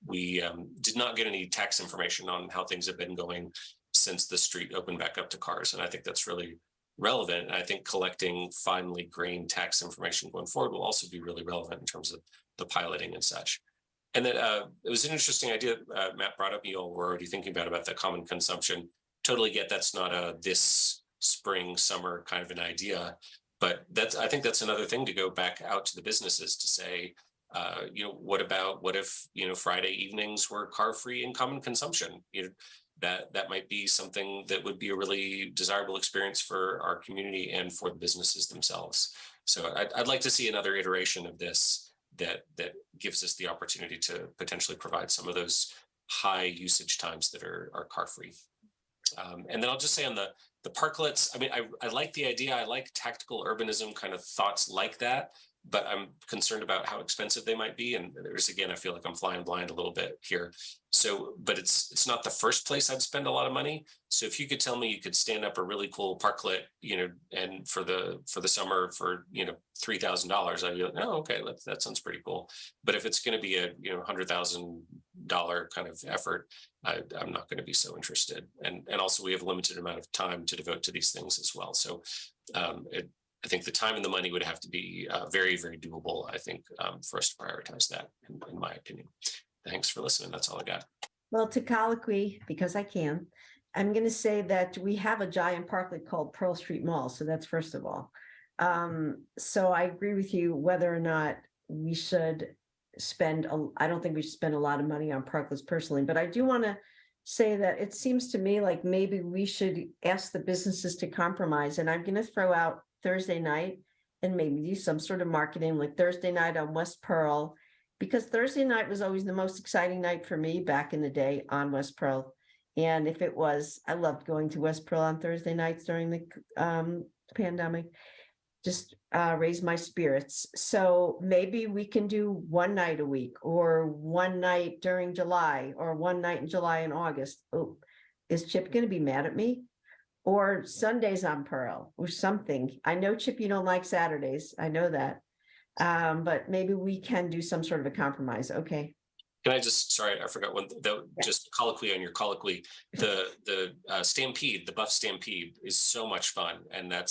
P: we did not get any tax information on how things have been going since the street opened back up to cars. And I think that's really relevant. And I think collecting finely grained tax information going forward will also be really relevant in terms of the piloting and such. And then it was an interesting idea Matt brought up. You all were already thinking about the common consumption. Totally get that's not a this spring, summer kind of an idea. But I think that's another thing to go back out to the businesses to say, what if, Friday evenings were car free and common consumption? That might be something that would be a really desirable experience for our community and for the businesses themselves. So I'd like to see another iteration of this that gives us the opportunity to potentially provide some of those high usage times that are car free. And then I'll just say on the parklets, I mean, I like the idea. I like tactical urbanism kind of thoughts like that, but I'm concerned about how expensive they might be. And I feel like I'm flying blind a little bit here. So, but it's not the first place I'd spend a lot of money. So if you could tell me you could stand up a really cool parklet, and for the summer for, $3,000, I'd be like, oh, okay, that sounds pretty cool. But if it's going to be a, $100,000 kind of effort, I'm not going to be so interested. And also we have a limited amount of time to devote to these things as well. So I think the time and the money would have to be very, very doable, I think, for us to prioritize that, in my opinion. Thanks for listening. That's all I got.
A: Well, to colloquy, because I can, I'm going to say that we have a giant parklet called Pearl Street Mall. So that's first of all. So I agree with you whether or not we should I don't think we should spend a lot of money on parklets personally, but I do want to say that it seems to me like maybe we should ask the businesses to compromise. And I'm going to throw out Thursday night and maybe do some sort of marketing like Thursday night on West Pearl, because Thursday night was always the most exciting night for me back in the day on West Pearl. And if it was, I loved going to West Pearl on Thursday nights during the pandemic, just raise my spirits. So maybe we can do one night a week or one night during July or one night in July and August. Oh, is Chip going to be mad at me? Or Sundays on Pearl or something. I know, Chip, you don't like Saturdays. I know that. But maybe we can do some sort of a compromise. Okay.
P: Can I just, sorry, I forgot one, just colloquy on your colloquy, the Stampede, the Buff Stampede is so much fun. And that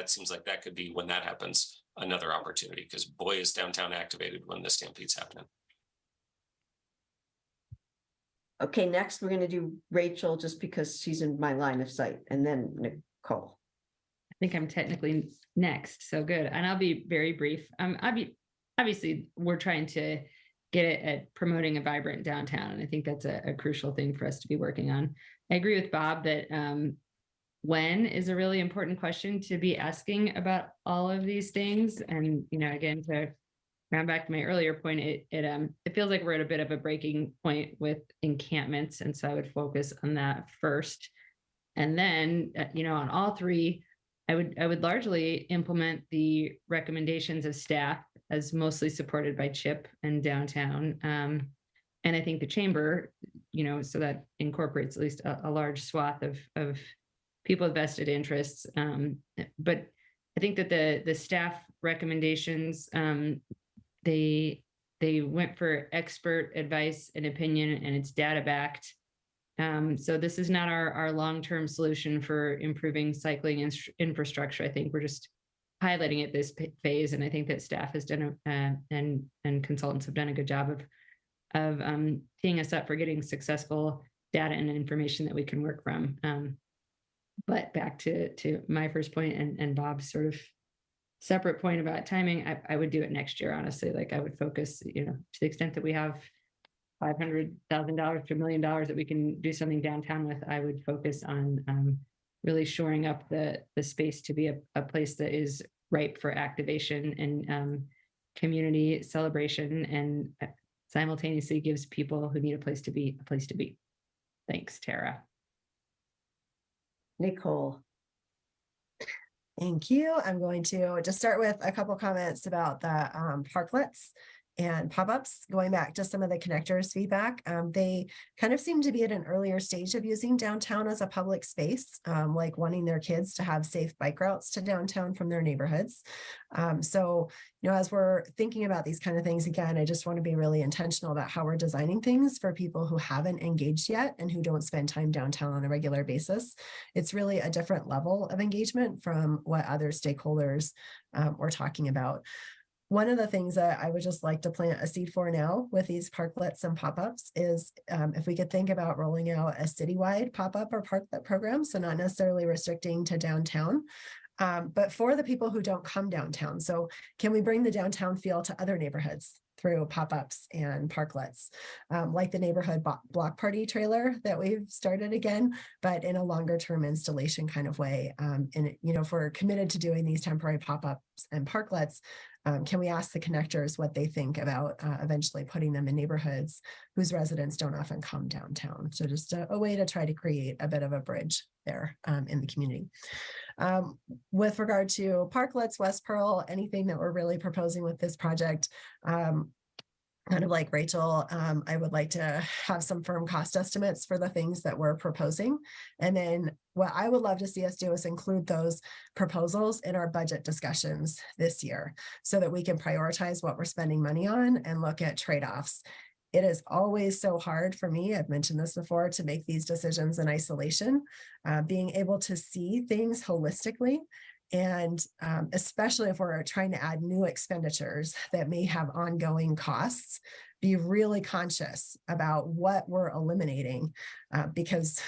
P: seems like that could be, when that happens, another opportunity, because boy, is downtown activated when the Stampede's happening.
A: Okay, next we're going to do Rachel just because she's in my line of sight, and then Nicole.
M: I think I'm technically next, so good. And I'll be very brief. Obviously, we're trying to get it at promoting a vibrant downtown, and I think that's a crucial thing for us to be working on. I agree with Bob that when is a really important question to be asking about all of these things. And again, to round back to my earlier point, it feels like we're at a bit of a breaking point with encampments. And so I would focus on that first. And then, on all three, I would largely implement the recommendations of staff as mostly supported by Chip and downtown. And I think the chamber, so that incorporates at least a large swath of people with vested interests. But I think that the staff recommendations, they went for expert advice and opinion, and it's data backed. So this is not our long-term solution for improving cycling infrastructure. I think we're just highlighting it this phase, and I think that staff has done and consultants have done a good job of teeing us up for getting successful data and information that we can work from. But back to my first point and Bob's sort of separate point about timing, I would do it next year, honestly. Like I would focus, to the extent that we have $500,000 to $1 million that we can do something downtown with, I would focus on really shoring up the space to be a place that is ripe for activation and community celebration, and simultaneously gives people who need a place to be. Thanks, Tara.
A: Nicole.
F: Thank you. I'm going to just start with a couple comments about the parklets. and pop-ups, going back to some of the connectors feedback, they kind of seem to be at an earlier stage of using downtown as a public space, like wanting their kids to have safe bike routes to downtown from their neighborhoods. So, as we're thinking about these kind of things, again, I just want to be really intentional about how we're designing things for people who haven't engaged yet and who don't spend time downtown on a regular basis. It's really a different level of engagement from what other stakeholders we're talking about. One of the things that I would just like to plant a seed for now with these parklets and pop-ups is if we could think about rolling out a citywide pop-up or parklet program, so not necessarily restricting to downtown, but for the people who don't come downtown. So can we bring the downtown feel to other neighborhoods through pop-ups and parklets, like the neighborhood block party trailer that we've started again, but in a longer term installation kind of way. And, if we're committed to doing these temporary pop-ups and parklets, can we ask the connectors what they think about eventually putting them in neighborhoods whose residents don't often come downtown? So just a way to try to create a bit of a bridge there in the community. With regard to parklets, West Pearl, anything that we're really proposing with this project, kind of like Rachel, I would like to have some firm cost estimates for the things that we're proposing. And then what I would love to see us do is include those proposals in our budget discussions this year so that we can prioritize what we're spending money on and look at trade-offs. It is always so hard for me, I've mentioned this before, to make these decisions in isolation, being able to see things holistically. And especially if we're trying to add new expenditures that may have ongoing costs, be really conscious about what we're eliminating because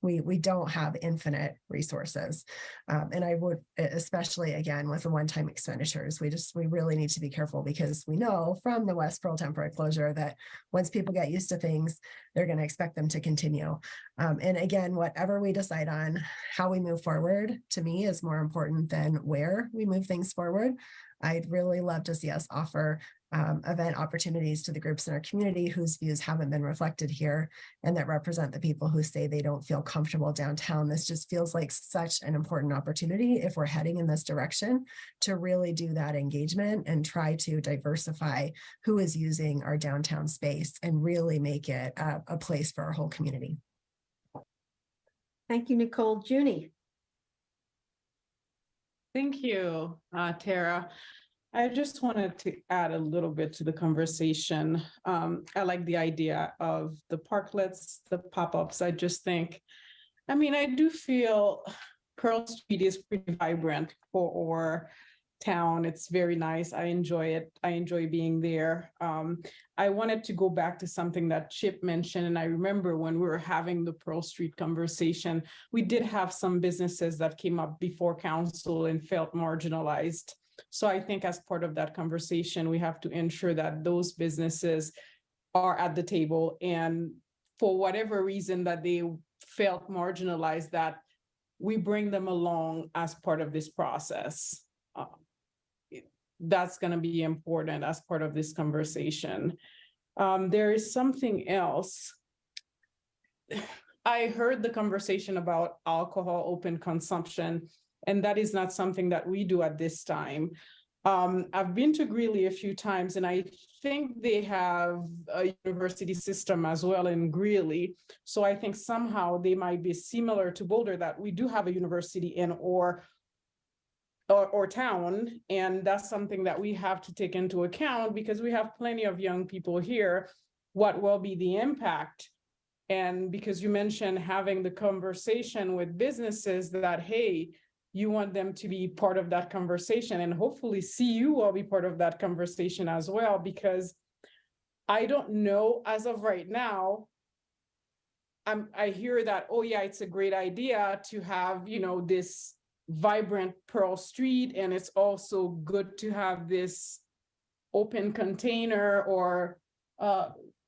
F: we don't have infinite resources. And I would, especially again, with the one-time expenditures, we really need to be careful because we know from the West Pearl temporary closure that once people get used to things, they're going to expect them to continue. And again, whatever we decide on, how we move forward, to me, is more important than where we move things forward. I'd really love to see us offer event opportunities to the groups in our community whose views haven't been reflected here and that represent the people who say they don't feel comfortable downtown. This just feels like such an important opportunity if we're heading in this direction to really do that engagement and try to diversify who is using our downtown space and really make it a place for our whole community.
A: Thank you, Nicole. Junie.
T: Thank you, Tara. I just wanted to add a little bit to the conversation. I like the idea of the parklets, the pop-ups. I just think, I do feel Pearl Street is pretty vibrant for our town. It's very nice. I enjoy it. I enjoy being there. I wanted to go back to something that Chip mentioned. And I remember when we were having the Pearl Street conversation, we did have some businesses that came up before council and felt marginalized. So I think as part of that conversation, we have to ensure that those businesses are at the table, and for whatever reason that they felt marginalized, that we bring them along as part of this process. That's going to be important as part of this conversation. There is something else. I heard the conversation about alcohol open consumption, and that is not something that we do at this time. I've been to Greeley a few times, and I think they have a university system as well in Greeley. So I think somehow they might be similar to Boulder, that we do have a university in or town, and that's something that we have to take into account because we have plenty of young people here. What will be the impact? And because you mentioned having the conversation with businesses that, hey, you want them to be part of that conversation, and hopefully CU will be part of that conversation as well, because I don't know as of right now. I hear that, oh yeah, it's a great idea to have, this vibrant Pearl Street, and it's also good to have this open container or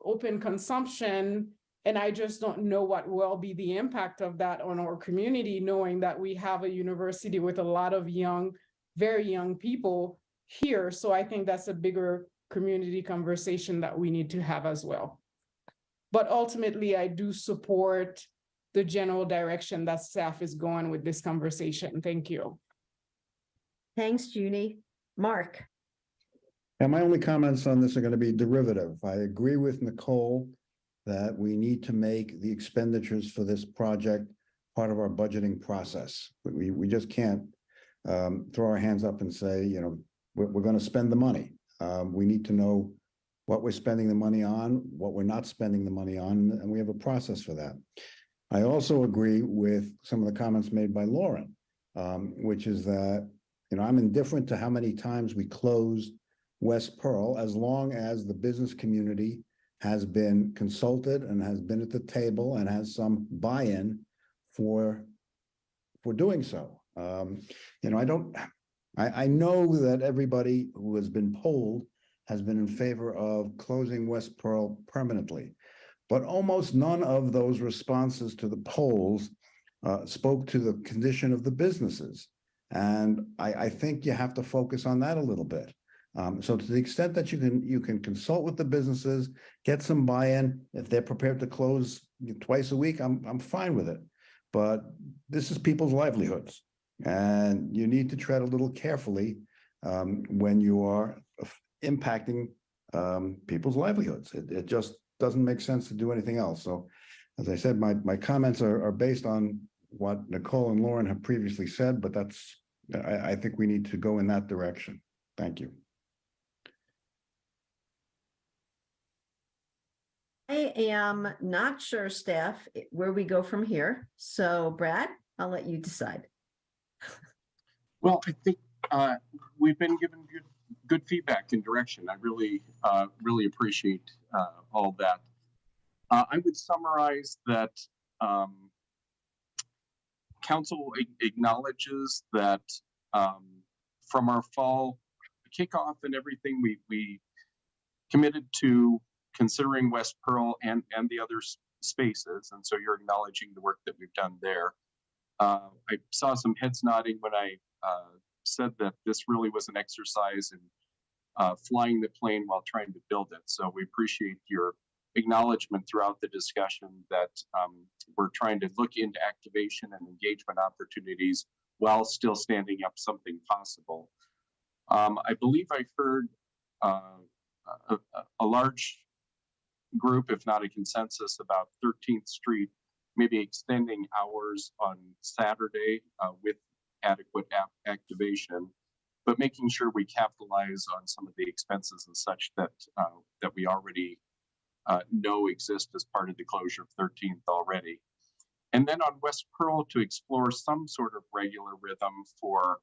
T: open consumption. And I just don't know what will be the impact of that on our community, knowing that we have a university with a lot of young, very young people here. So I think that's a bigger community conversation that we need to have as well. But ultimately, I do support the general direction that staff is going with this conversation. Thank you.
A: Thanks, Junie. Mark.
N: And my only comments on this are going to be derivative. I agree with Nicole that we need to make the expenditures for this project part of our budgeting process. We just can't throw our hands up and say, you know, we're going to spend the money. We need to know what we're spending the money on, what we're not spending the money on, and we have a process for that. I also agree with some of the comments made by Lauren, which is that, you know, I'm indifferent to how many times we close West Pearl, as long as the business community has been consulted and has been at the table and has some buy-in for doing so. You know, I know that everybody who has been polled has been in favor of closing West Pearl permanently, but almost none of those responses to the polls spoke to the condition of the businesses. And I think you have to focus on that a little bit. So to the extent that you can consult with the businesses, get some buy-in. If they're prepared to close twice a week, I'm fine with it. But this is people's livelihoods, and you need to tread a little carefully when you are impacting people's livelihoods. It just doesn't make sense to do anything else. So, as I said, my comments are based on what Nicole and Lauren have previously said, but I think we need to go in that direction. Thank you.
A: I am not sure, staff, where we go from here. So Brad, I'll let you decide.
C: Well, I think we've been given good feedback and direction. I really appreciate all that. I would summarize that Council acknowledges that from our fall kickoff and everything, we committed to considering West Pearl and the other spaces. And so you're acknowledging the work that we've done there. I saw some heads nodding when I said that this really was an exercise in flying the plane while trying to build it. So we appreciate your acknowledgement throughout the discussion that we're trying to look into activation and engagement opportunities while still standing up something possible. I believe I heard a large group, if not a consensus, about 13th Street, maybe extending hours on Saturday with adequate activation, but making sure we capitalize on some of the expenses and such that that we already know exist as part of the closure of 13th already. And then on West Pearl to explore some sort of regular rhythm for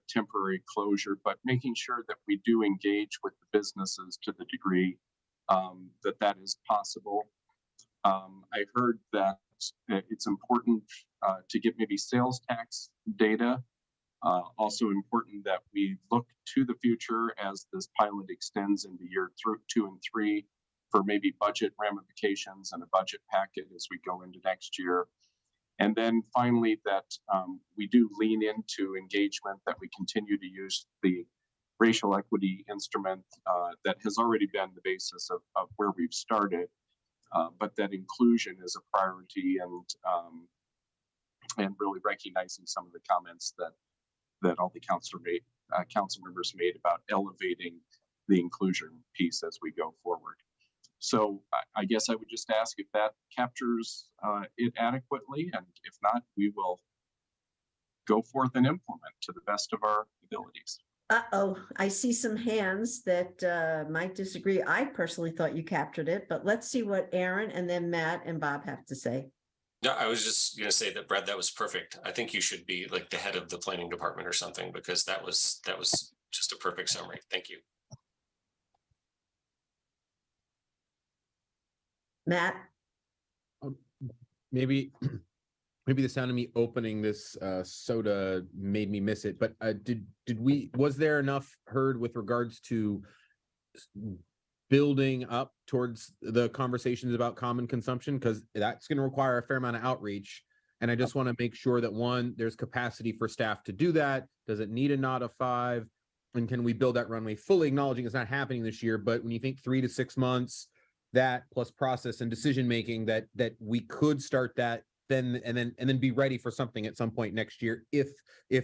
C: temporary closure, but making sure that we do engage with the businesses to the degree that is possible. I heard that it's important to get maybe sales tax data. Also important that we look to the future as this pilot extends into year 2 and 3 for maybe budget ramifications and a budget packet as we go into next year. And then finally that we do lean into engagement, that we continue to use the racial equity instrument that has already been the basis of where we've started, but that inclusion is a priority, and really recognizing some of the comments that all the council members made about elevating the inclusion piece as we go forward. So I guess I would just ask if that captures it adequately, and if not, we will go forth and implement to the best of our abilities.
A: Uh-oh, I see some hands that might disagree. I personally thought you captured it, but let's see what Aaron and then Matt and Bob have to say.
P: No, I was just going to say that, Brad, that was perfect. I think you should be like the head of the planning department or something, because that was just a perfect summary. Thank you.
A: Matt?
L: Maybe the sound of me opening this soda made me miss it, but was there enough heard with regards to building up towards the conversations about common consumption? Because that's going to require a fair amount of outreach, and I just want to make sure that, one, there's capacity for staff to do that. Does it need a knot of 5? And can we build that runway, fully acknowledging it's not happening this year, but when you think 3 to 6 months, that plus process and decision making, that we could start that then and then be ready for something at some point next year if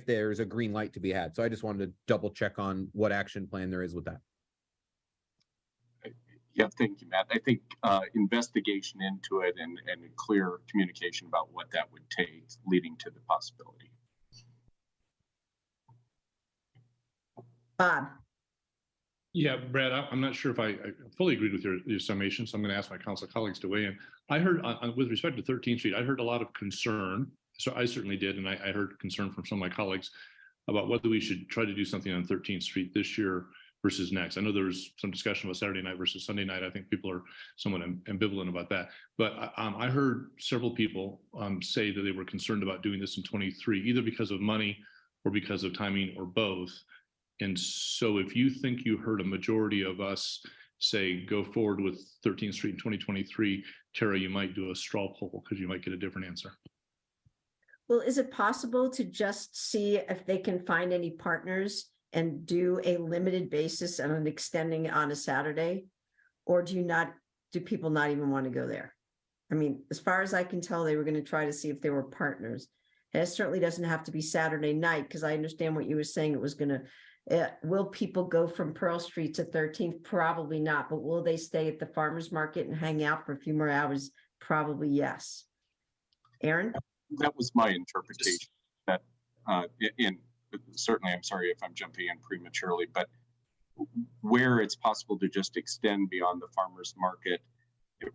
L: there's a green light to be had. So I just wanted to double check on what action plan there is with that.
C: Yeah, thank you, Matt. I think investigation into it and clear communication about what that would take leading to the possibility.
A: Bob.
G: Yeah, Brad, I'm not sure if I fully agreed with your summation, so I'm going to ask my council colleagues to weigh in. I heard, with respect to 13th Street, I heard a lot of concern. So I certainly did, and I heard concern from some of my colleagues about whether we should try to do something on 13th Street this year versus next. I know there was some discussion about Saturday night versus Sunday night. I think people are somewhat ambivalent about that. But I heard several people say that they were concerned about doing this in 23, either because of money or because of timing or both. And so if you think you heard a majority of us say go forward with 13th Street in 2023, Tara, you might do a straw poll because you might get a different answer.
A: Well, is it possible to just see if they can find any partners and do a limited basis on an extending on a Saturday? Or do people not even want to go there? I mean, as far as I can tell, they were going to try to see if there were partners. And it certainly doesn't have to be Saturday night, because I understand what you were saying. It was going to, will people go from Pearl Street to 13th? Probably not, but will they stay at the farmer's market and hang out for a few more hours? Probably yes. Aaron?
C: That was my interpretation. That certainly, I'm sorry if I'm jumping in prematurely, but where it's possible to just extend beyond the farmer's market,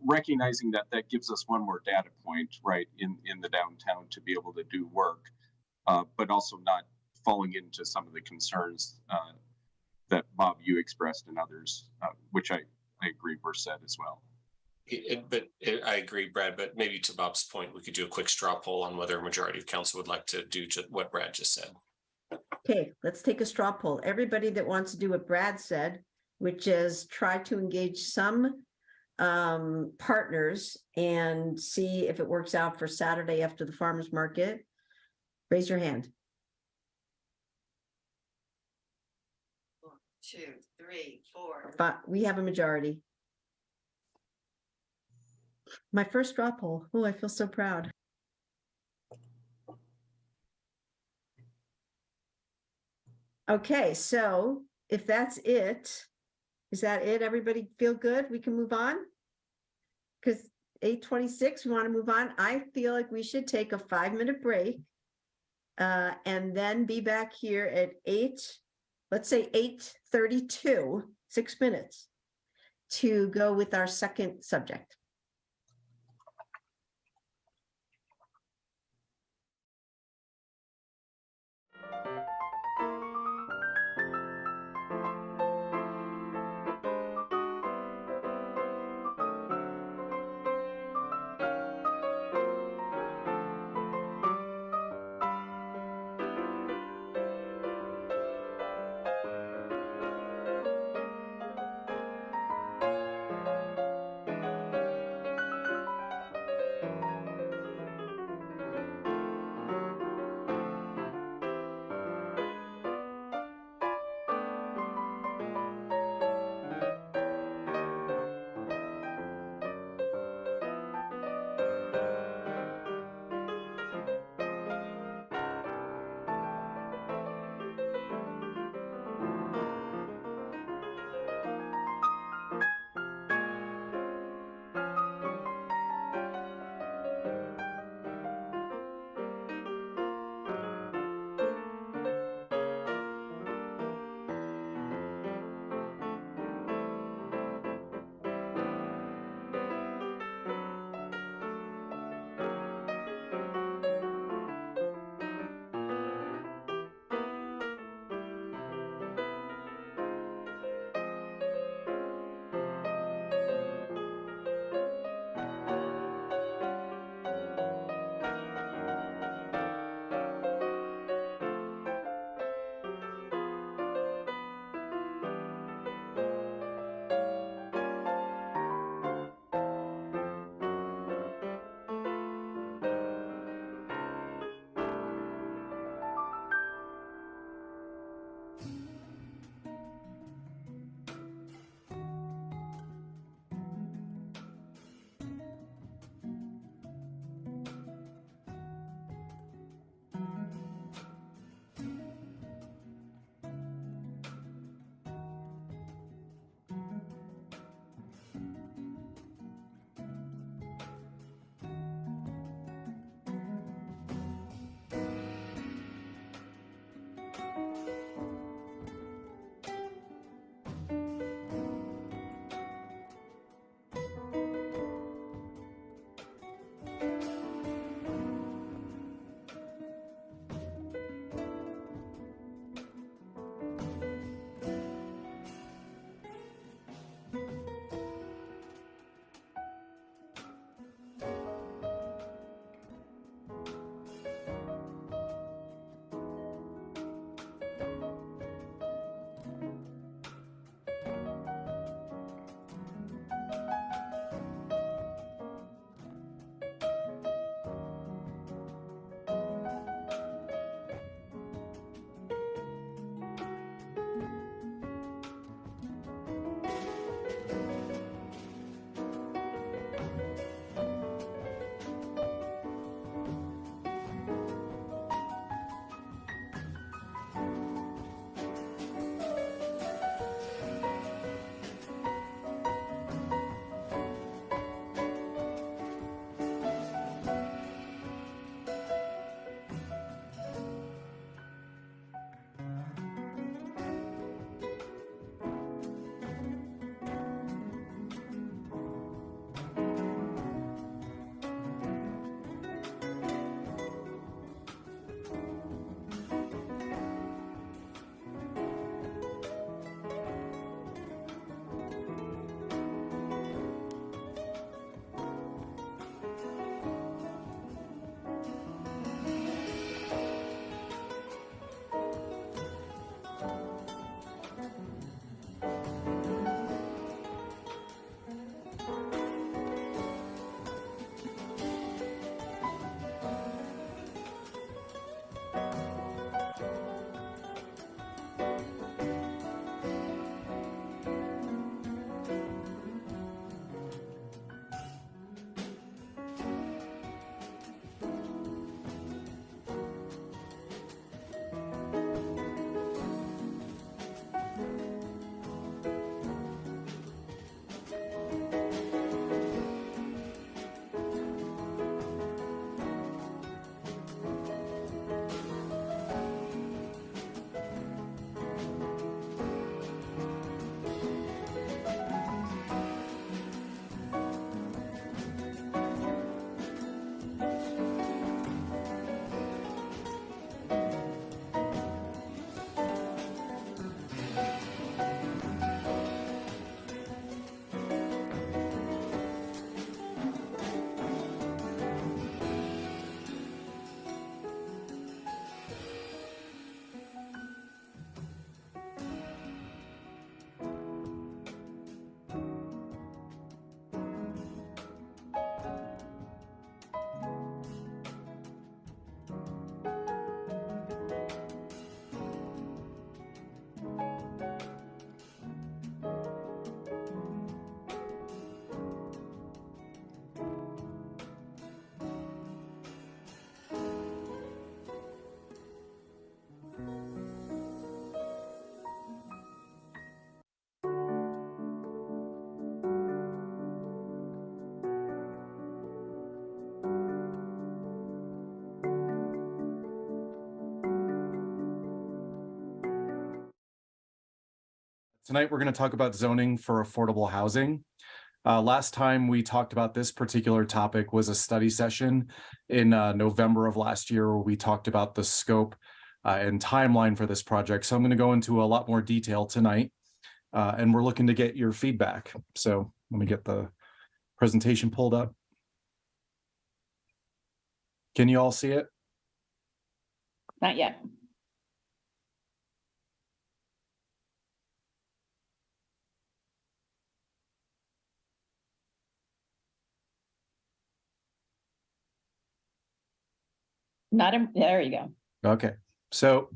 C: recognizing that that gives us one more data point, right, in the downtown to be able to do work, but also not falling into some of the concerns that Bob, you expressed, and others, which I agree were said as well.
P: I agree, Brad, but maybe to Bob's point, we could do a quick straw poll on whether a majority of council would like to do what Brad just said.
A: Okay, let's take a straw poll. Everybody that wants to do what Brad said, which is try to engage some partners and see if it works out for Saturday after the farmer's market, raise your hand. 1, 2, 3, 4, 5. We have a majority. My first straw poll. Oh, I feel so proud. Okay, so if that's it, is that it? Everybody feel good? We can move on? Because 8:26, we want to move on. I feel like we should take a 5-minute break and then be back here at 8:32, 6 minutes, to go with our second subject.
S: Tonight, we're going to talk about zoning for affordable housing. Last time we talked about this particular topic was a study session in November of last year, where we talked about the scope and timeline for this project. So I'm going to go into a lot more detail tonight, and we're looking to get your feedback. So let me get the presentation pulled up. Can you all see it?
B: Not yet. There you go.
S: Okay, so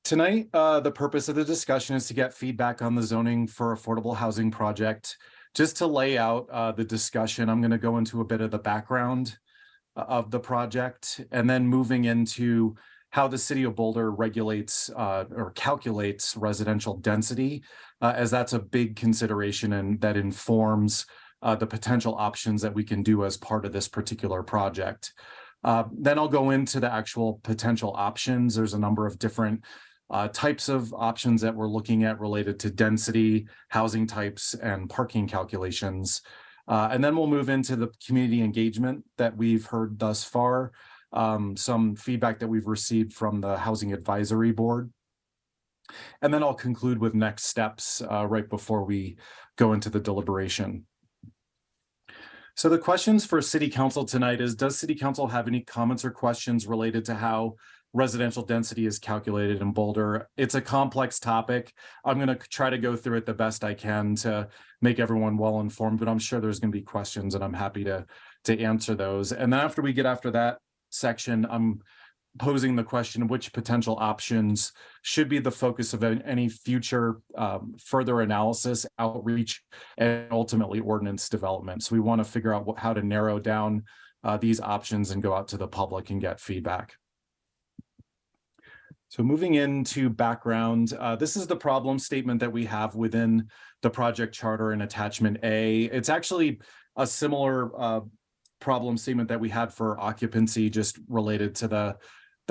S: tonight, the purpose of the discussion is to get feedback on the zoning for affordable housing project. Just to lay out the discussion, I'm going to go into a bit of the background of the project, and then moving into how the city of Boulder regulates or calculates residential density, as that's a big consideration and that informs the potential options that we can do as part of this particular project. Then I'll go into the actual potential options. There's a number of different types of options that we're looking at related to density, housing types, and parking calculations. And then we'll move into the community engagement that we've heard thus far, some feedback that we've received from the Housing Advisory Board. And then I'll conclude with next steps right before we go into the deliberation. So the questions for City Council tonight is, does City Council have any comments or questions related to how residential density is calculated in Boulder? It's a complex topic. I'm going to try to go through it the best I can to make everyone well informed, but I'm sure there's going to be questions and I'm happy to answer those. And then after we get after that section, I'm posing the question, which potential options should be the focus of any future further analysis, outreach, and ultimately ordinance development. So we want to figure out how to narrow down these options and go out to the public and get feedback. So moving into background, this is the problem statement that we have within the project charter in attachment A. It's actually a similar problem statement that we had for occupancy, just related to the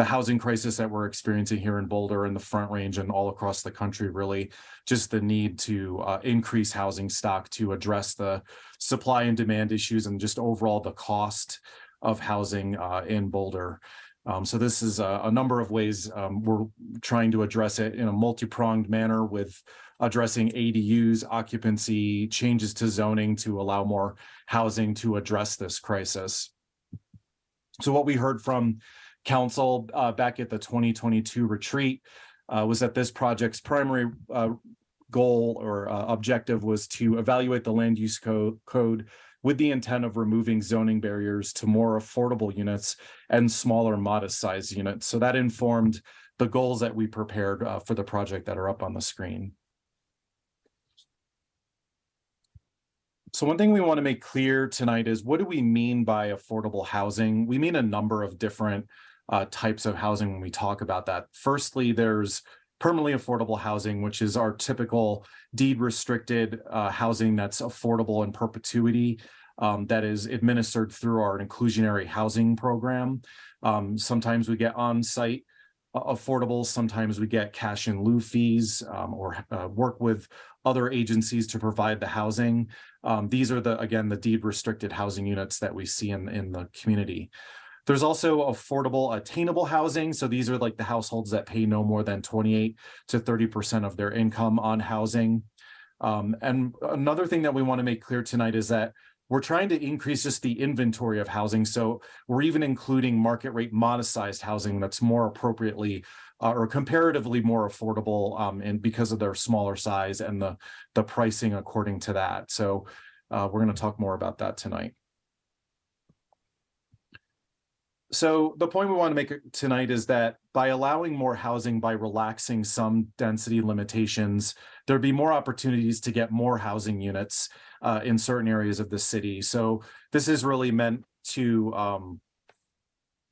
S: housing crisis that we're experiencing here in Boulder and the Front Range and all across the country, really just the need to increase housing stock to address the supply and demand issues and just overall the cost of housing in Boulder. So this is a number of ways we're trying to address it in a multi-pronged manner, with addressing ADUs, occupancy, changes to zoning to allow more housing to address this crisis. So what we heard from Council back at the 2022 retreat was that this project's primary goal or objective was to evaluate the land use code with the intent of removing zoning barriers to more affordable units and smaller modest size units. So that informed the goals that we prepared for the project that are up on the screen. So one thing we want to make clear tonight is, what do we mean by affordable housing? We mean a number of different types of housing when we talk about that. Firstly, there's permanently affordable housing, which is our typical deed restricted housing that's affordable in perpetuity, that is administered through our inclusionary housing program. Sometimes we get on-site affordable, sometimes we get cash in lieu fees or work with other agencies to provide the housing. These are again, the deed restricted housing units that we see in the community. There's also affordable attainable housing. So these are like the households that pay no more than 28 to 30% of their income on housing. And another thing that we want to make clear tonight is that we're trying to increase just the inventory of housing. So we're even including market rate modest sized housing that's more appropriately or comparatively more affordable and because of their smaller size and the pricing according to that. So we're going to talk more about that tonight. So the point we want to make tonight is that by allowing more housing, by relaxing some density limitations, there'd be more opportunities to get more housing units in certain areas of the city. So this is really meant to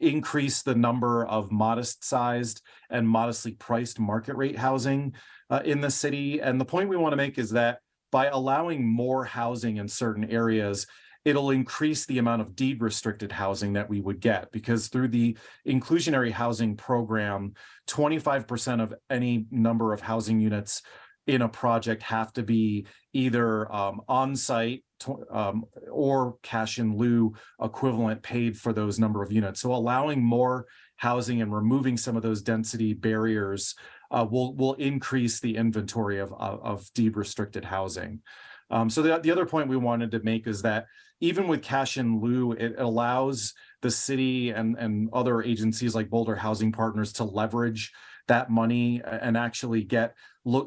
S: increase the number of modest sized and modestly priced market rate housing in the city. And the point we want to make is that by allowing more housing in certain areas, it'll increase the amount of deed restricted housing that we would get, because through the inclusionary housing program, 25% of any number of housing units in a project have to be either on-site or cash in lieu equivalent paid for those number of units. So allowing more housing and removing some of those density barriers will increase the inventory of deed restricted housing. So the other point we wanted to make is that even with cash in lieu, it allows the city and other agencies like Boulder Housing Partners to leverage that money and actually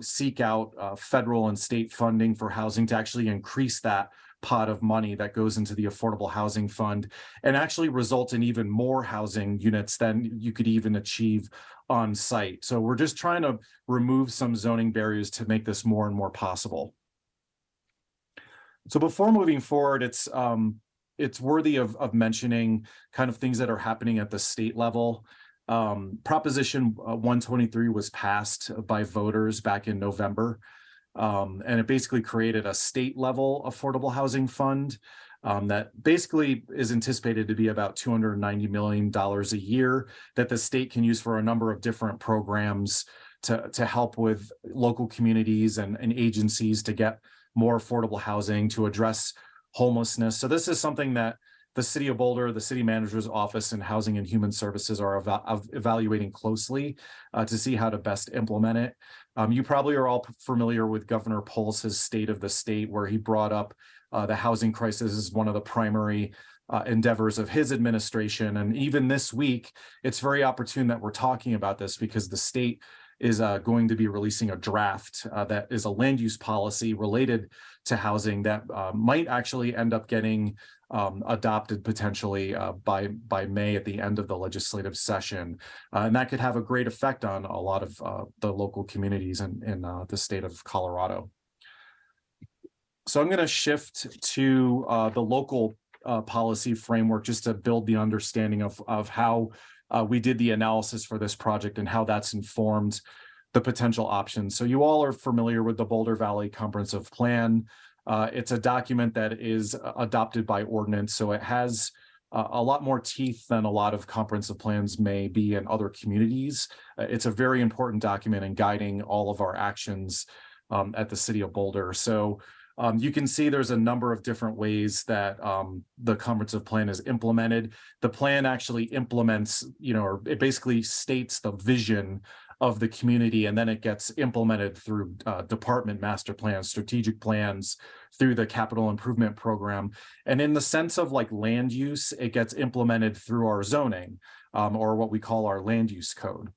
S: seek out federal and state funding for housing to actually increase that pot of money that goes into the Affordable Housing Fund and actually result in even more housing units than you could even achieve on site. So we're just trying to remove some zoning barriers to make this more and more possible. So before moving forward, it's worthy of mentioning kind of things that are happening at the state level. Proposition 123 was passed by voters back in November, and it basically created a state level affordable housing fund that basically is anticipated to be about $290 million a year that the state can use for a number of different programs to help with local communities and agencies to get more affordable housing, to address homelessness. So this is something that the City of Boulder, the City Manager's Office, and Housing and Human Services are evaluating closely to see how to best implement it. You probably are all familiar with Governor Pouls's State of the State, where he brought up the housing crisis as one of the primary endeavors of his administration. And even this week, it's very opportune that we're talking about this because the state is going to be releasing a draft that is a land use policy related to housing that might actually end up getting adopted potentially by May at the end of the legislative session. And that could have a great effect on a lot of the local communities in the state of Colorado. So I'm going to shift to the local policy framework just to build the understanding of how we did the analysis for this project and how that's informed the potential options. So you all are familiar with the Boulder Valley Comprehensive Plan. It's a document that is adopted by ordinance, so it has a lot more teeth than a lot of comprehensive plans may be in other communities. It's a very important document in guiding all of our actions at the City of Boulder. So you can see there's a number of different ways that the comprehensive plan is implemented. The plan actually implements, or it basically states the vision of the community, and then it gets implemented through department master plans, strategic plans, through the capital improvement program. And in the sense of like land use, it gets implemented through our zoning, or what we call our land use code.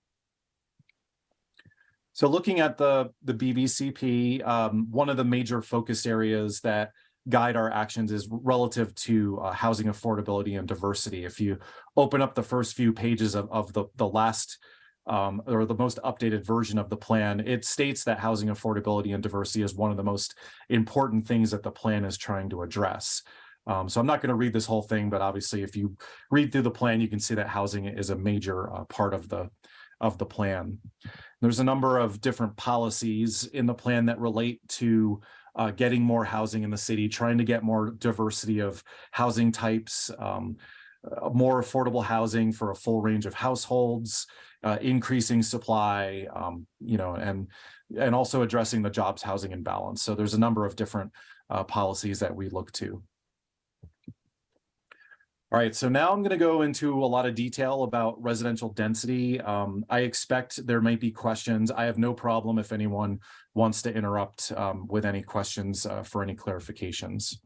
S: So looking at the BVCP, one of the major focus areas that guide our actions is relative to housing affordability and diversity. If you open up the first few pages of the last or the most updated version of the plan, it states that housing affordability and diversity is one of the most important things that the plan is trying to address. So I'm not going to read this whole thing, but obviously if you read through the plan, you can see that housing is a major part of the plan. There's a number of different policies in the plan that relate to getting more housing in the city, trying to get more diversity of housing types, more affordable housing for a full range of households, increasing supply, and also addressing the jobs housing imbalance. So there's a number of different policies that we look to. All right, so now I'm going to go into a lot of detail about residential density. I expect there might be questions. I have no problem if anyone wants to interrupt with any questions for any clarifications.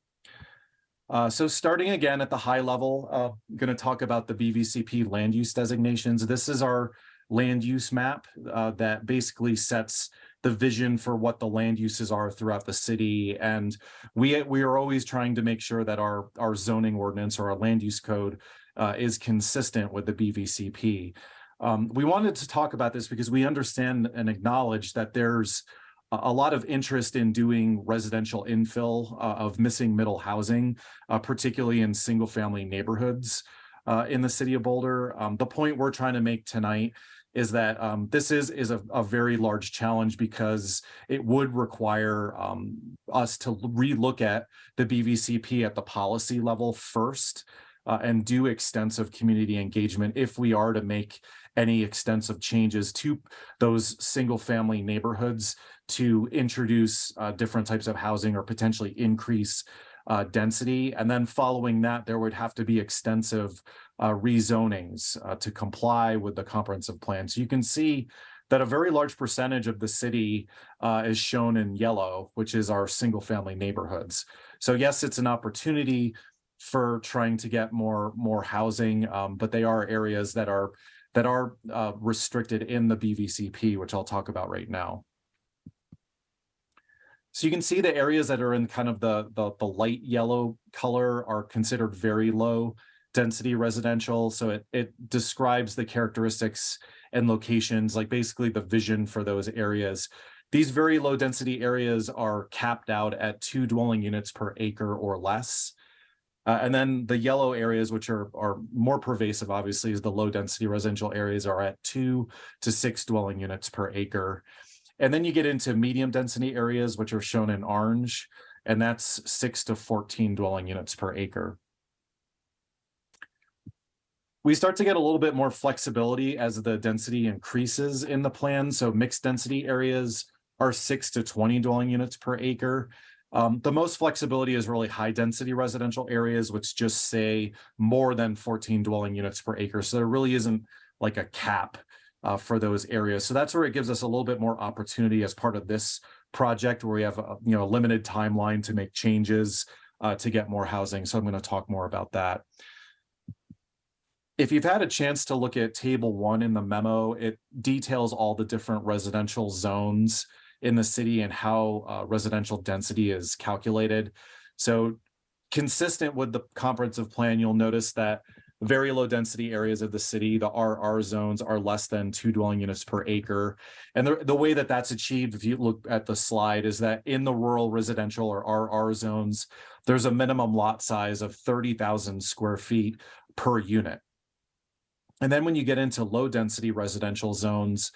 S: So starting again at the high level, I'm going to talk about the BVCP land use designations. This is our land use map that basically sets the vision for what the land uses are throughout the city. And we are always trying to make sure that our zoning ordinance or our land use code is consistent with the BVCP. We wanted to talk about this because we understand and acknowledge that there's a lot of interest in doing residential infill of missing middle housing, particularly in single family neighborhoods in the city of Boulder. The point we're trying to make tonight is that this is a very large challenge because it would require us to relook at the BVCP at the policy level first and do extensive community engagement if we are to make any extensive changes to those single family neighborhoods to introduce different types of housing or potentially increase density. And then following that, there would have to be extensive rezonings to comply with the comprehensive plan. So you can see that a very large percentage of the city is shown in yellow, which is our single family neighborhoods. So yes, it's an opportunity for trying to get more housing, but they are areas that are restricted in the BVCP, which I'll talk about right now. So you can see the areas that are in kind of the light yellow color are considered very low density residential. So it describes the characteristics and locations, like basically the vision for those areas. These very low density areas are capped out at 2 dwelling units per acre or less. And then the yellow areas, which are more pervasive, obviously, is the low density residential areas are at 2 to 6 dwelling units per acre. And then you get into medium density areas, which are shown in orange, and that's 6 to 14 dwelling units per acre. We start to get a little bit more flexibility as the density increases in the plan. So mixed density areas are 6 to 20 dwelling units per acre. The most flexibility is really high density residential areas, which just say more than 14 dwelling units per acre. So there really isn't like a cap for those areas. So that's where it gives us a little bit more opportunity as part of this project, where we have a limited timeline to make changes to get more housing. So I'm going to talk more about that. If you've had a chance to look at table 1 in the memo, it details all the different residential zones in the city and how residential density is calculated. So consistent with the comprehensive plan, you'll notice that very low density areas of the city, the RR zones, are less than 2 dwelling units per acre. And the way that that's achieved, if you look at the slide, is that in the rural residential or RR zones, there's a minimum lot size of 30,000 square feet per unit. And then when you get into low density residential zones,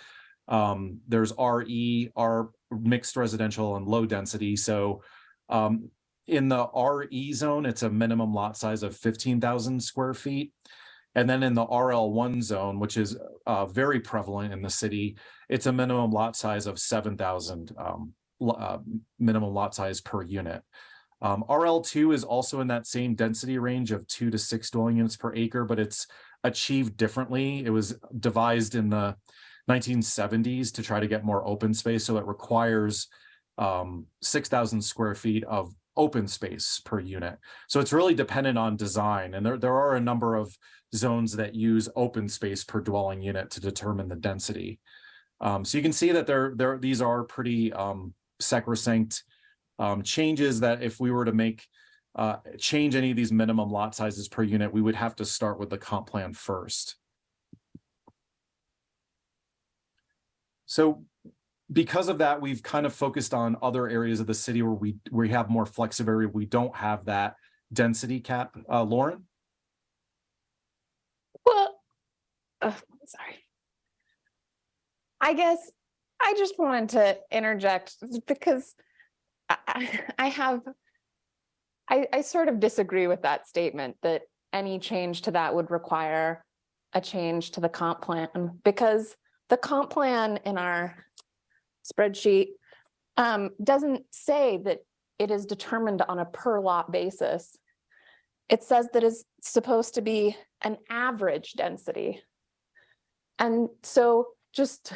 S: there's RE, mixed residential, and low density. So in the RE zone, it's a minimum lot size of 15,000 square feet. And then in the RL1 zone, which is very prevalent in the city, it's a minimum lot size of 7,000 minimum lot size per unit. RL2 is also in that same density range of 2 to 6 dwelling units per acre, but it's achieved differently. It was devised in the 1970s to try to get more open space. So it requires 6,000 square feet of open space per unit. So it's really dependent on design. And there are a number of zones that use open space per dwelling unit to determine the density. So you can see that these are pretty sacrosanct changes that if we were to make change any of these minimum lot sizes per unit, we would have to start with the comp plan first. So because of that, we've kind of focused on other areas of the city where we have more flexibility. We don't have that density cap. Lauren?
J: Well, sorry. I guess I just wanted to interject because I sort of disagree with that statement that any change to that would require a change to the comp plan, because the comp plan in our spreadsheet doesn't say that it is determined on a per lot basis. It says that it's supposed to be an average density. And so just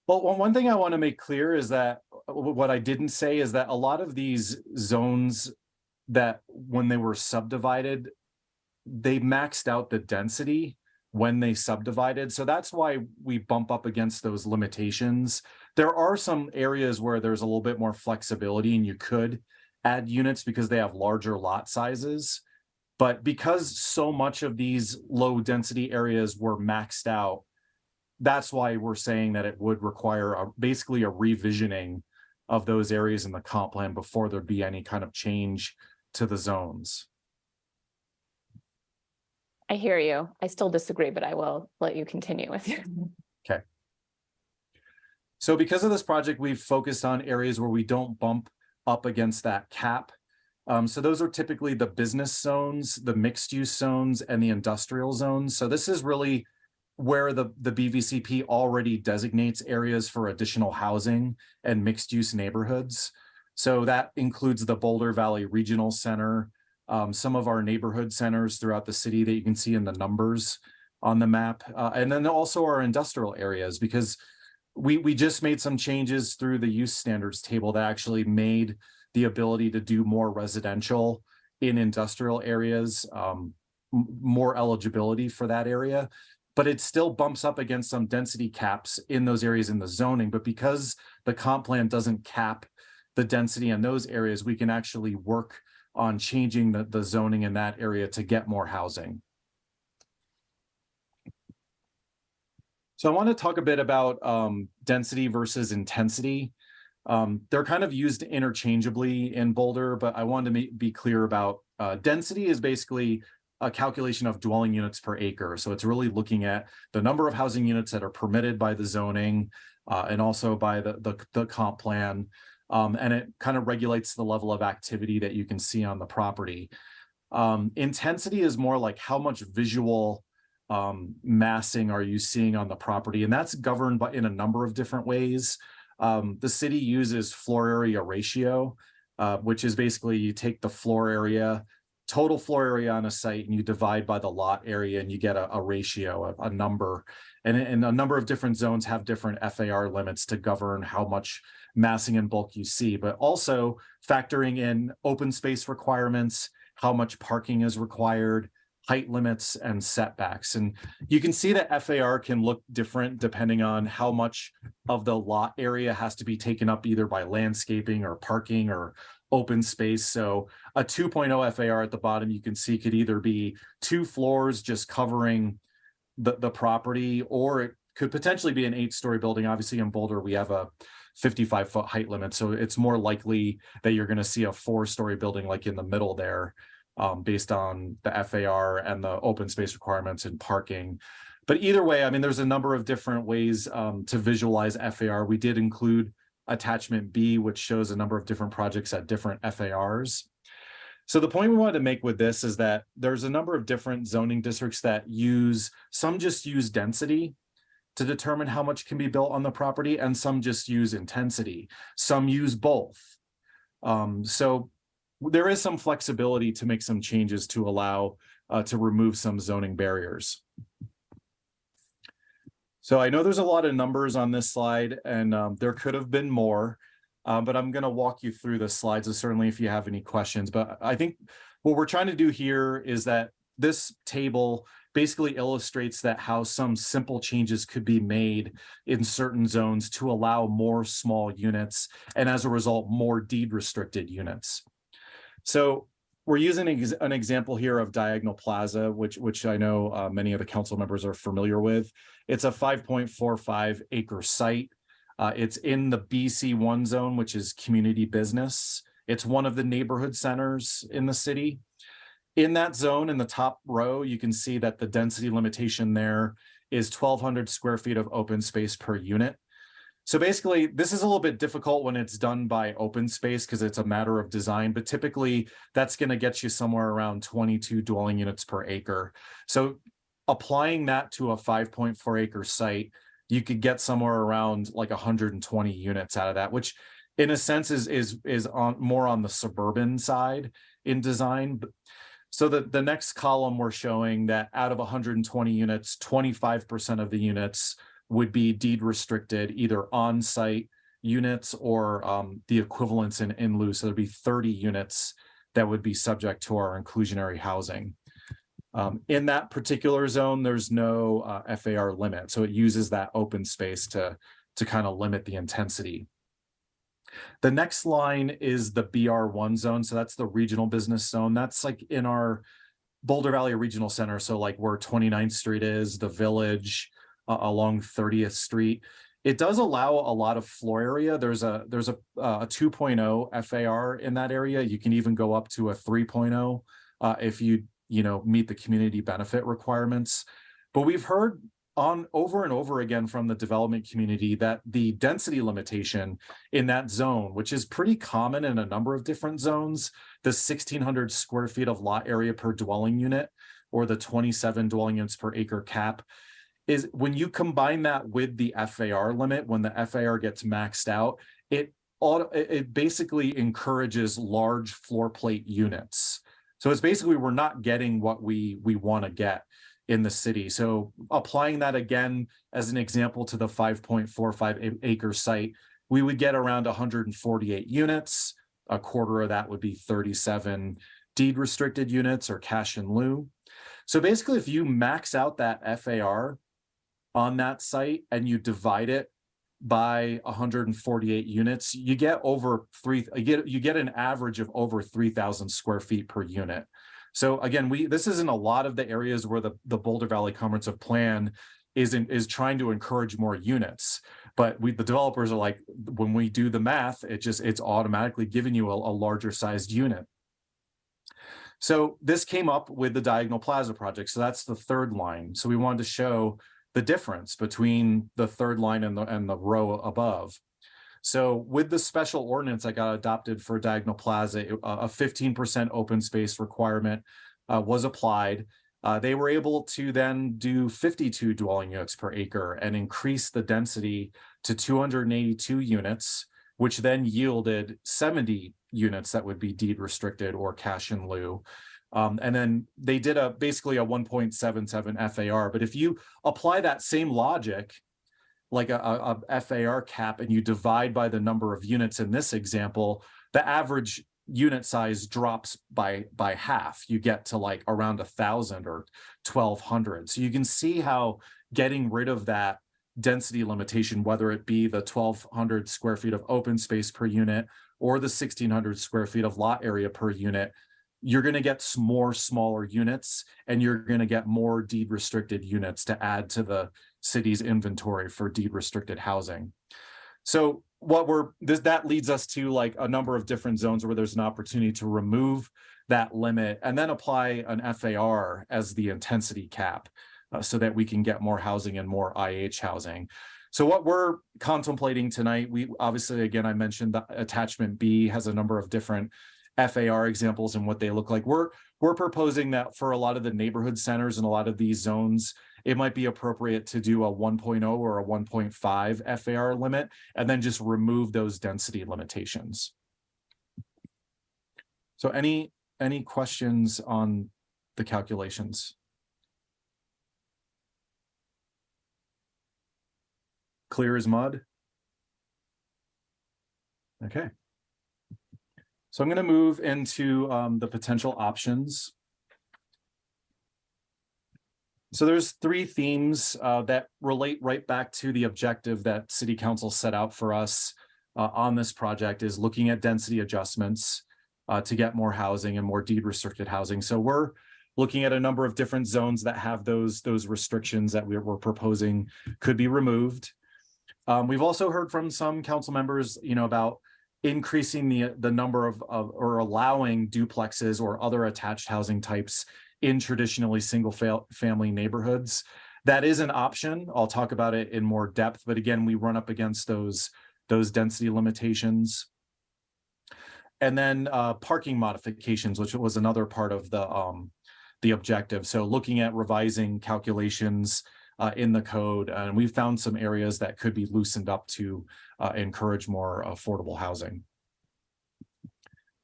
S: Well, one thing I want to make clear is that what I didn't say is that a lot of these zones that when they were subdivided, they maxed out the density when they subdivided. So that's why we bump up against those limitations. There are some areas where there's a little bit more flexibility and you could add units because they have larger lot sizes. But because so much of these low density areas were maxed out, that's why we're saying that it would require basically a revisioning of those areas in the comp plan before there'd be any kind of change to the zones.
J: I hear you. I still disagree, but I will let you continue with your.
S: Okay. So because of this project, we've focused on areas where we don't bump up against that cap. So those are typically the business zones, the mixed use zones, and the industrial zones. So this is really where the BVCP already designates areas for additional housing and mixed use neighborhoods. So that includes the Boulder Valley Regional Center, some of our neighborhood centers throughout the city that you can see in the numbers on the map, and then also our industrial areas, because we just made some changes through the use standards table that actually made the ability to do more residential in industrial areas, more eligibility for that area. But it still bumps up against some density caps in those areas in the zoning. But because the comp plan doesn't cap the density in those areas, we can actually work on changing the zoning in that area to get more housing. So I want to talk a bit about density versus intensity. They're kind of used interchangeably in Boulder, but I wanted to be clear about density is basically a calculation of dwelling units per acre. So it's really looking at the number of housing units that are permitted by the zoning and also by the comp plan. And it kind of regulates the level of activity that you can see on the property. Intensity is more like how much visual massing are you seeing on the property? And that's governed by in a number of different ways. The city uses floor area ratio, which is basically you take the floor area, total floor area on a site, and you divide by the lot area and you get a ratio, a number. And a number of different zones have different FAR limits to govern how much massing and bulk you see, but also factoring in open space requirements, how much parking is required, height limits, and setbacks. And you can see that FAR can look different depending on how much of the lot area has to be taken up either by landscaping or parking or open space. So a 2.0 FAR at the bottom, you can see could either be 2 floors just covering the property, or it could potentially be an 8-story building. Obviously in Boulder, we have a 55-foot height limit. So it's more likely that you're going to see a 4-story building like in the middle there, based on the FAR and the open space requirements and parking. But either way, I mean, there's a number of different ways to visualize FAR. We did include attachment B, which shows a number of different projects at different FARs. So the point we wanted to make with this is that there's a number of different zoning districts that some just use density to determine how much can be built on the property, and some just use intensity. Some use both. So there is some flexibility to make some changes to allow to remove some zoning barriers. So I know there's a lot of numbers on this slide, and there could have been more, but I'm going to walk you through the slides, and certainly if you have any questions. But I think what we're trying to do here is that this table basically illustrates that how some simple changes could be made in certain zones to allow more small units, and as a result, more deed restricted units. So we're using an example here of Diagonal Plaza, which I know many of the council members are familiar with. It's a 5.45 acre site. It's in the BC1 zone, which is community business. It's one of the neighborhood centers in the city. In that zone, in the top row, you can see that the density limitation there is 1,200 square feet of open space per unit. So basically, this is a little bit difficult when it's done by open space because it's a matter of design, but typically that's going to get you somewhere around 22 dwelling units per acre. So applying that to a 5.4 acre site, you could get somewhere around like 120 units out of that, which in a sense is more on the suburban side in design. So the next column, we're showing that out of 120 units, 25% of the units would be deed restricted, either on-site units or the equivalents in lieu. So there'd be 30 units that would be subject to our inclusionary housing. In that particular zone, there's no FAR limit. So it uses that open space to kind of limit the intensity. The next line is the BR1 zone. So that's the regional business zone. That's like in our Boulder Valley Regional Center. So like where 29th Street is, the Village, along 30th Street. It does allow a lot of floor area. There's a 2.0 FAR in that area. You can even go up to a 3.0 if you meet the community benefit requirements. But we've heard over and over again from the development community that the density limitation in that zone, which is pretty common in a number of different zones, the 1,600 square feet of lot area per dwelling unit, or the 27 dwelling units per acre cap, is when you combine that with the FAR limit, when the FAR gets maxed out, it basically encourages large floor plate units. So it's basically, we're not getting what we want to get in the city. So applying that again as an example to the 5.45 acre site, we would get around 148 units. A quarter of that would be 37 deed restricted units or cash in lieu. So basically, if you max out that FAR on that site and you divide it by 148 units, you get you get an average of over 3,000 square feet per unit. So again, this isn't a lot of the areas where the Boulder Valley Comprehensive Plan is trying to encourage more units. But the developers are like, when we do the math, it's automatically giving you a larger sized unit. So this came up with the Diagonal Plaza project. So that's the third line. So we wanted to show the difference between the third line and the row above. So with the special ordinance that got adopted for Diagonal Plaza, a 15% open space requirement was applied. They were able to then do 52 dwelling units per acre and increase the density to 282 units, which then yielded 70 units that would be deed restricted or cash in lieu. And then they did basically a 1.77 FAR. But if you apply that same logic, like a FAR cap, and you divide by the number of units in this example, the average unit size drops by half. You get to like around 1,000 or 1,200. So you can see how getting rid of that density limitation, whether it be the 1,200 square feet of open space per unit or the 1,600 square feet of lot area per unit, you're going to get more smaller units, and you're going to get more deed restricted units to add to the city's inventory for deed restricted housing. So that leads us to like a number of different zones where there's an opportunity to remove that limit and then apply an FAR as the intensity cap so that we can get more housing and more IH housing. So what we're contemplating tonight, we obviously, again, I mentioned the attachment B has a number of different FAR examples and what they look like. We're proposing that for a lot of the neighborhood centers and a lot of these zones, it might be appropriate to do a 1.0 or a 1.5 FAR limit and then just remove those density limitations. So any questions on the calculations? Clear as mud? Okay. So I'm going to move into the potential options. So there's three themes that relate right back to the objective that City Council set out for us on this project, is looking at density adjustments to get more housing and more deed restricted housing. So we're looking at a number of different zones that have those restrictions that we're proposing could be removed. We've also heard from some council members, about increasing the number of or allowing duplexes or other attached housing types in traditionally single family neighborhoods. That is an option. I'll talk about it in more depth, but again, we run up against those density limitations. And then parking modifications, which was another part of the objective. So looking at revising calculations in the code, and we've found some areas that could be loosened up to encourage more affordable housing.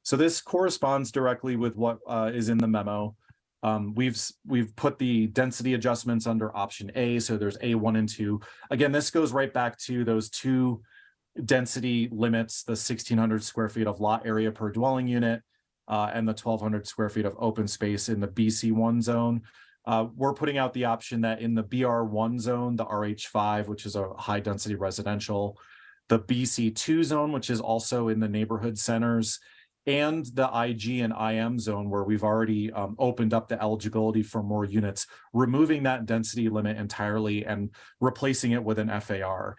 S: So this corresponds directly with what is in the memo. We've put the density adjustments under option A. So there's A1 and 2. Again, this goes right back to those two density limits, the 1,600 square feet of lot area per dwelling unit and the 1,200 square feet of open space in the BC1 zone. We're putting out the option that in the BR1 zone, the RH5, which is a high density residential, the BC2 zone, which is also in the neighborhood centers, and the IG and IM zone, where we've already opened up the eligibility for more units, removing that density limit entirely and replacing it with an FAR.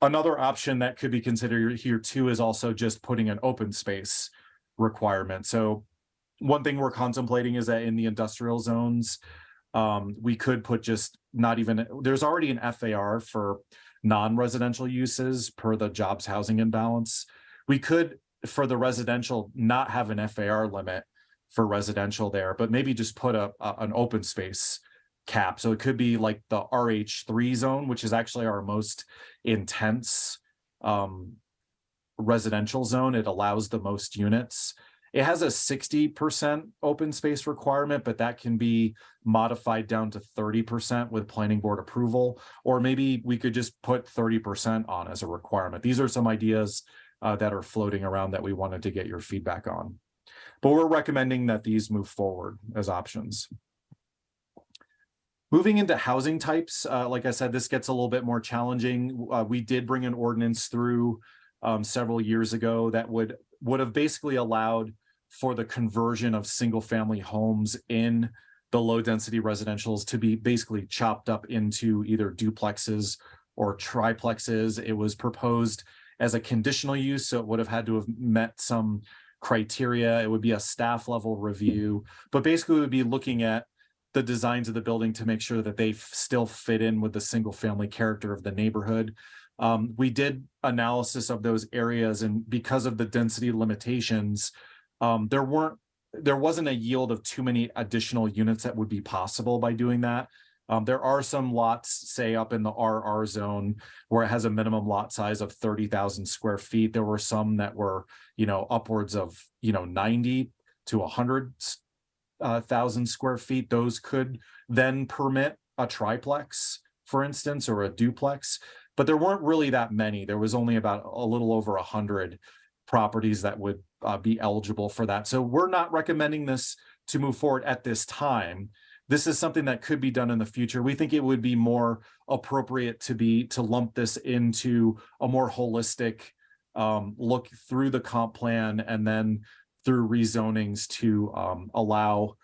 S: Another option that could be considered here too is also just putting an open space requirement. So one thing we're contemplating is that in the industrial zones, we could put just not even, there's already an FAR for non-residential uses per the jobs housing imbalance. We could, for the residential, not have an FAR limit for residential there, but maybe just put an open space cap. So it could be like the RH3 zone, which is actually our most intense residential zone. It allows the most units. It has a 60% open space requirement, but that can be modified down to 30% with planning board approval, or maybe we could just put 30% on as a requirement. These are some ideas that are floating around that we wanted to get your feedback on. But we're recommending that these move forward as options. Moving into housing types, like I said, this gets a little bit more challenging. We did bring an ordinance through several years ago that would have basically allowed for the conversion of single family homes in the low density residentials to be basically chopped up into either duplexes or triplexes. It was proposed as a conditional use, so it would have had to have met some criteria. It would be a staff level review, but basically we would be looking at the designs of the building to make sure that they still fit in with the single family character of the neighborhood. We did analysis of those areas, and because of the density limitations, there wasn't a yield of too many additional units that would be possible by doing that. There are some lots, say up in the RR zone, where it has a minimum lot size of 30,000 square feet. There were some that were, upwards of, 90 to 100,000 square feet. Those could then permit a triplex, for instance, or a duplex, but there weren't really that many. There was only about a little over 100 properties that would be eligible for that. So we're not recommending this to move forward at this time. This is something that could be done in the future. We think it would be more appropriate to lump this into a more holistic look through the comp plan and then through rezonings to allow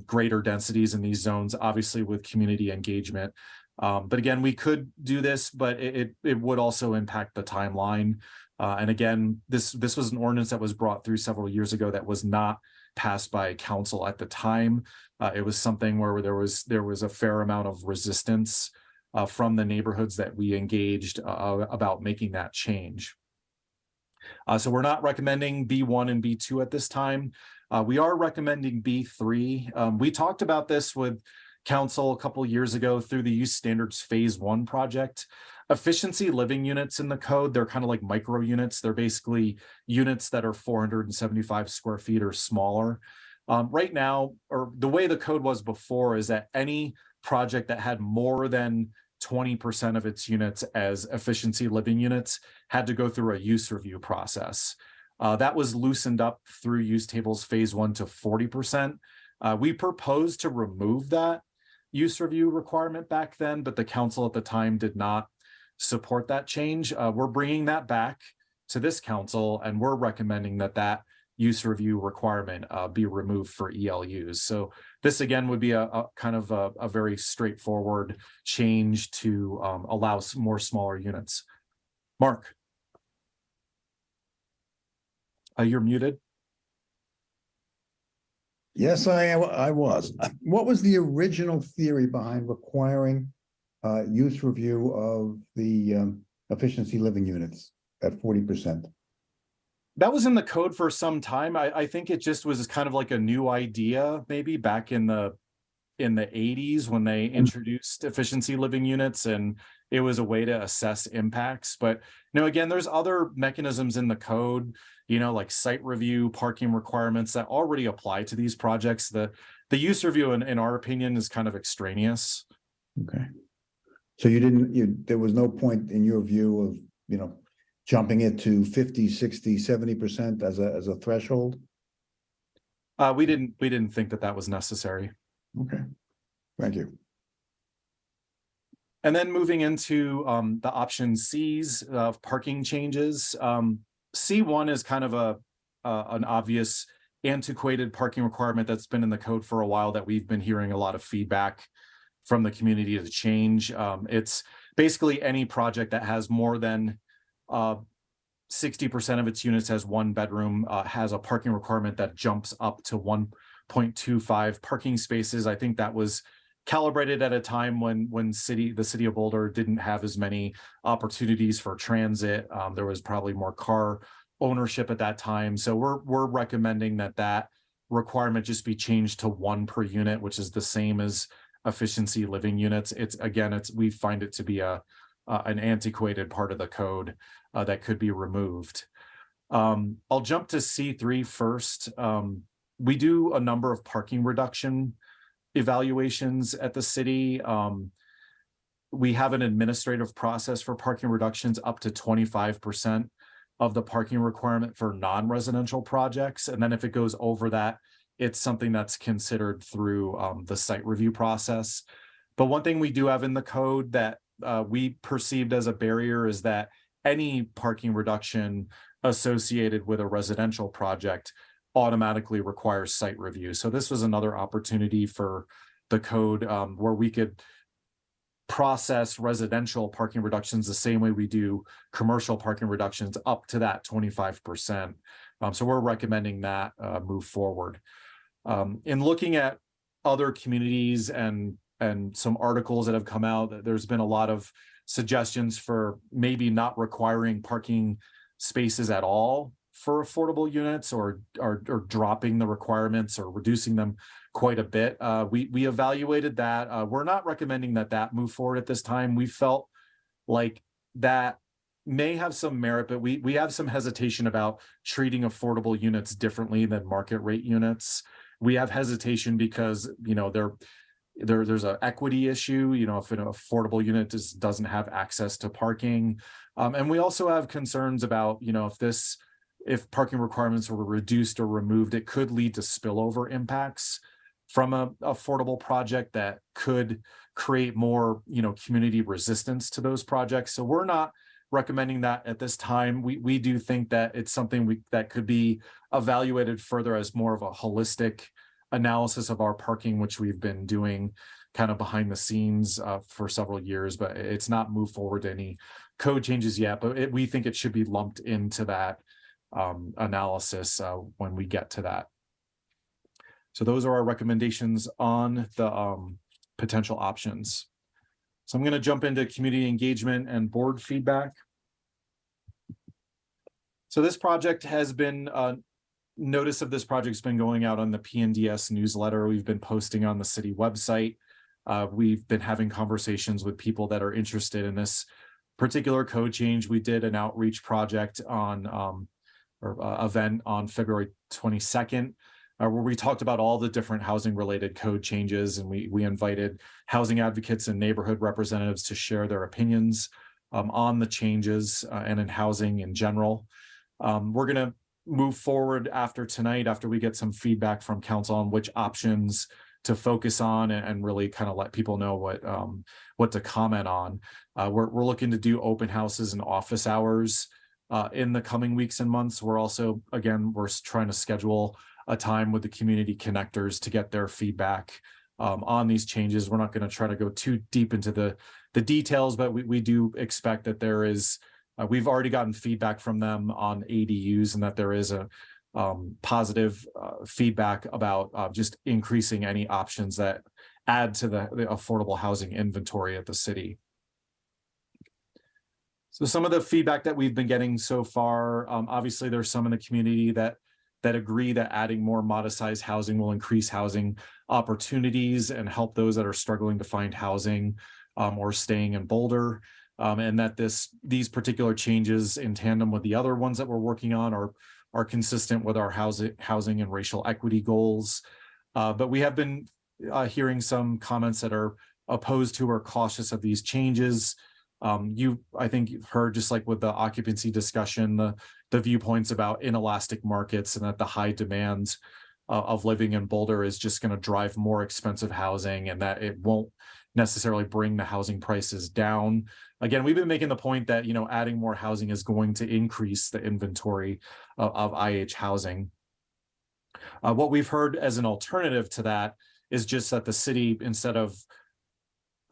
S: greater densities in these zones, obviously with community engagement. But again, we could do this, but it would also impact the timeline. And again, this was an ordinance that was brought through several years ago that was not passed by council at the time. It was something where there was a fair amount of resistance from the neighborhoods that we engaged about making that change. So we're not recommending B1 and B2 at this time. We are recommending B3. We talked about this with council a couple of years ago through the use standards phase 1 project. Efficiency living units in the code, they're kind of like micro units. They're basically units that are 475 square feet or smaller. Right now, or the way the code was before, is that any project that had more than 20% of its units as efficiency living units had to go through a use review process. That was loosened up through use tables phase 1 to 40%. We proposed to remove that use review requirement back then, but the council at the time did not support that change. We're bringing that back to this council, and we're recommending that use review requirement be removed for ELUs. So this again would be a kind of a very straightforward change to allow some more smaller units. Mark, you're muted.
N: Yes, I was. What was the original theory behind requiring use review of the efficiency living units at 40%?
S: That was in the code for some time. I think it just was kind of like a new idea, maybe back in the 80s when they introduced efficiency living units, and it was a way to assess impacts. But again, there's other mechanisms in the code, like site review, parking requirements that already apply to these projects. The use review, in our opinion, is kind of extraneous.
N: Okay. So there was no point in your view of, jumping it to 50, 60, 70% as a threshold?
S: We didn't think that was necessary.
N: Okay, thank you.
S: And then moving into the option C's of parking changes. C1 is kind of an obvious antiquated parking requirement that's been in the code for a while that we've been hearing a lot of feedback from the community to change. It's basically any project that has more than 60% of its units as one bedroom has a parking requirement that jumps up to 1.25 parking spaces. I think that was calibrated at a time when the city of Boulder didn't have as many opportunities for transit. There was probably more car ownership at that time. So we're recommending that requirement just be changed to 1 per unit, which is the same as efficiency living units. We find it to be an antiquated part of the code that could be removed. I'll jump to C3 first. We do a number of parking reduction evaluations at the city. We have an administrative process for parking reductions up to 25% of the parking requirement for non-residential projects. And then if it goes over that, it's something that's considered through the site review process. But one thing we do have in the code that we perceived as a barrier is that any parking reduction associated with a residential project automatically requires site review. So this was another opportunity for the code where we could process residential parking reductions the same way we do commercial parking reductions up to that 25%. So we're recommending that move forward. In looking at other communities and some articles that have come out, there's been a lot of suggestions for maybe not requiring parking spaces at all for affordable units, or dropping the requirements or reducing them quite a bit. We evaluated that. We're not recommending that move forward at this time. We felt like that may have some merit, but we have some hesitation about treating affordable units differently than market rate units. We have hesitation because, you know, there's an equity issue, you know, if an affordable unit doesn't have access to parking. And we also have concerns about, you know, if parking requirements were reduced or removed, it could lead to spillover impacts from a affordable project that could create more, you know, community resistance to those projects. So we're not recommending that at this time. We do think that it's something that could be evaluated further as more of a holistic analysis of our parking, which we've been doing kind of behind the scenes for several years, but it's not moved forward to any code changes yet. But we think it should be lumped into that analysis when we get to that. So those are our recommendations on the potential options. So I'm going to jump into community engagement and board feedback. So this project has been, notice of this project's been going out on the PNDS newsletter. We've been posting on the city website. We've been having conversations with people that are interested in this particular code change. We did an outreach project on event on February 22nd, where we talked about all the different housing related code changes, and we invited housing advocates and neighborhood representatives to share their opinions on the changes and in housing in general. We're going to move forward after tonight, after we get some feedback from council on which options to focus on and really kind of let people know what to comment on. We're looking to do open houses and office hours in the coming weeks and months. We're also, again, we're trying to schedule a time with the community connectors to get their feedback on these changes. We're not going to try to go too deep into the details, but we do expect that there is, we've already gotten feedback from them on ADUs, and that there is a positive feedback about just increasing any options that add to the affordable housing inventory at the city. So some of the feedback that we've been getting so far, obviously there's some in the community that agree that adding more modest-sized housing will increase housing opportunities and help those that are struggling to find housing or staying in Boulder, and that these particular changes in tandem with the other ones that we're working on are consistent with our housing and racial equity goals. But we have been hearing some comments that are opposed to or cautious of these changes. I think you've heard, just like with the occupancy discussion, the viewpoints about inelastic markets, and that the high demand of living in Boulder is just going to drive more expensive housing, and that it won't necessarily bring the housing prices down. Again, we've been making the point that, you know, adding more housing is going to increase the inventory of IH housing. What we've heard as an alternative to that is just that the city, instead of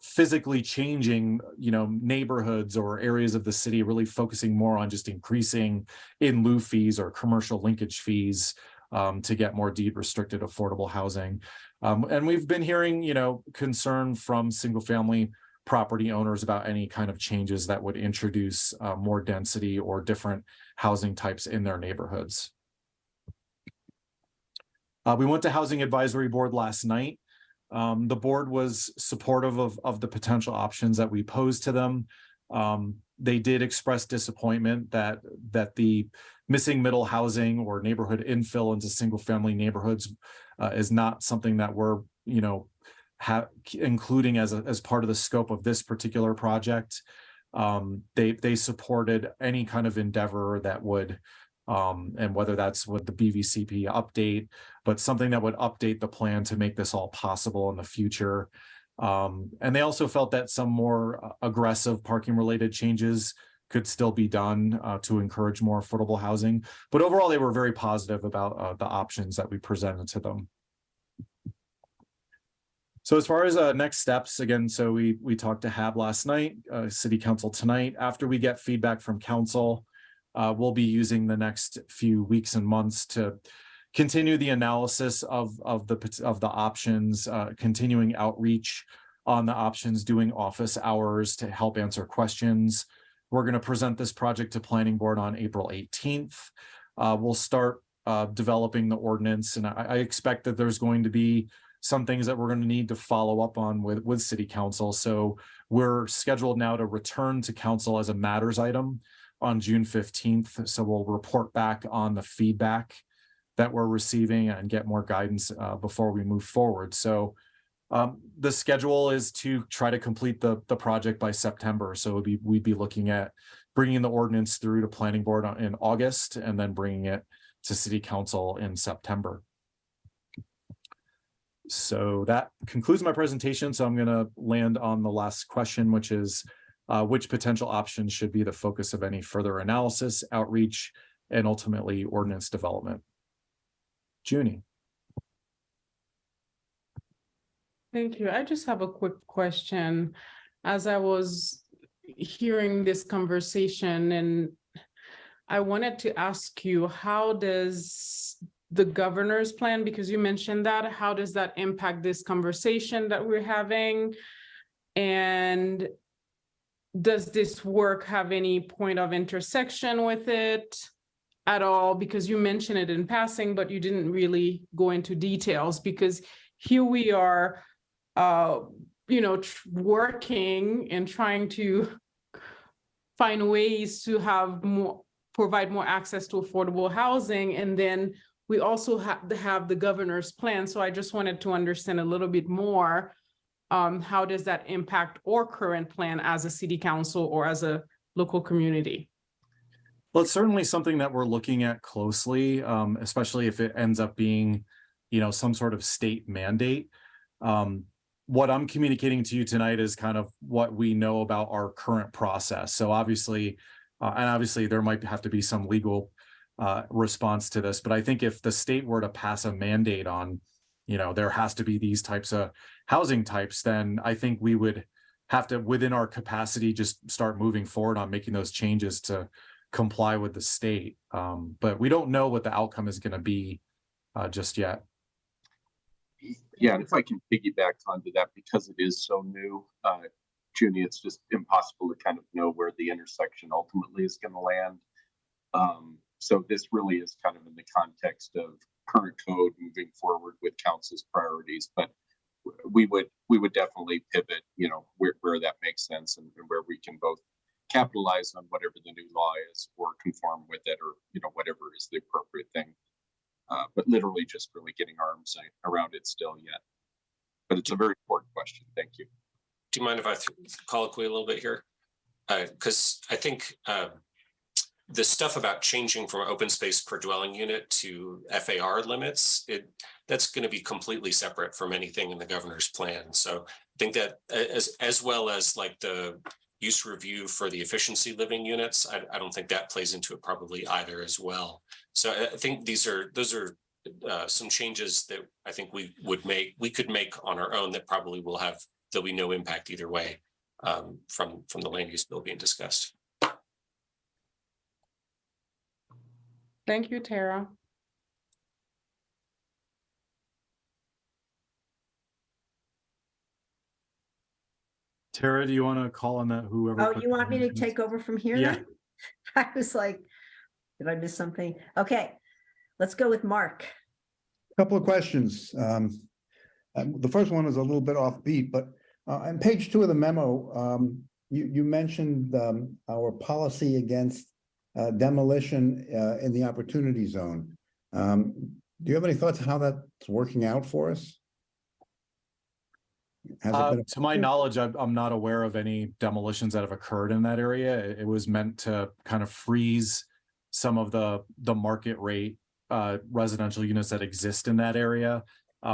S: physically changing, you know, neighborhoods or areas of the city, really focusing more on just increasing in lieu fees or commercial linkage fees to get more deed restricted affordable housing. And we've been hearing, you know, concern from single family property owners about any kind of changes that would introduce more density or different housing types in their neighborhoods. We went to Housing Advisory Board last night. The board was supportive of the potential options that we posed to them. They did express disappointment that the missing middle housing or neighborhood infill into single family neighborhoods is not something that we're, including as part of the scope of this particular project. They supported any kind of endeavor that would, and whether that's with the BVCP update, but something that would update the plan to make this all possible in the future. And they also felt that some more aggressive parking related changes could still be done to encourage more affordable housing. But overall, they were very positive about the options that we presented to them. So as far as next steps, again, so we talked to HAB last night, City Council tonight. After we get feedback from Council, we'll be using the next few weeks and months to continue the analysis of the options, continuing outreach on the options, doing office hours to help answer questions. We're going to present this project to Planning Board on April 18th. We'll start developing the ordinance, and I expect that there's going to be some things that we're going to need to follow up on with City Council. So we're scheduled now to return to Council as a matters item on June 15th. So we'll report back on the feedback that we're receiving and get more guidance before we move forward. So the schedule is to try to complete the project by September. So we'd be looking at bringing the ordinance through to Planning Board in August and then bringing it to City Council in September. So that concludes my presentation. So I'm going to land on the last question, which is which potential options should be the focus of any further analysis, outreach, and ultimately ordinance development. Junie.
T: Thank you. I just have a quick question. As I was hearing this conversation, and I wanted to ask you, how does the governor's plan, because you mentioned that, how does that impact this conversation that we're having? And does this work have any point of intersection with it at all? Because you mentioned it in passing, but you didn't really go into details, because here we are, working and trying to find ways to provide more access to affordable housing. And then we also have the governor's plan. So I just wanted to understand a little bit more. How does that impact our current plan as a city council or as a local community?
S: Well, it's certainly something that we're looking at closely, especially if it ends up being, some sort of state mandate. What I'm communicating to you tonight is kind of what we know about our current process. So obviously, there might have to be some legal response to this, but I think if the state were to pass a mandate on, there has to be these types of housing types, then I think we would have to, within our capacity, just start moving forward on making those changes to comply with the state. But we don't know what the outcome is going to be just yet.
C: Yeah, and if I can piggyback onto that, because it is so new, Junie, it's just impossible to kind of know where the intersection ultimately is going to land. So this really is kind of in the context of current code moving forward with council's priorities, but we would definitely pivot, where that makes sense and where we can both capitalize on whatever the new law is or conform with it, or whatever is the appropriate thing. But literally just really getting our arms around it still yet. But it's a very important question. Thank you.
P: Do you mind if I colloquy a little bit here? Because I think the stuff about changing from open space per dwelling unit to FAR limits, that's going to be completely separate from anything in the governor's plan. So I think that as well as like the use review for the efficiency living units, I don't think that plays into it probably either as well. So I think those are some changes that I think we could make on our own that probably there'll be no impact either way from the land use bill being discussed.
T: Thank you, Tara.
S: Tara, do you want to call on that? Whoever.
A: Oh, you want me to take over from here?
S: Yeah.
A: Then? I was like, did I miss something? Okay, let's go with Mark.
N: Couple of questions. The first one is a little bit offbeat, but on page 2 of the memo, you mentioned our policy against demolition in the opportunity zone. Do you have any thoughts on how that's working out for us?
S: To my knowledge, I'm not aware of any demolitions that have occurred in that area. It was meant to kind of freeze some of the market rate residential units that exist in that area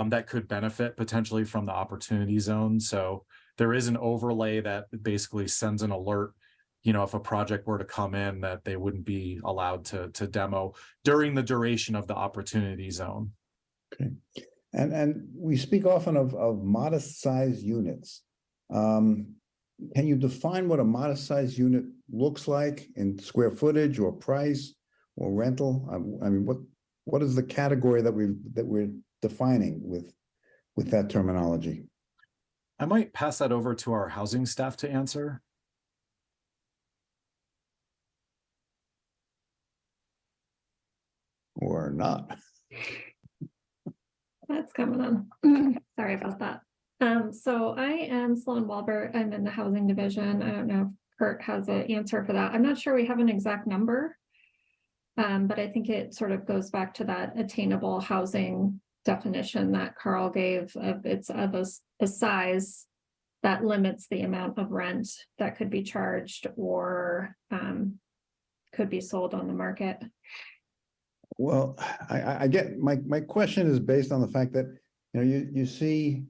S: that could benefit potentially from the opportunity zone. So there is an overlay that basically sends an alert, if a project were to come in, that they wouldn't be allowed to demo during the duration of the opportunity zone.
N: Okay. And we speak often of modest size units. Can you define what a modest size unit looks like in square footage or price or rental? I mean, what is the category that we're defining with that terminology?
S: I might pass that over to our housing staff to answer.
N: Or not.
U: That's coming on. Sorry about that. So I am Sloan Walbert. I'm in the housing division. I don't know if Kurt has an answer for that. I'm not sure we have an exact number. But I think it sort of goes back to that attainable housing definition that Carl gave of it's of a size that limits the amount of rent that could be charged or could be sold on the market.
N: Well, I get my question is based on the fact that you see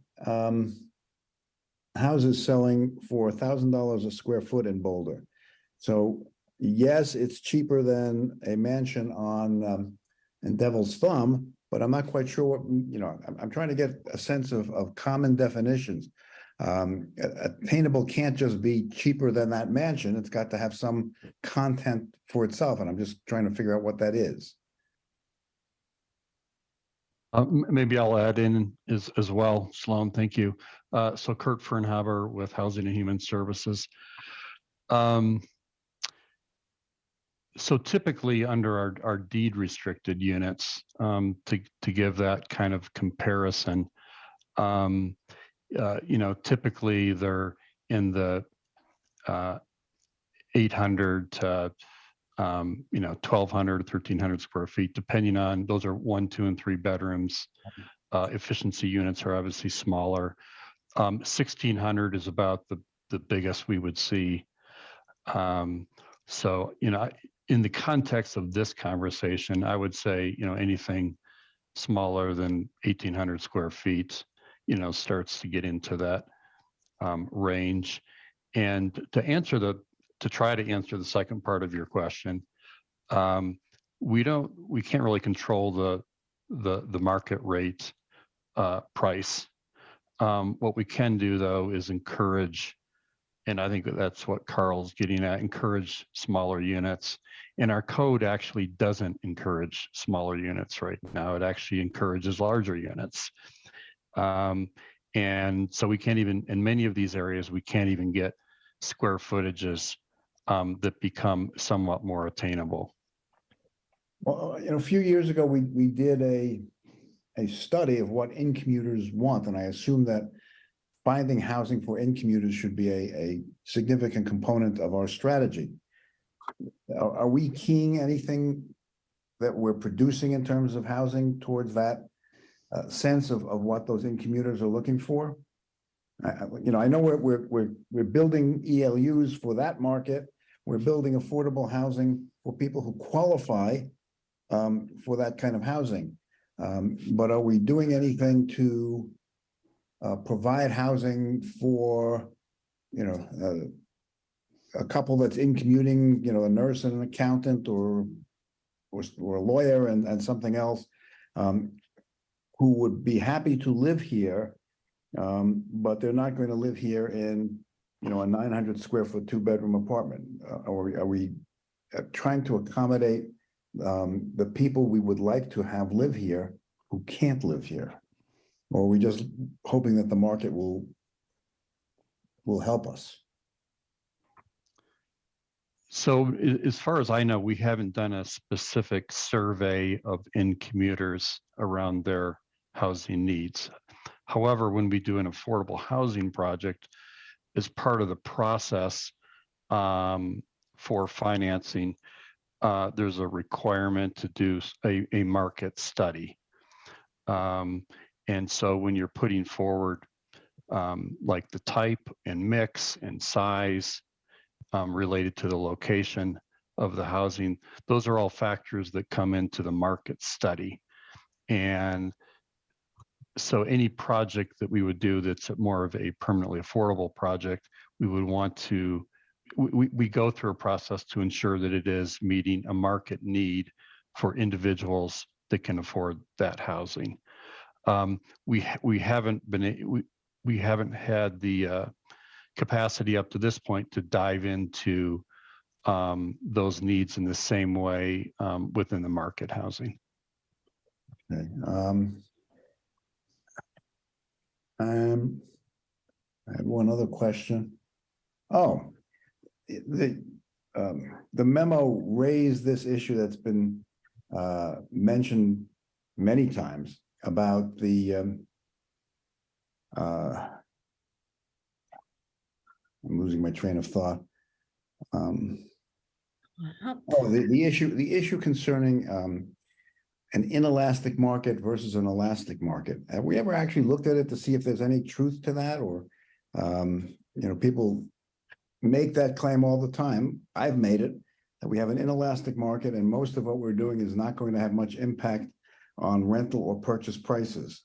N: houses selling for $1,000 a square foot in Boulder. So yes, it's cheaper than a mansion on in Devil's Thumb, but I'm not quite sure what I'm trying to get a sense of common definitions. Attainable can't just be cheaper than that mansion. It's got to have some content for itself, and I'm just trying to figure out what that is.
V: Maybe I'll add in as well, Sloan, thank you. So Kurt Fernhaber with Housing and Human Services. So typically under our deed restricted units, to give that kind of comparison, typically they're in the 800 to 1,200, 1,300 square feet, depending on, those are 1, 2, and 3 bedrooms. Efficiency units are obviously smaller. 1,600 is about the biggest we would see. So, in the context of this conversation, I would say, anything smaller than 1,800 square feet, starts to get into that range. And to try to answer the second part of your question, we can't really control the market rate price. What we can do though is encourage, and I think that's what Carl's getting at, encourage smaller units. And our code actually doesn't encourage smaller units right now. It actually encourages larger units. And so we can't even, in many of these areas, we can't even get square footages that become somewhat more attainable.
N: Well, a few years ago, we did a study of what in-commuters want, and I assume that finding housing for in-commuters should be a significant component of our strategy. Are we keying anything that we're producing in terms of housing towards that sense of what those in-commuters are looking for? I know we're building ELUs for that market. We're building affordable housing for people who qualify for that kind of housing. But are we doing anything to provide housing for, a couple that's in commuting, a nurse and an accountant or a lawyer and something else, who would be happy to live here, but they're not going to live here in, a 900 square foot 2-bedroom apartment? Are we trying to accommodate the people we would like to have live here who can't live here? Or are we just hoping that the market will help us?
V: So as far as I know, we haven't done a specific survey of in-commuters around their housing needs. However, when we do an affordable housing project, as part of the process for financing, there's a requirement to do a market study. And so when you're putting forward like the type and mix and size related to the location of the housing, those are all factors that come into the market study. And so any project that we would do that's more of a permanently affordable project, we would want to, we go through a process to ensure that it is meeting a market need for individuals that can afford that housing. We haven't been, we haven't had the capacity up to this point to dive into those needs in the same way within the market housing.
N: Okay. I had one other question. Oh, the memo raised this issue that's been mentioned many times about the I'm losing my train of thought. The issue concerning an inelastic market versus an elastic market. Have we ever actually looked at it to see if there's any truth to that? Or, people make that claim all the time. I've made it, that we have an inelastic market and most of what we're doing is not going to have much impact on rental or purchase prices.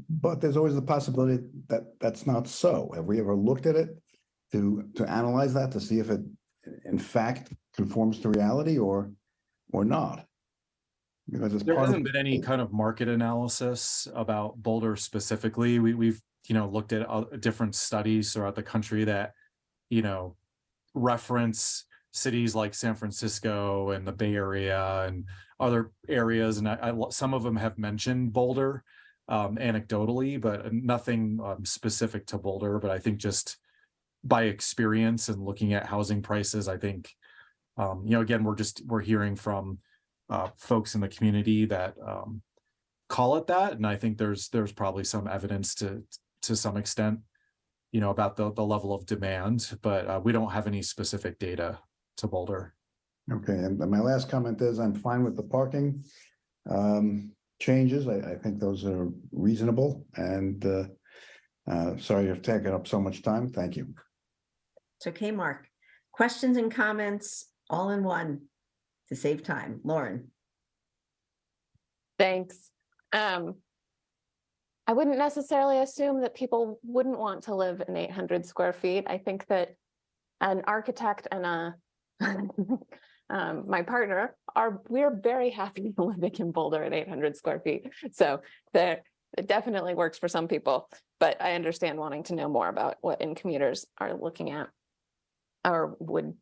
N: But there's always the possibility that that's not so. Have we ever looked at it to analyze that, to see if it in fact conforms to reality or not? Because
I: there hasn't been any kind of market analysis about Boulder specifically. We've looked at different studies throughout the country that reference cities like San Francisco and the Bay Area and other areas, and some of them have mentioned Boulder anecdotally, but nothing specific to Boulder. But I think just by experience and looking at housing prices, I think again we're hearing from folks in the community that call it that, and I think there's probably some evidence to some extent, about the level of demand, but we don't have any specific data to Boulder.
N: Okay, and my last comment is I'm fine with the parking changes. I think those are reasonable, and sorry you've taken up so much time. Thank you.
A: It's okay, Mark. Questions and comments all in one to save time. Lauren.
J: Thanks. I wouldn't necessarily assume that people wouldn't want to live in 800 square feet. I think that an architect and my partner we're very happy living in Boulder at 800 square feet. So it definitely works for some people, but I understand wanting to know more about what commuters are looking at or would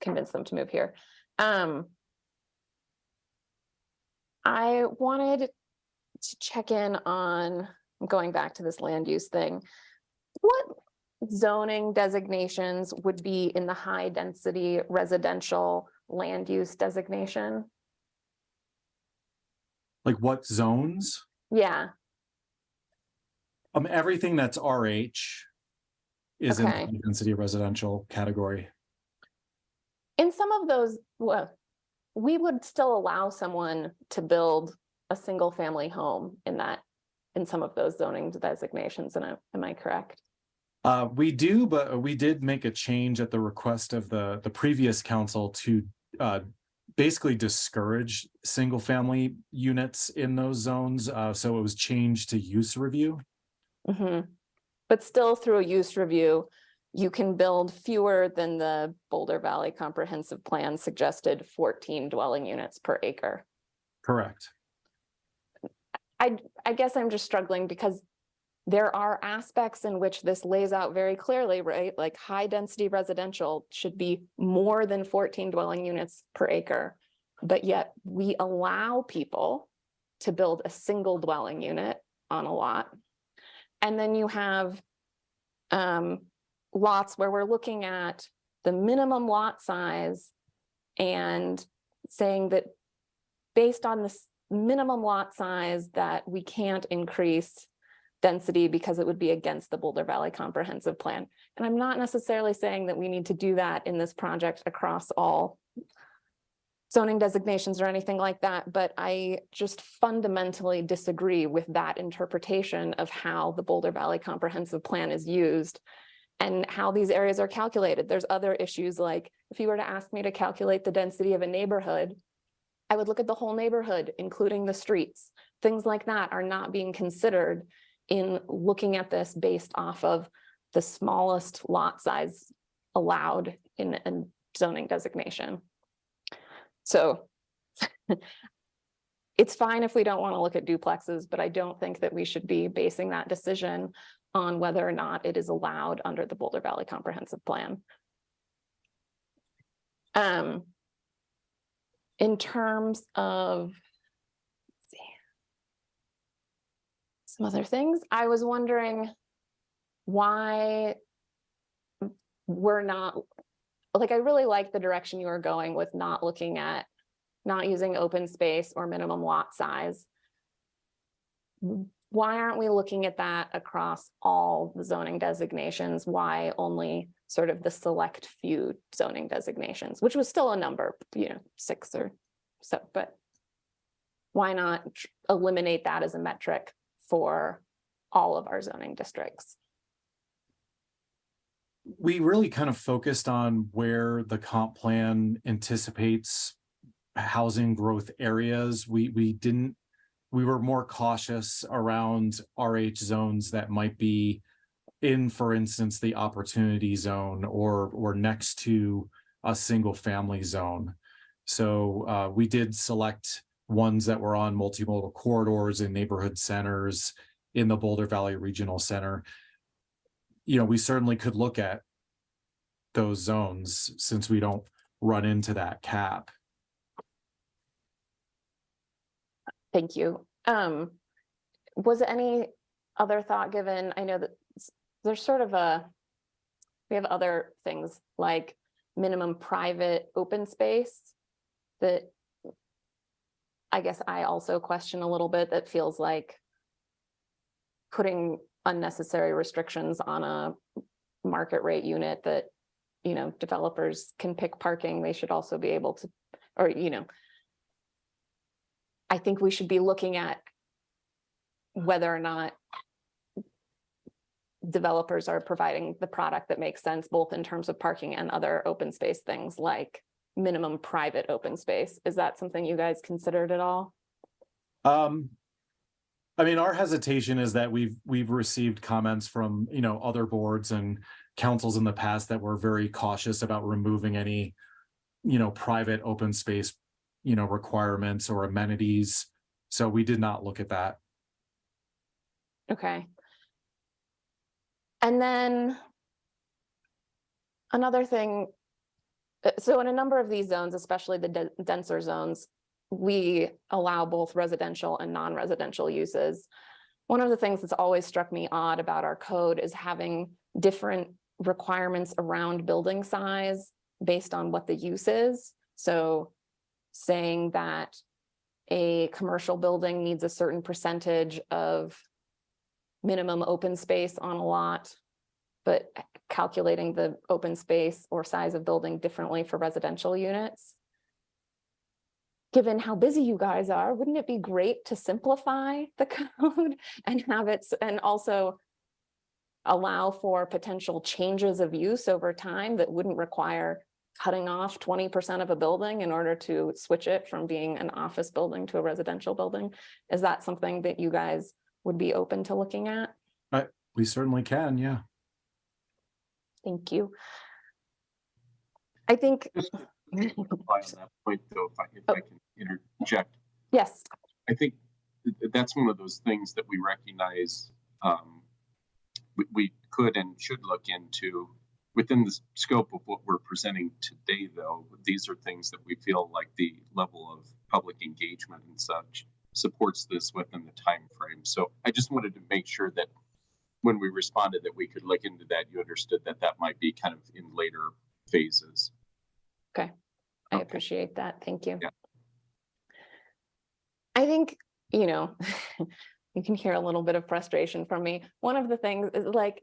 J: convince them to move here. I wanted to check in on going back to this land use thing. What zoning designations would be in the high density residential land use designation?
I: Like what zones?
J: Yeah.
I: Everything that's RH is in the high density residential category.
J: In some of those, well, we would still allow someone to build a single family home in some of those zoning designations. And am I correct?
I: We do, but we did make a change at the request of the previous council to basically discourage single family units in those zones. So it was changed to use review.
J: Mm-hmm. But still through a use review, you can build fewer than the Boulder Valley Comprehensive Plan suggested 14 dwelling units per acre.
I: Correct.
J: I guess I'm just struggling because there are aspects in which this lays out very clearly, right? Like high density residential should be more than 14 dwelling units per acre, but yet we allow people to build a single dwelling unit on a lot. And then you have lots where we're looking at the minimum lot size and saying that based on this minimum lot size that we can't increase density because it would be against the Boulder Valley Comprehensive Plan. And I'm not necessarily saying that we need to do that in this project across all zoning designations or anything like that, but I just fundamentally disagree with that interpretation of how the Boulder Valley Comprehensive Plan is used and how these areas are calculated. There's other issues, like if you were to ask me to calculate the density of a neighborhood, I would look at the whole neighborhood, including the streets. Things like that are not being considered in looking at this based off of the smallest lot size allowed in a zoning designation. So it's fine if we don't want to look at duplexes, but I don't think that we should be basing that decision on whether or not it is allowed under the Boulder Valley Comprehensive Plan. In terms of, let's see, some other things, I was wondering why we're not, like, I really like the direction you are going with not looking at, not using open space or minimum lot size. Why aren't we looking at that across all the zoning designations? Why only sort of the select few zoning designations, which was still a number, 6 or so, but why not eliminate that as a metric for all of our zoning districts?
I: We really kind of focused on where the comp plan anticipates housing growth areas. We were more cautious around RH zones that might be in, for instance, the opportunity zone or next to a single family zone. So we did select ones that were on multimodal corridors in neighborhood centers in the Boulder Valley Regional Center. We certainly could look at those zones since we don't run into that cap.
J: Thank you. Was any other thought given? I know that there's sort of we have other things like minimum private open space that I guess I also question a little bit, that feels like putting unnecessary restrictions on a market rate unit that, developers can pick parking. They should also be able to, or, I think we should be looking at whether or not developers are providing the product that makes sense, both in terms of parking and other open space things like minimum private open space. Is that something you guys considered at all?
I: I mean, our hesitation is that we've received comments from, other boards and councils in the past that were very cautious about removing any, private open space, requirements or amenities. So we did not look at that.
J: Okay. And then another thing, so in a number of these zones, especially the denser zones, we allow both residential and non-residential uses. One of the things that's always struck me odd about our code is having different requirements around building size based on what the use is. So saying that a commercial building needs a certain percentage of minimum open space on a lot, but calculating the open space or size of building differently for residential units. Given how busy you guys are, wouldn't it be great to simplify the code and have it, and also allow for potential changes of use over time that wouldn't require cutting off 20% of a building in order to switch it from being an office building to a residential building? Is that something that you guys would be open to looking at?
I: We certainly can, yeah.
J: Thank you. I think
C: Just to reply on that point, though, if I can interject.
J: Yes.
C: I think that's one of those things that we recognize we could and should look into within the scope of what we're presenting today. Though these are things that we feel like the level of public engagement and such supports this within the time frame. So I just wanted to make sure that when we responded that we could look into that, you understood that that might be kind of in later phases.
J: Okay, I appreciate that. Thank you.
C: Yeah.
J: I think, you can hear a little bit of frustration from me. One of the things is like,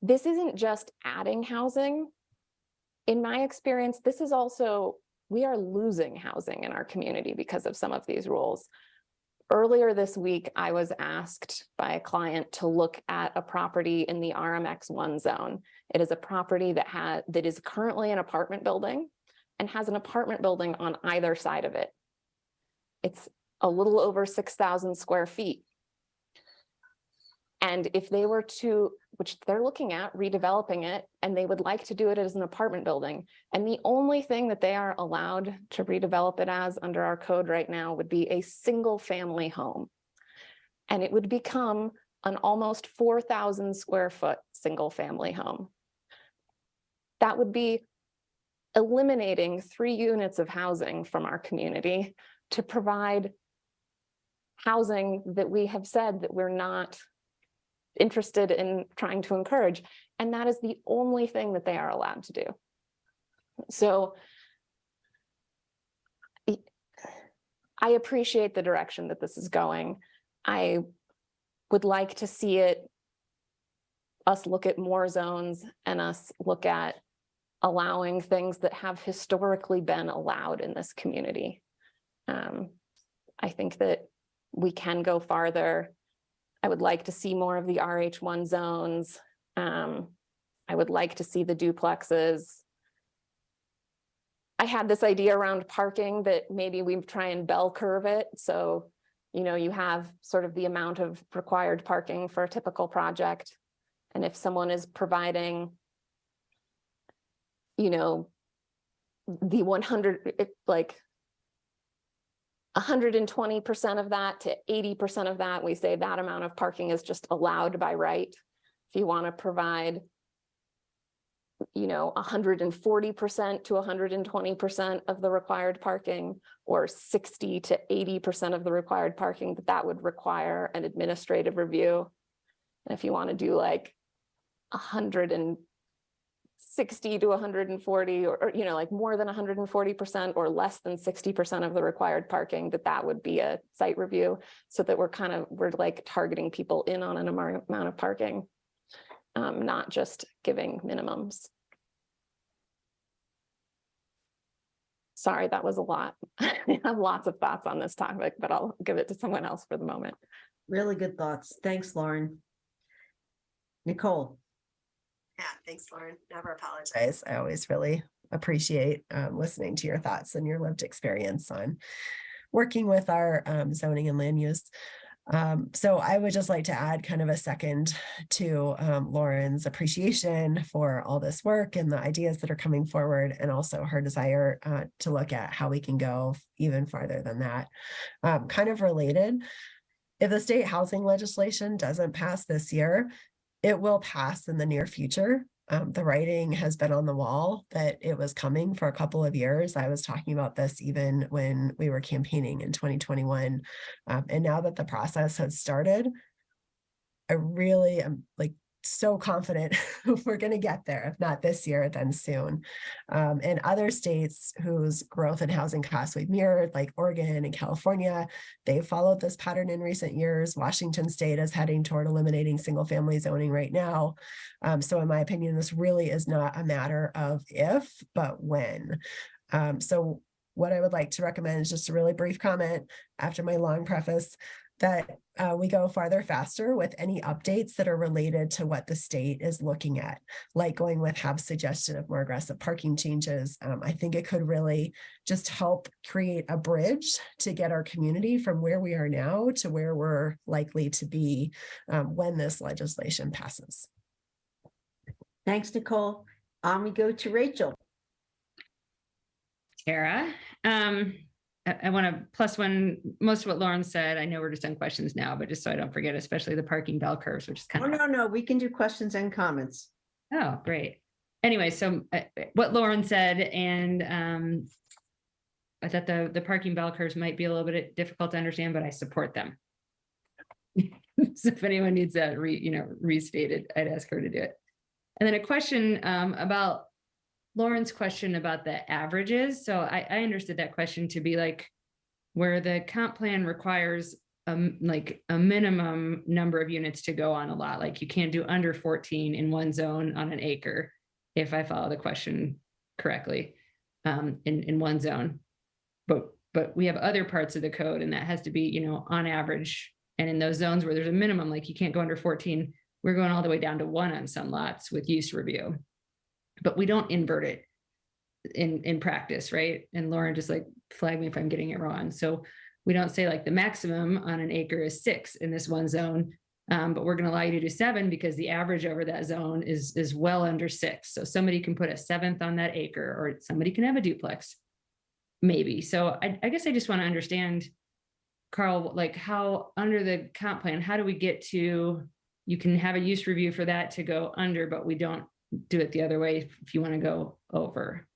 J: this isn't just adding housing. In my experience, this is also, we are losing housing in our community because of some of these rules. Earlier this week, I was asked by a client to look at a property in the RMX1 zone. It is a property that is currently an apartment building and has an apartment building on either side of it. It's a little over 6,000 square feet. And if they were to, which they're looking at redeveloping it, and they would like to do it as an apartment building, and the only thing that they are allowed to redevelop it as under our code right now would be a single family home. And it would become an almost 4,000 square foot single family home. That would be eliminating 3 units of housing from our community to provide housing that we have said that we're not interested in trying to encourage. And that is the only thing that they are allowed to do. So I appreciate the direction that this is going. I would like to see us look at more zones and us look at allowing things that have historically been allowed in this community. I think that we can go farther. I would like to see more of the RH1 zones. I would like to see the duplexes. I had this idea around parking that maybe we try and bell curve it. So, you know, you have sort of the amount of required parking for a typical project. And if someone is providing, you know, the 120% of that to 80% of that, we say that amount of parking is just allowed by right. If you want to provide, you know, 140% to 120% of the required parking, or 60 to 80% of the required parking, that would require an administrative review. And if you want to do like 160 to 140, or you know, like more than 140% or less than 60% of the required parking, that would be a site review, so that we're like targeting people in on an amount of parking, not just giving minimums. Sorry, that was a lot. I have lots of thoughts on this topic, but I'll give it to someone else for the moment.
A: Really good thoughts. Thanks, Lauren. Nicole.
F: Yeah, thanks, Lauren. Never apologize. I always really appreciate listening to your thoughts and your lived experience on working with our zoning and land use. So I would just like to add kind of a second to Lauren's appreciation for all this work and the ideas that are coming forward, and also her desire to look at how we can go even farther than that. Kind of related, if the state housing legislation doesn't pass this year, it will pass in the near future. The writing has been on the wall that it was coming for a couple of years. I was talking about this even when we were campaigning in 2021. And now that the process has started, I really am like so confident we're going to get there, if not this year, then soon. And other states whose growth in housing costs we've mirrored, like Oregon and California, they've followed this pattern in recent years. Washington State is heading toward eliminating single family zoning right now. So in my opinion, this really is not a matter of if, but when. So what I would like to recommend is just a really brief comment after my long preface, that we go farther faster with any updates that are related to what the state is looking at, like going with Hab's suggestion of more aggressive parking changes. I think it could really just help create a bridge to get our community from where we are now to where we're likely to be when this legislation passes.
A: Thanks, Nicole. We go to Rachel.
M: Tara, I want to plus one, most of what Lauren said. I know we're just on questions now, but just so I don't forget, especially the parking bell curves, which is kind of.
A: No, we can do questions and comments.
M: Oh, great. Anyway, so what Lauren said, and I thought the parking bell curves might be a little bit difficult to understand, but I support them. So if anyone needs that restated, I'd ask her to do it. And then a question about Lauren's question about the averages. So I understood that question to be like where the comp plan requires like a minimum number of units to go on a lot. Like you can't do under 14 in one zone on an acre, if I follow the question correctly, in one zone. But we have other parts of the code, and that has to be, you know, on average. And in those zones where there's a minimum, like you can't go under 14, we're going all the way down to 1 on some lots with use review. But we don't invert it in practice, right? And Lauren, just like flag me if I'm getting it wrong. So we don't say like the maximum on an acre is 6 in this one zone, but we're going to allow you to do 7 because the average over that zone is well under 6. So somebody can put a 7th on that acre, or somebody can have a duplex, maybe. So I guess I just want to understand, Carl, like how under the comp plan, how do we get to, you can have a use review for that to go under, but we don't do it the other way if you want to go over.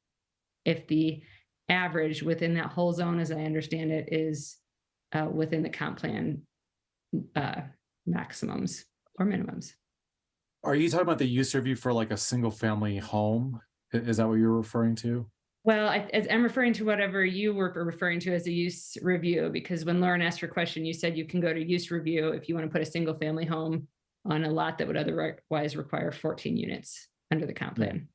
M: If the average within that whole zone, as I understand it, is within the comp plan maximums or minimums.
I: Are you talking about the use review for like a single family home? Is that what you're referring to?
M: Well, I'm referring to whatever you were referring to as a use review, because when Lauren asked your question, you said you can go to use review if you want to put a single family home on a lot that would otherwise require 14 units under the comp plan.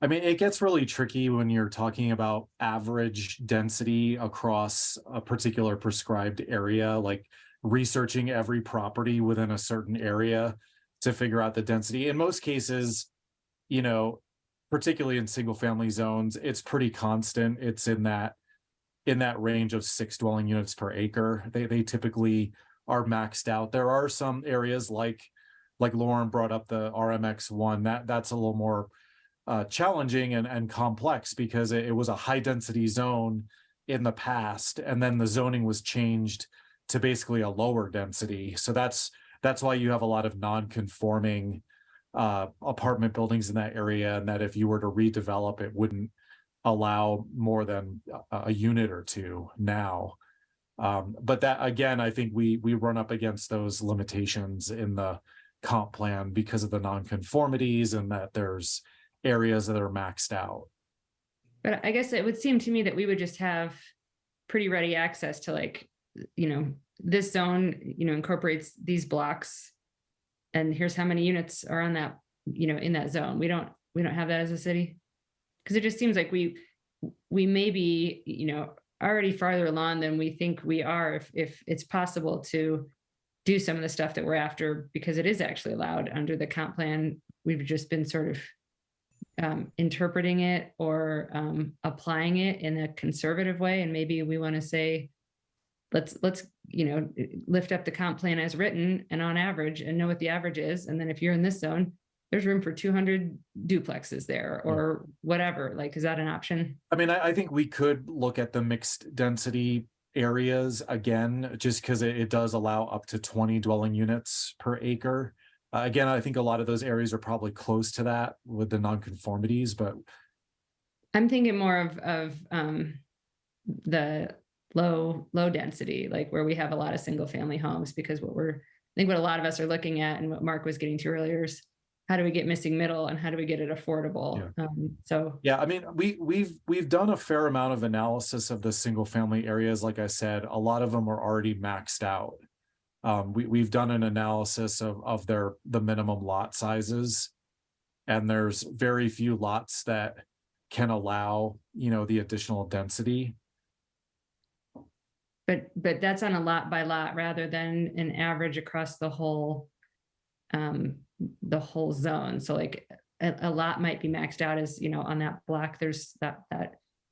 I: I mean, it gets really tricky when you're talking about average density across a particular prescribed area, like researching every property within a certain area to figure out the density. In most cases, you know, particularly in single family zones, it's pretty constant. It's in that range of 6 dwelling units per acre. They typically are maxed out. There are some areas like Lauren brought up, the RMX1, that's a little more challenging and complex because it was a high density zone in the past, and then the zoning was changed to basically a lower density. So that's why you have a lot of non-conforming apartment buildings in that area, and that if you were to redevelop, it wouldn't allow more than a unit or 2 now. But that, again, I think we run up against those limitations in the comp plan because of the non-conformities, and that there's areas that are maxed out.
M: But I guess it would seem to me that we would just have pretty ready access to, like, you know, this zone, you know, incorporates these blocks, and here's how many units are on that, you know, in that zone. We don't have that as a city, because it just seems like we may be, you know, already farther along than we think we are, if it's possible to do some of the stuff that we're after, because it is actually allowed under the comp plan. We've just been sort of interpreting it or applying it in a conservative way. And maybe we want to say, let's, you know, lift up the comp plan as written and on average, and know what the average is. And then if you're in this zone, there's room for 200 duplexes there, or whatever. Like, is that an option?
I: I mean, I think we could look at the mixed density areas again, just because it does allow up to 20 dwelling units per acre. Again, I think a lot of those areas are probably close to that with the nonconformities, but
M: I'm thinking more of the low density, like where we have a lot of single family homes, because I think what a lot of us are looking at, and what Mark was getting to earlier, is how do we get missing middle and how do we get it affordable?
I: Yeah. I mean, we've done a fair amount of analysis of the single family areas. Like I said, a lot of them are already maxed out. We've done an analysis of the minimum lot sizes, and there's very few lots that can allow, you know, the additional density.
M: But that's on a lot by lot rather than an average across the whole zone. So like a lot might be maxed out as, you know, on that block, there's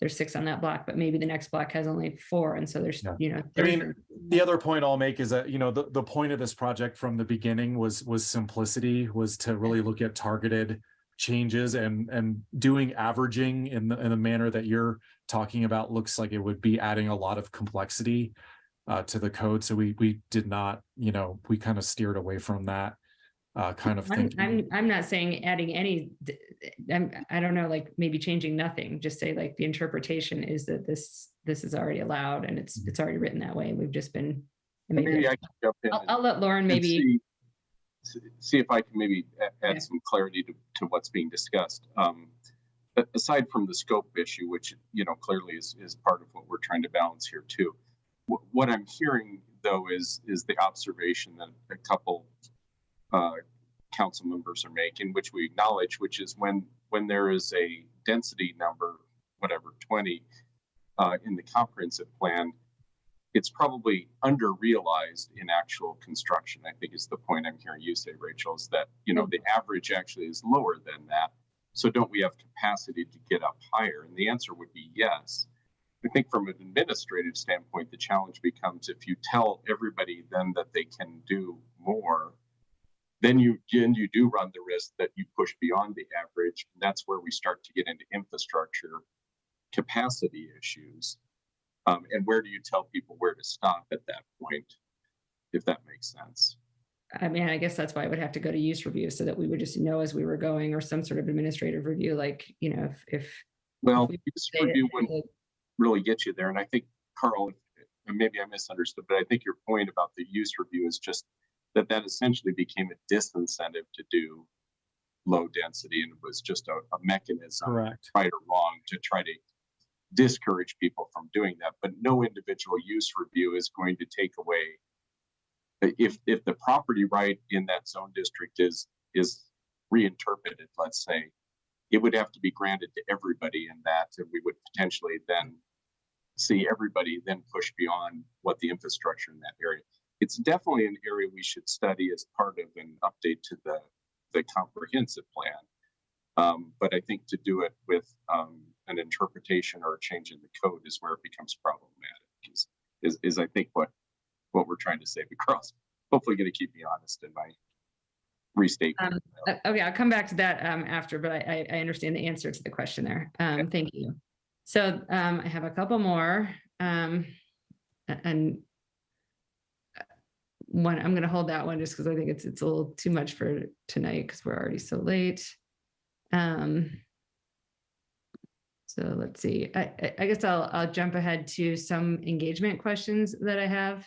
M: there's 6 on that block, but maybe the next block has only 4. And so there's, you know,
I: I mean, the other point I'll make is that, you know, the point of this project from the beginning was simplicity, was to really look at targeted changes, and doing averaging in the manner that you're talking about looks like it would be adding a lot of complexity to the code. So we did not, you know, we kind of steered away from that kind of thinking.
M: I'm not saying adding any, I don't know, like maybe changing nothing, just say like the interpretation is that this is already allowed, and it's already written that way. We've just been,
C: maybe I can jump in.
M: I'll let Lauren maybe
C: see if I can maybe add some clarity to what's being discussed. Aside from the scope issue, which, you know, clearly is part of what we're trying to balance here too, what I'm hearing though, is the observation that a couple council members are making, which we acknowledge, which is when there is a density number, whatever, 20 in the comprehensive plan, it's probably under-realized in actual construction, I think is the point I'm hearing you say, Rachel, is that, you know, the average actually is lower than that. So don't we have capacity to get up higher? And the answer would be yes. I think from an administrative standpoint, the challenge becomes if you tell everybody then that they can do more, then you do run the risk that you push beyond the average. And that's where we start to get into infrastructure capacity issues. And where do you tell people where to stop at that point, if that makes sense?
M: I mean, I guess that's why I would have to go to use review so that we would just know as we were going, or some sort of administrative review, like, you know, if
C: well, use review wouldn't really get you there. And I think, Carl, maybe I misunderstood, but I think your point about the use review is just that essentially became a disincentive to do low density, and it was just a mechanism,
I: Correct,
C: right or wrong, to try to discourage people from doing that. But no individual use review is going to take away, if the property right in that zone district is reinterpreted, let's say, it would have to be granted to everybody in that, and we would potentially then see everybody then push beyond what the infrastructure in that area. It's definitely an area we should study as part of an update to the comprehensive plan. But I think to do it with an interpretation or a change in the code is where it becomes problematic. Is I think what we're trying to say across. Hopefully, going to keep me honest in my restatement.
M: Okay, I'll come back to that after, but I understand the answer to the question there. Thank you. So I have a couple more, and one I'm going to hold that one just because I think it's a little too much for tonight because we're already so late. So let's see. I guess I'll jump ahead to some engagement questions that I have.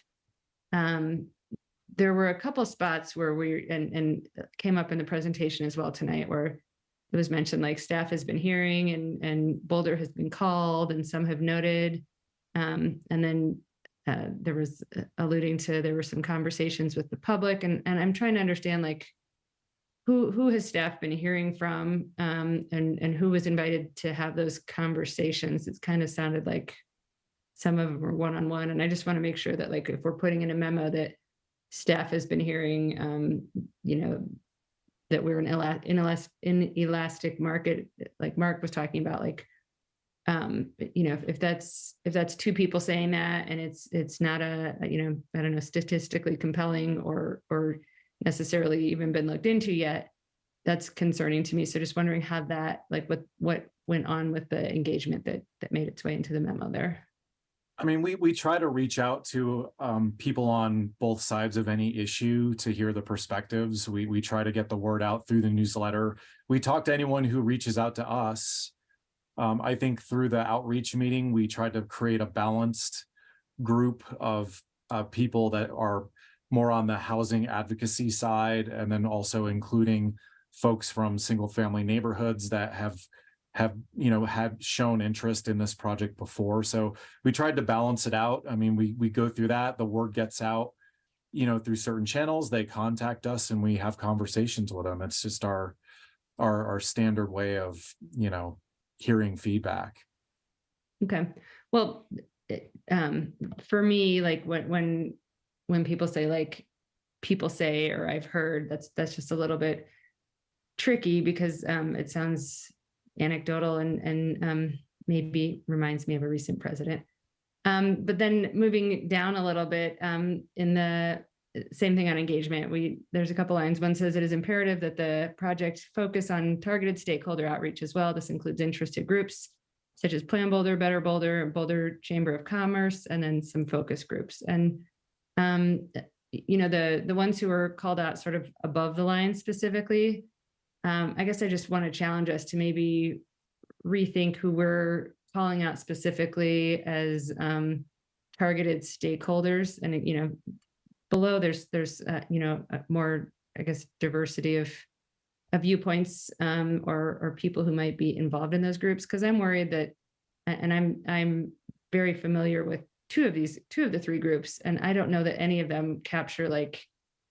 M: There were a couple spots where we and came up in the presentation as well tonight, where it was mentioned like staff has been hearing and Boulder has been called and some have noted. And then there was alluding to there were some conversations with the public, and I'm trying to understand like who has staff been hearing from, and who was invited to have those conversations. It's kind of sounded like some of them were one-on-one, and I just want to make sure that like if we're putting in a memo that staff has been hearing, you know, that we're in elastic market, like Mark was talking about, like, you know, if that's two people saying that, and it's not a, you know, I don't know, statistically compelling or necessarily even been looked into yet, that's concerning to me. So just wondering how that, like what went on with the engagement that made its way into the memo there.
I: I mean, we try to reach out to people on both sides of any issue to hear the perspectives. We try to get the word out through the newsletter. We talk to anyone who reaches out to us. I think through the outreach meeting, we tried to create a balanced group of people that are more on the housing advocacy side, and then also including folks from single family neighborhoods that have you know had shown interest in this project before. So we tried to balance it out. I mean, we go through that, the word gets out, you know, through certain channels, they contact us and we have conversations with them. It's just our standard way of, you know, hearing feedback.
M: Okay. Well, for me, like when people say like people say, or I've heard, that's just a little bit tricky because it sounds anecdotal and maybe reminds me of a recent president. But then moving down a little bit, in the same thing on engagement, there's a couple lines. One says it is imperative that the project focus on targeted stakeholder outreach as well. This includes interested groups such as Plan Boulder, Better Boulder, Boulder Chamber of Commerce, and then some focus groups. And you know, the ones who are called out sort of above the line specifically, I guess I just want to challenge us to maybe rethink who we're calling out specifically as targeted stakeholders. And, you know, below there's you know, more, I guess, diversity of viewpoints or people who might be involved in those groups. Because I'm worried that, and I'm very familiar with two of the three groups, and I don't know that any of them capture like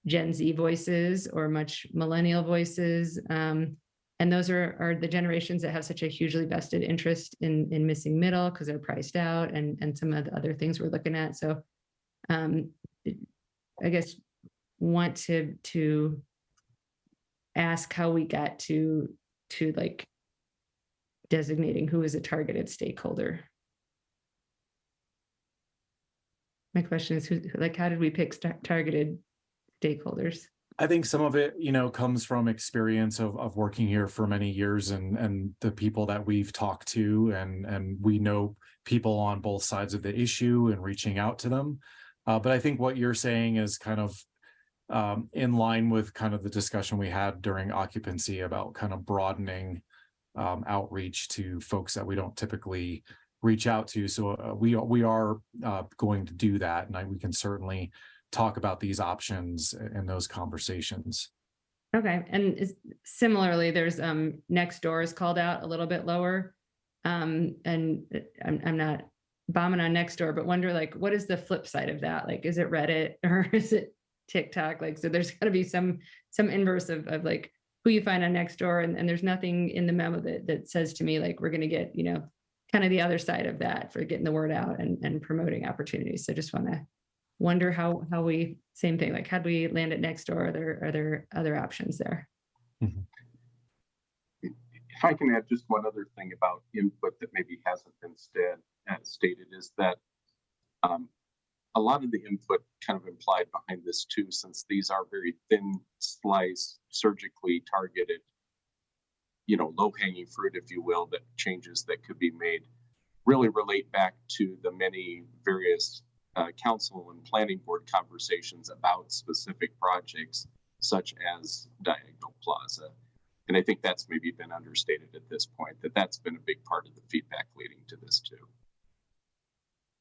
M: Gen Z voices or much millennial voices. And those are the generations that have such a hugely vested interest in missing middle because they're priced out and some of the other things we're looking at. So I guess want to ask how we got to like designating who is a targeted stakeholder. My question is, how did we pick targeted stakeholders?
I: I think some of it, comes from experience of working here for many years and the people that we've talked to, and we know people on both sides of the issue and reaching out to them. But I think what you're saying is kind of in line with kind of the discussion we had during occupancy about kind of broadening outreach to folks that we don't typically reach out to. So we are going to do that, and we can certainly talk about these options in those conversations.
M: Okay, and similarly, there's Nextdoor is called out a little bit lower, and I'm not bombing on Nextdoor, but wonder like what is the flip side of that? Like, is it Reddit or is it TikTok? Like, so there's got to be some inverse of like who you find on Nextdoor, and there's nothing in the memo that says to me like we're going to get kind of the other side of that for getting the word out and promoting opportunities. So just want to wonder how we, same thing, like how'd we land at Nextdoor? Are there other options there?
C: Mm-hmm. If I can add just one other thing about input that maybe hasn't been stated is that a lot of the input kind of implied behind this too, since these are very thin slice, surgically targeted, low-hanging fruit, if you will, that changes that could be made really relate back to the many various council and planning board conversations about specific projects, such as Diagonal Plaza. And I think that's maybe been understated at this point, that's been a big part of the feedback leading to this too.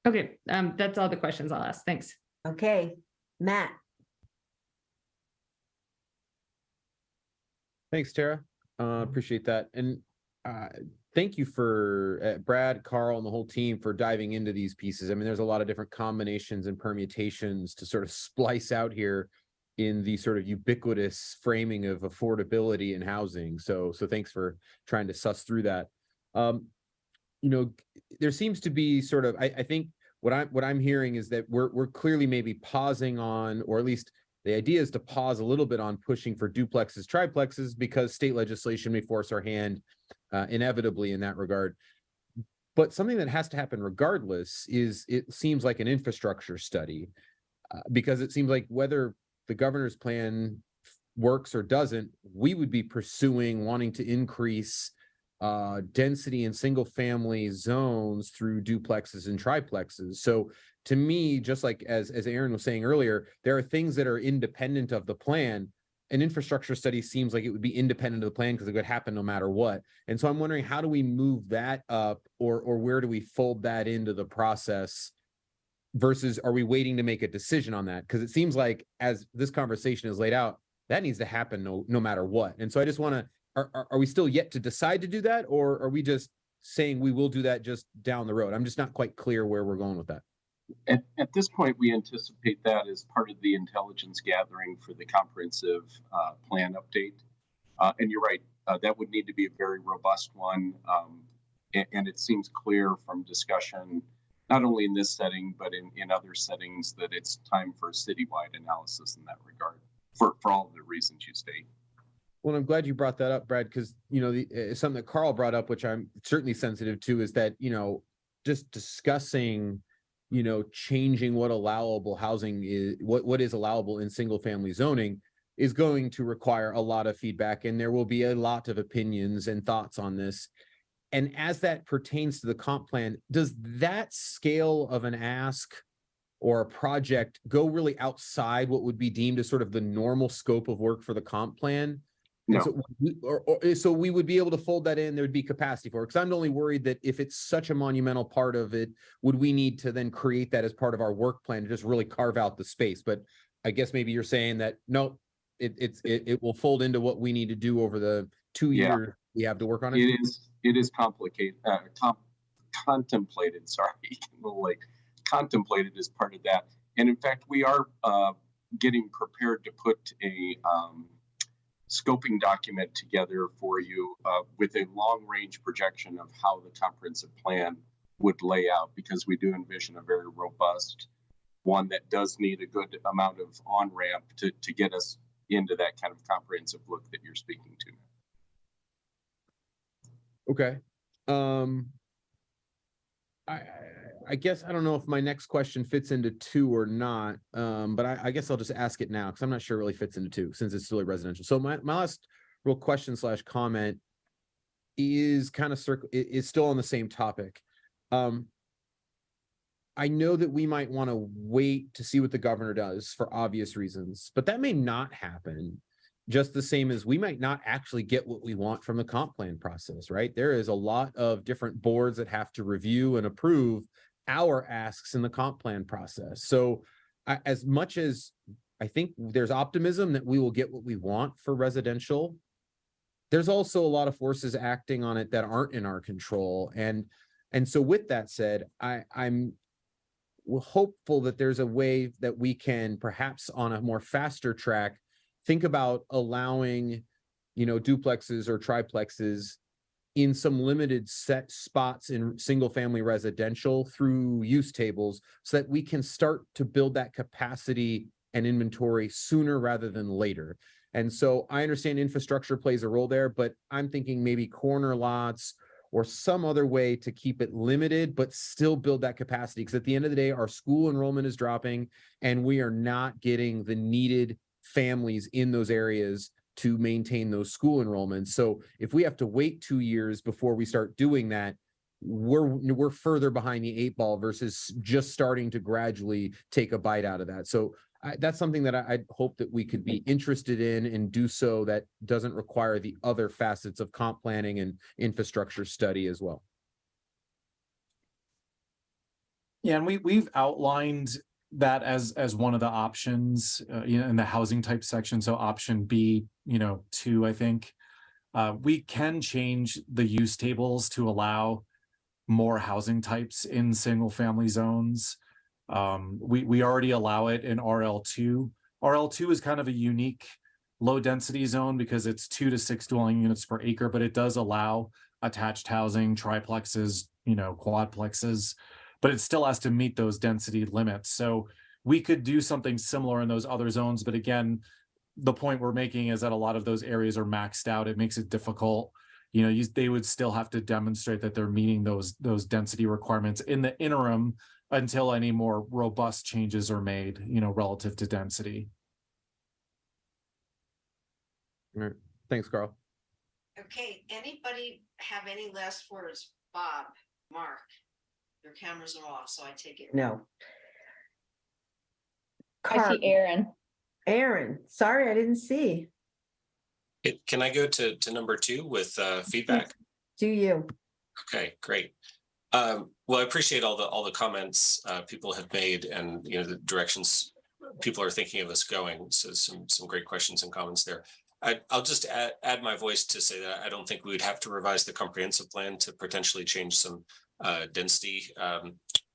M: Okay, that's all the questions I'll ask. Thanks.
A: Okay, Matt.
L: Thanks, Tara. Appreciate that. And thank you for Brad, Carl, and the whole team for diving into these pieces. I mean, there's a lot of different combinations and permutations to sort of splice out here in the sort of ubiquitous framing of affordability and housing. So thanks for trying to suss through that. There seems to be sort of, I think what I'm hearing is that we're clearly maybe pausing on, or at least the idea is to pause a little bit on pushing for duplexes, triplexes, because state legislation may force our hand inevitably in that regard. But something that has to happen regardless is, it seems like an infrastructure study, because it seems like whether the governor's plan works or doesn't, we would be pursuing wanting to increase density in single family zones through duplexes and triplexes. So to me, just like as Aaron was saying earlier, there are things that are independent of the plan. An infrastructure study seems like it would be independent of the plan because it would happen no matter what. And so I'm wondering, how do we move that up, or where do we fold that into the process, versus are we waiting to make a decision on that? Because it seems like, as this conversation is laid out, that needs to happen no matter what. And so I just want to, are we still yet to decide to do that, or are we just saying we will do that just down the road? I'm just not quite clear where we're going with that.
C: At this point, we anticipate that as part of the intelligence gathering for the comprehensive plan update. And you're right, that would need to be a very robust one. And it seems clear from discussion, not only in this setting, but in other settings, that it's time for a citywide analysis in that regard, for all of the reasons you state.
L: Well, I'm glad you brought that up, Brad, because, something that Carl brought up, which I'm certainly sensitive to, is that, just discussing, changing what allowable housing is, what is allowable in single family zoning, is going to require a lot of feedback, and there will be a lot of opinions and thoughts on this. And as that pertains to the comp plan, does that scale of an ask or a project go really outside what would be deemed as sort of the normal scope of work for the comp plan?
C: No.
L: So we would be able to fold that in, there would be capacity for it. Because I'm only worried that if it's such a monumental part of it, would we need to then create that as part of our work plan to just really carve out the space? But I guess maybe you're saying that, no, it will fold into what we need to do over the 2 years we have to work on it.
C: It is complicated, contemplated, sorry, contemplated as part of that. And in fact, we are getting prepared to put a scoping document together for you with a long-range projection of how the comprehensive plan would lay out, because we do envision a very robust one that does need a good amount of on-ramp to get us into that kind of comprehensive look that you're speaking to.
L: Okay. I guess I don't know if my next question fits into 2 or not, but I guess I'll just ask it now because I'm not sure it really fits into 2 since it's still a residential. So my last real question / comment is kind of is still on the same topic. I know that we might want to wait to see what the governor does for obvious reasons, but that may not happen. Just the same as we might not actually get what we want from the comp plan process, right? There is a lot of different boards that have to review and approve our asks in the comp plan process. So as much as I think there's optimism that we will get what we want for residential, there's also a lot of forces acting on it that aren't in our control. And so with that said, I'm hopeful that there's a way that we can perhaps on a more faster track think about allowing, duplexes or triplexes in some limited set spots in single family residential through use tables so that we can start to build that capacity and inventory sooner rather than later. And so I understand infrastructure plays a role there, but I'm thinking maybe corner lots or some other way to keep it limited, but still build that capacity. Because at the end of the day, our school enrollment is dropping and we are not getting the needed families in those areas to maintain those school enrollments. So if we have to wait 2 years before we start doing that, we're further behind the 8 ball versus just starting to gradually take a bite out of that. So that's something that I hope that we could be interested in and do so that doesn't require the other facets of comp planning and infrastructure study as well.
I: Yeah, and we've outlined that as one of the options, in the housing type section. So option B, 2, I think. We can change the use tables to allow more housing types in single family zones. We already allow it in RL2. RL2 is kind of a unique low density zone because it's 2 to 6 dwelling units per acre, but it does allow attached housing, triplexes, quadplexes, but it still has to meet those density limits. So we could do something similar in those other zones. But again, the point we're making is that a lot of those areas are maxed out. It makes it difficult. They would still have to demonstrate that they're meeting those density requirements in the interim until any more robust changes are made, relative to density.
L: All right. Thanks, Carl.
A: Okay, anybody have any last words? Bob, Mark, your cameras are off, so I take it. No.
J: I see Aaron.
A: Aaron, sorry, I didn't see.
P: Can I go to number 2 with feedback?
A: Do you?
P: Okay, great. Well, I appreciate all the comments people have made and the directions people are thinking of us going. So some great questions and comments there. I'll just add my voice to say that I don't think we would have to revise the comprehensive plan to potentially change some density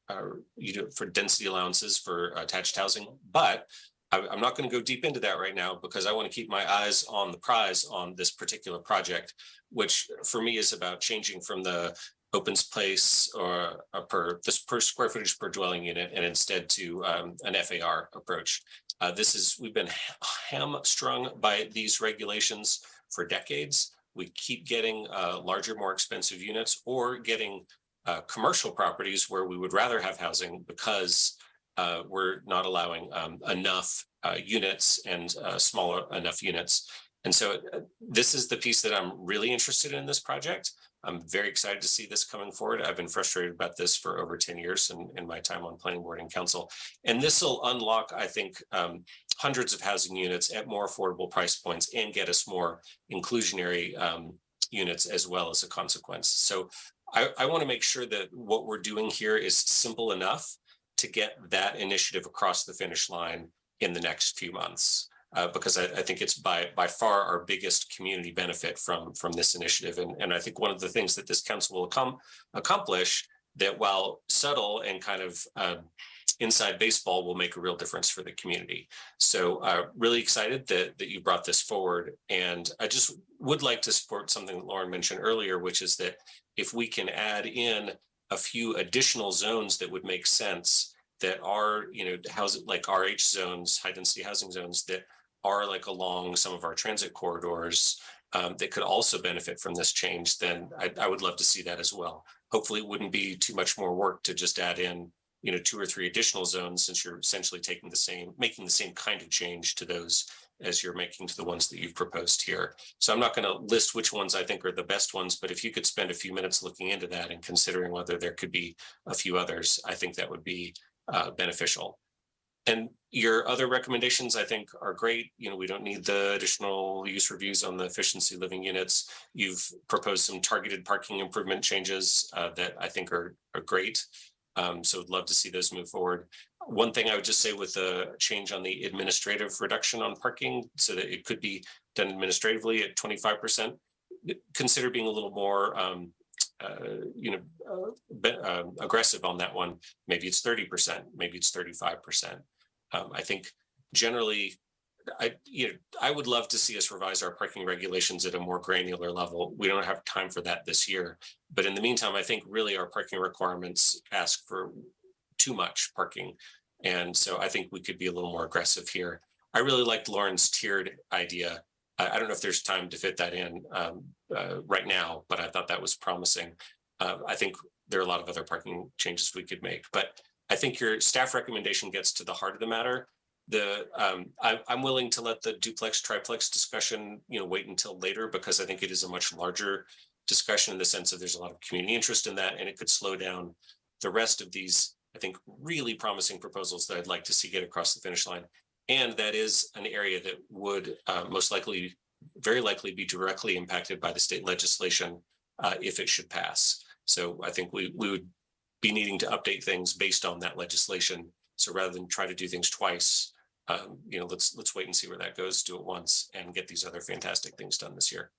P: for density allowances for attached housing, but I'm not going to go deep into that right now because I want to keep my eyes on the prize on this particular project, which for me is about changing from the open space or per square footage per dwelling unit and instead to an FAR approach. We've been hamstrung by these regulations for decades. We keep getting larger, more expensive units or getting commercial properties where we would rather have housing because we're not allowing enough units and smaller enough units. And so this is the piece that I'm really interested in this project. I'm very excited to see this coming forward. I've been frustrated about this for over 10 years in my time on planning board and council. And this will unlock, I think, hundreds of housing units at more affordable price points and get us more inclusionary units as well as a consequence. So I want to make sure that what we're doing here is simple enough to get that initiative across the finish line in the next few months. Because I think it's by far our biggest community benefit from this initiative. And I think one of the things that this council will accomplish that while subtle and kind of inside baseball will make a real difference for the community. So really excited that you brought this forward. And I just would like to support something that Lauren mentioned earlier, which is that if we can add in a few additional zones that would make sense, that are, like RH zones, high density housing zones that are like along some of our transit corridors that could also benefit from this change, then I would love to see that as well. Hopefully it wouldn't be too much more work to just add in 2 or 3 additional zones, since you're essentially making the same kind of change to those as you're making to the ones that you've proposed here. So I'm not going to list which ones I think are the best ones, but if you could spend a few minutes looking into that and considering whether there could be a few others, I think that would be beneficial. And your other recommendations, I think, are great. We don't need the additional use reviews on the efficiency living units. You've proposed some targeted parking improvement changes that I think are great. So I'd love to see those move forward. One thing I would just say with the change on the administrative reduction on parking, so that it could be done administratively at 25%, consider being a little more aggressive on that one. Maybe it's 30%, maybe it's 35%. I think generally, I would love to see us revise our parking regulations at a more granular level. We don't have time for that this year, but in the meantime, I think really our parking requirements ask for too much parking, and so I think we could be a little more aggressive here. I really liked Lauren's tiered idea. I don't know if there's time to fit that in right now, but I thought that was promising. I think there are a lot of other parking changes we could make, but I think your staff recommendation gets to the heart of the matter. I'm willing to let the duplex triplex discussion wait until later, because I think it is a much larger discussion in the sense that there's a lot of community interest in that, and it could slow down the rest of these, I think, really promising proposals that I'd like to see get across the finish line. And that is an area that would very likely be directly impacted by the state legislation if it should pass. So I think we would be needing to update things based on that legislation. So rather than try to do things twice, let's wait and see where that goes, do it once, and get these other fantastic things done this year.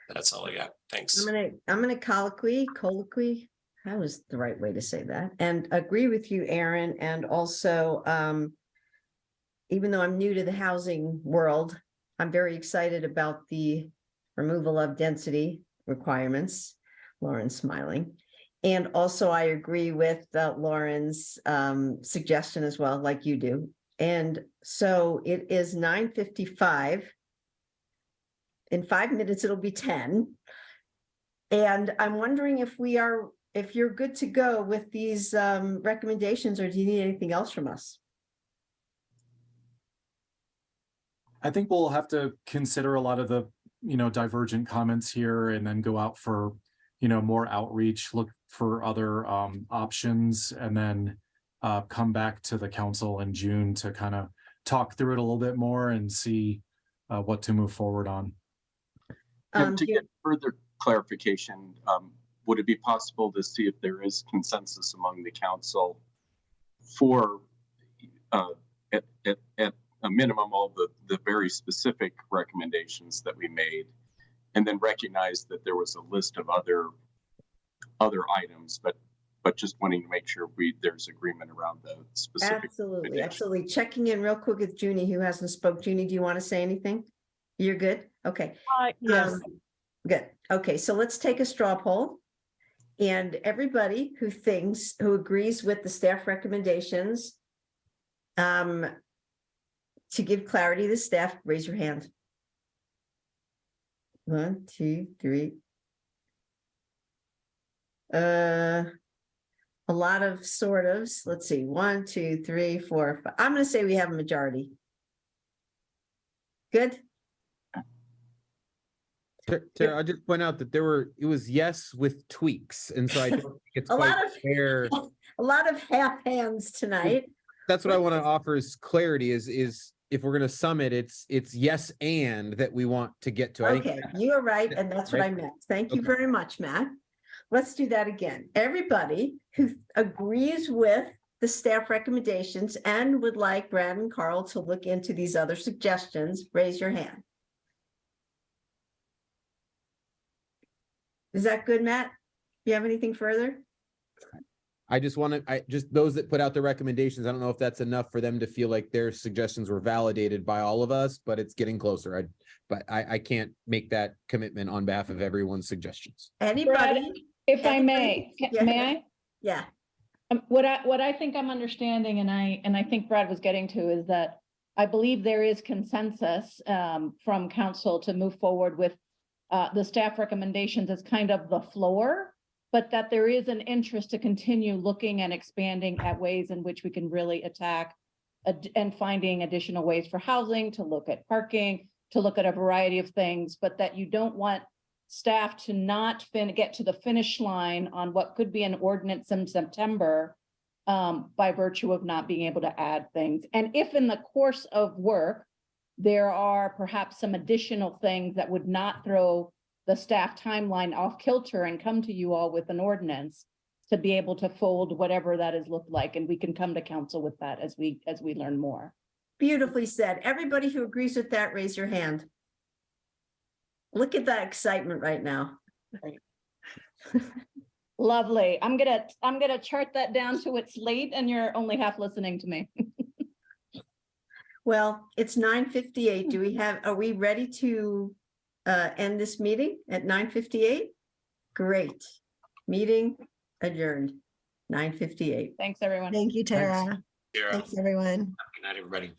P: That's all I got. Thanks.
A: I'm gonna colloquy. That was the right way to say that. And agree with you, Aaron. And also, even though I'm new to the housing world, I'm very excited about the removal of density requirements. Lauren's smiling. And also I agree with Lauren's suggestion as well, like you do. And so it is 9:55. In 5 minutes, it'll be 10. And I'm wondering if you're good to go with these recommendations, or do you need anything else from us?
I: I think we'll have to consider a lot of the, divergent comments here, and then go out for, more outreach, look for other options, and then come back to the council in June to kind of talk through it a little bit more and see what to move forward on.
C: To get further clarification, would it be possible to see if there is consensus among the council for at a minimum all the very specific recommendations that we made, and then recognize that there was a list of other items, but just wanting to make sure there's agreement around the specific.
A: Absolutely. Checking in real quick with Junie, who hasn't spoke. Junie, do you want to say anything? You're good? Okay.
T: Yes.
A: Good. Okay, so let's take a straw poll. And everybody who agrees with the staff recommendations to give clarity to the staff, raise your hand. 1, 2, 3. A lot of sort ofs. Let's see. 1, 2, 3, 4, 5. I'm going to say we have a majority. Good.
L: Tara, I'll just point out that it was yes with tweaks. And so I don't think it's quite fair.
A: A lot of half hands tonight.
L: That's what I want to offer is clarity is if we're going to sum it, it's yes and that we want to get to.
A: Okay, you are right. And that's what I meant. Thank you very much, Matt. Let's do that again. Everybody who agrees with the staff recommendations and would like Brad and Carl to look into these other suggestions, raise your hand. Is that good, Matt? You have anything further?
L: I just want to, just those that put out the recommendations, I don't know if that's enough for them to feel like their suggestions were validated by all of us, but it's getting closer. I can't make that commitment on behalf of everyone's suggestions.
A: Anybody?
B: If I
A: Anybody?
B: may,
A: Yeah.
B: may I?
A: Yeah.
B: What I think I'm understanding, and I think Brad was getting to, is that I believe there is consensus from council to move forward with the staff recommendations as kind of the floor, but that there is an interest to continue looking and expanding at ways in which we can really attack and finding additional ways for housing, to look at parking, to look at a variety of things, but that you don't want staff to not get to the finish line on what could be an ordinance in September by virtue of not being able to add things. And if in the course of work, there are perhaps some additional things that would not throw the staff timeline off kilter and come to you all with an ordinance to be able to fold whatever that has looked like. And we can come to council with that as we learn more.
A: Beautifully said. Everybody who agrees with that, raise your hand. Look at that excitement right now.
B: Lovely. I'm gonna chart that down to it's late and you're only half listening to me.
A: Well, it's 9:58. Are we ready to end this meeting at 9:58? Great. Meeting adjourned. 9:58.
B: Thanks, everyone.
F: Thank you, Tara.
P: Tara.
F: Thanks, everyone.
P: Good night, everybody.